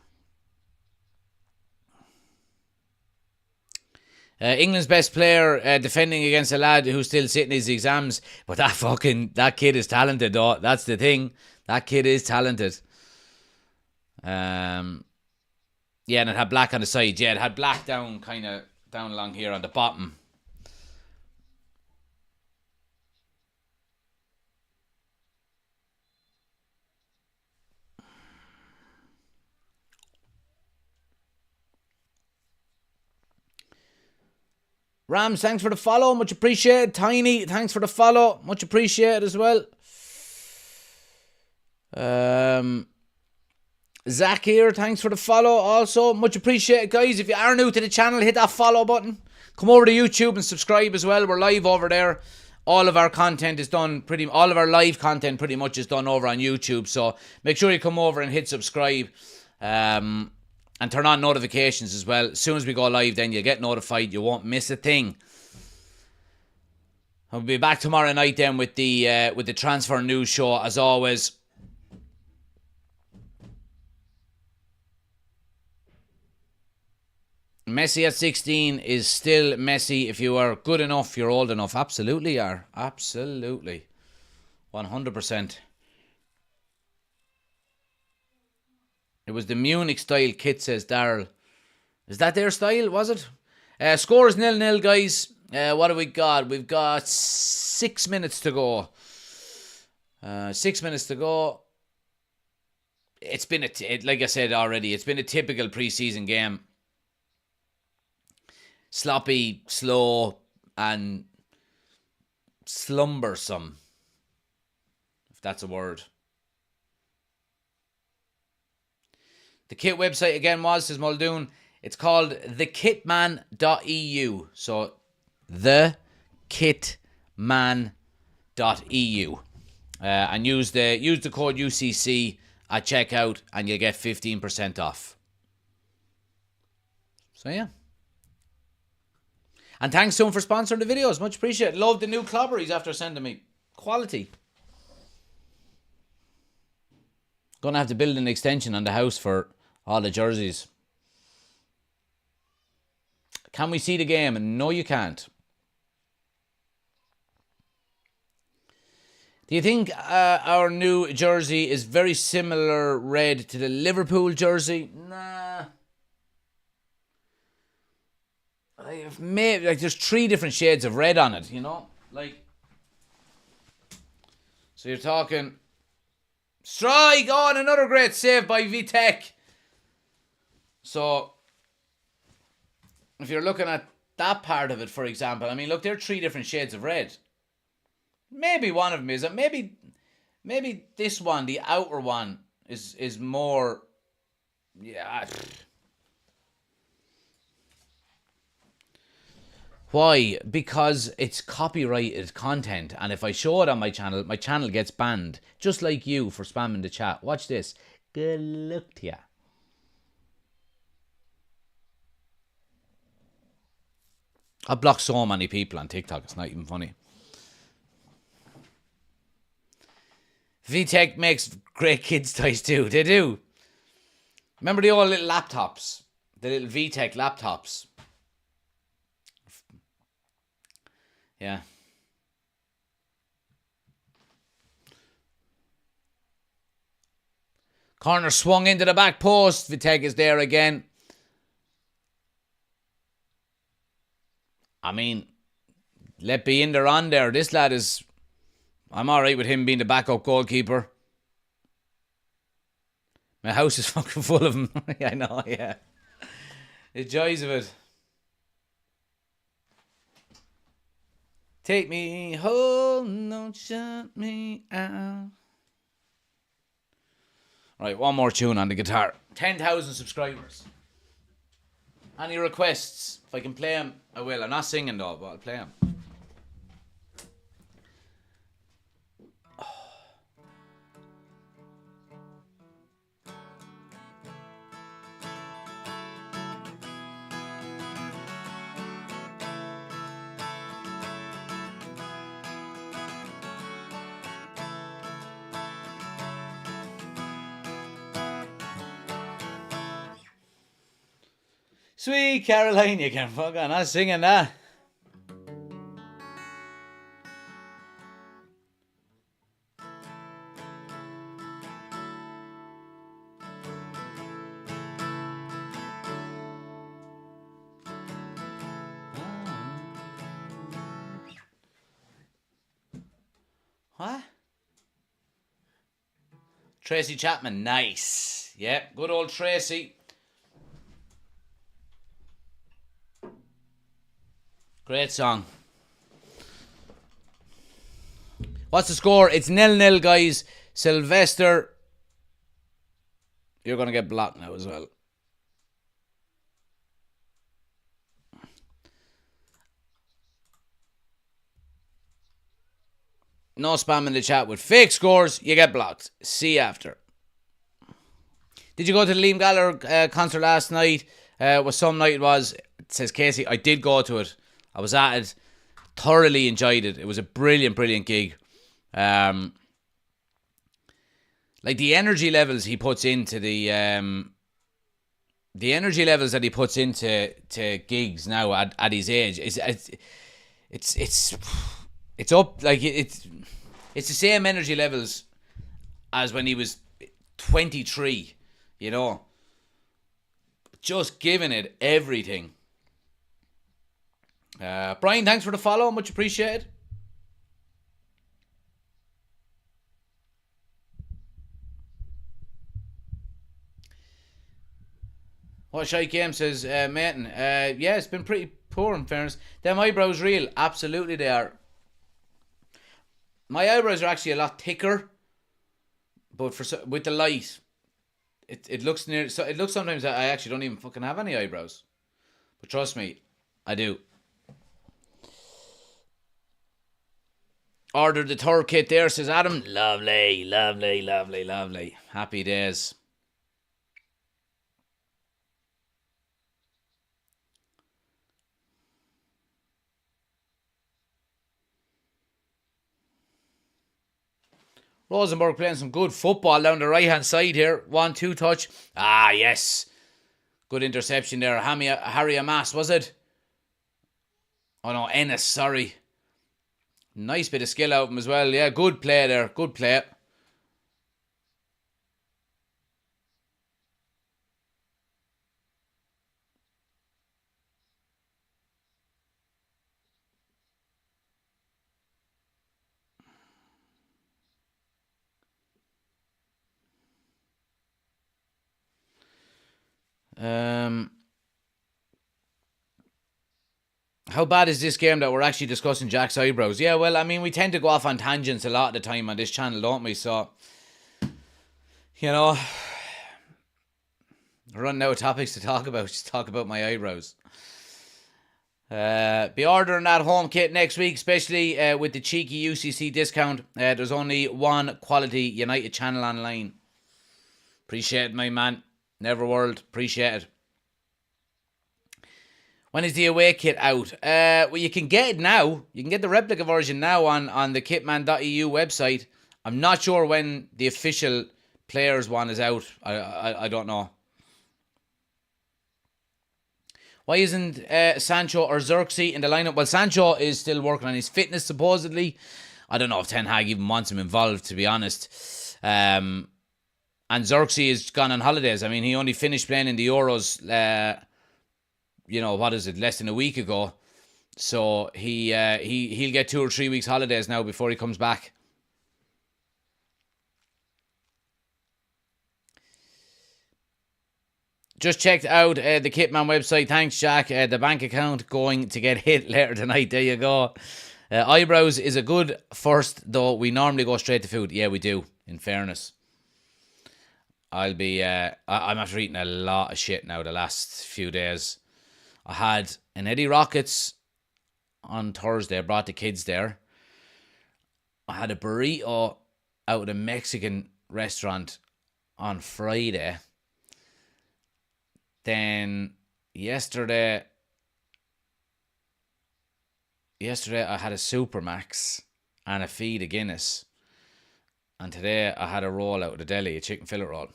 England's best player defending against a lad who's still sitting his exams. But that kid is talented, though. That's the thing. That kid is talented. Yeah, and it had black on the side. Yeah, it had black down along here on the bottom. Rams, thanks for the follow. Much appreciated. Tiny, thanks for the follow. Much appreciated as well. Zach here, thanks for the follow also. Much appreciated, guys. If you are new to the channel, hit that follow button. Come over to YouTube and subscribe as well. We're live over there. All of our content is done all of our live content pretty much is done over on YouTube. So make sure you come over and hit subscribe. And turn on notifications as well. As soon as we go live, then you'll get notified. You won't miss a thing. I'll be back tomorrow night then with the transfer news show as always. Messi at 16 is still Messi. If you are good enough, you're old enough. Absolutely you are. Absolutely. 100%. It was the Munich style kit, says Daryl. Is that their style, was it? Score is 0-0, guys. What have we got? We've got 6 minutes to go. 6 minutes to go. It's been, like I said already, it's been a typical pre-season game. Sloppy, slow, and slumbersome. If that's a word. The kit website again says Muldoon, it's called thekitman.eu. So, thekitman.eu. And use the code UCC at checkout and you'll get 15% off. So, yeah. And thanks to him for sponsoring the videos. Much appreciated. Love the new clobber he's after sending me. Quality. Gonna have to build an extension on the house for all the jerseys. Can we see the game? No, you can't. Do you think our new jersey is very similar red to the Liverpool jersey? Nah. There's 3 different shades of red on it, you know? So you're talking... Strike on, another great save by Vitek. So, if you're looking at that part of it, for example, I mean, look, there are 3 different shades of red. Maybe one of them is, maybe this one, the outer one, is more, yeah. Why? Because it's copyrighted content, and if I show it on my channel gets banned, just like you for spamming the chat. Watch this. Good luck to ya. I block so many people on TikTok, it's not even funny. VTech makes great kids toys too. They do. Remember the old little laptops? The little VTech laptops. Yeah. Corner swung into the back post. Viteg is there again. I mean, let be in there on there. This lad is... I'm alright with him being the backup goalkeeper. My house is fucking full of them. I know, yeah. The joys of it. Take me home, don't shut me out. Right, one more tune on the guitar. 10,000 subscribers. Any requests? If I can play them, I will. I'm not singing though, but I'll play them. Sweet Caroline, you can fuck on. I'm singing that. What? Tracy Chapman, nice. Yeah, good old Tracy. Great song. What's the score? It's 0-0, guys. Sylvester, you're going to get blocked now as well. No spam in the chat with fake scores. You get blocked. See you after. Did you go to the Liam Gallagher concert last night? What some night it was? It says Casey. I did go to it. I was at it. Thoroughly enjoyed it. It was a brilliant, brilliant gig. Like the energy levels he puts into the energy levels that he puts into gigs now at his age. It's up, like it's the same energy levels as when he was 23, you know. Just giving it everything. Brian, thanks for the follow, much appreciated. What Shy Game says, Maton, yeah, it's been pretty poor in fairness. Them eyebrows real? Absolutely they are. My eyebrows are actually a lot thicker, but with the light, it looks near. So it looks sometimes that I actually don't even fucking have any eyebrows, but trust me, I do. Ordered the tour kit there, says Adam. Lovely, lovely, lovely, lovely. Happy days. Rosenborg playing some good football down the right hand side here. 1-2 touch. Ah, yes. Good interception there. Harry Amas, was it? Oh no, Ennis, sorry. Nice bit of skill out of him as well. Yeah, good play there. Good play. How bad is this game that we're actually discussing Jack's eyebrows? Yeah, well, I mean, we tend to go off on tangents a lot of the time on this channel, don't we? So, you know, we're running out of topics to talk about. Just talk about my eyebrows. Be ordering that home kit next week, especially with the cheeky UCC discount. There's only one quality United channel online. Appreciate it, my man. Never world. Appreciate it. When is the away kit out? Well, you can get it now. You can get the replica version now on the kitman.eu website. I'm not sure when the official players one is out. I don't know. Why isn't Sancho or Xerxes in the lineup? Well, Sancho is still working on his fitness, supposedly. I don't know if Ten Hag even wants him involved, to be honest. And Xerxes is gone on holidays. I mean, he only finished playing in the Euros, what is it, less than a week ago. So he'll get 2 or 3 weeks holidays now before he comes back. Just checked out the Kitman website. Thanks, Jack. The bank account going to get hit later tonight. There you go. Eyebrows is a good first, though. We normally go straight to food. Yeah, we do, in fairness. I'm after eating a lot of shit now the last few days. I had an Eddie Rockets on Thursday. I brought the kids there. I had a burrito out of a Mexican restaurant on Friday. Then yesterday I had a Supermax and a feed of Guinness. And today I had a roll out of the deli, a chicken fillet roll.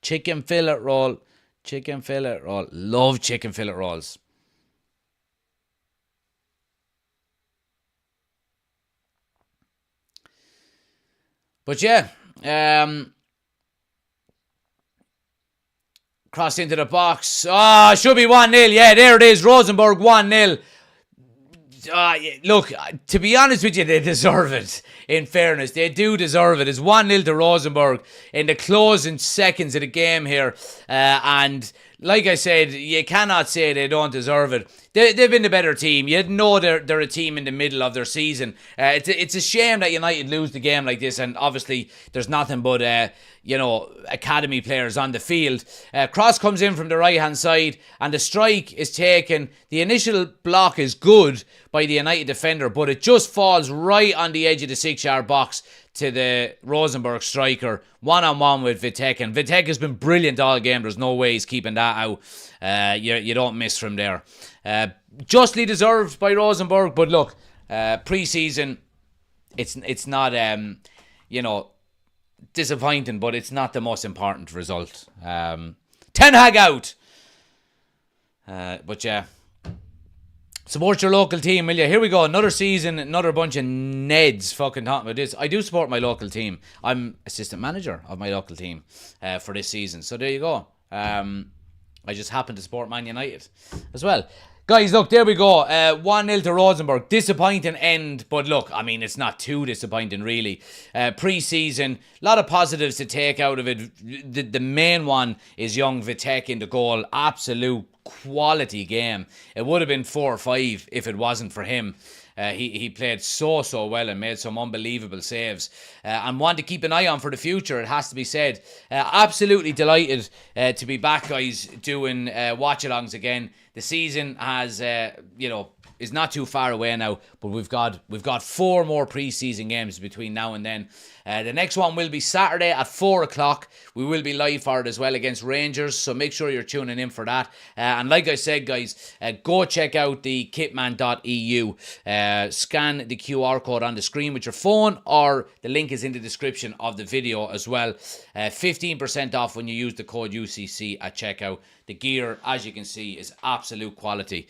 Chicken fillet roll. Love chicken fillet rolls. But yeah, crossed into the box. It should be 1-0. Yeah, there it is. Rosenborg 1-0. Look, to be honest with you, they deserve it. In fairness, they do deserve it. It's 1-0 to Rosenborg in the closing seconds of the game here. And like I said, you cannot say they don't deserve it. They've been the better team. You know they're a team in the middle of their season. It's a shame that United lose the game like this, and obviously there's nothing but academy players on the field. Cross comes in from the right hand side, and the strike is taken. The initial block is good by the United defender, but it just falls right on the edge of the 6-yard box to the Rosenborg striker, 1-on-1 with Vitek, and Vitek has been brilliant all game. There's no way he's keeping that out. You don't miss from there. Justly deserved by Rosenborg, but look, pre-season, it's not disappointing, but it's not the most important result. Ten Hag out. But yeah, support your local team, will you? Here we go. Another season, another bunch of Neds fucking talking about this. I do support my local team. I'm assistant manager of my local team for this season. So there you go. I just happen to support Man United as well. Guys, look, there we go. 1-0 to Rosenborg. Disappointing end, but look, I mean, it's not too disappointing, really. Pre-season, a lot of positives to take out of it. The main one is young Vitek in the goal. Absolute quality game. It would have been 4 or 5 if it wasn't for him. He played so well and made some unbelievable saves. And one to keep an eye on for the future, it has to be said. Absolutely delighted to be back, guys, doing watch-alongs again. The season has, is not too far away now, but we've got 4 more pre-season games between now and then. The next one will be Saturday at 4 o'clock. We will be live for it as well against Rangers, so make sure you're tuning in for that. And like I said, guys, go check out the kitman.eu. Scan the QR code on the screen with your phone, or the link is in the description of the video as well. 15% off when you use the code UCC at checkout. The gear, as you can see, is absolute quality.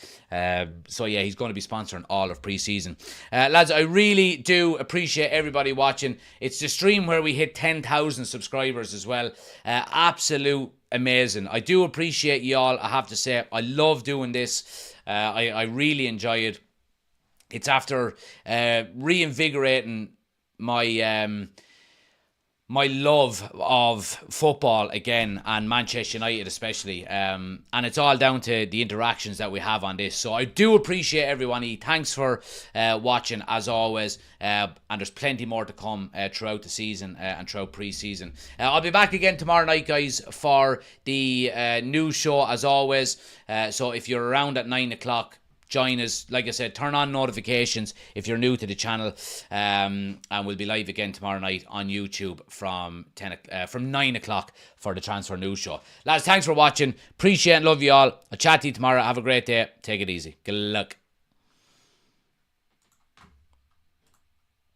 So yeah, he's going to be sponsoring all of pre-season. Lads, I really do appreciate everybody watching. It's the stream where we hit 10,000 subscribers as well. Absolute amazing. I do appreciate you all, I have to say. I love doing this. I really enjoy it. It's after reinvigorating my love of football again, and Manchester United especially, and it's all down to the interactions that we have on this. So I do appreciate everyone. Thanks for watching as always, and there's plenty more to come throughout the season and throughout pre-season. I'll be back again tomorrow night, guys, for the news show as always. So if you're around at 9 o'clock, join us. Like I said, turn on notifications if you're new to the channel, and we'll be live again tomorrow night on YouTube from 9 o'clock for the Transfer News Show. Lads, thanks for watching. Appreciate and love you all. I'll chat to you tomorrow. Have a great day. Take it easy. Good luck.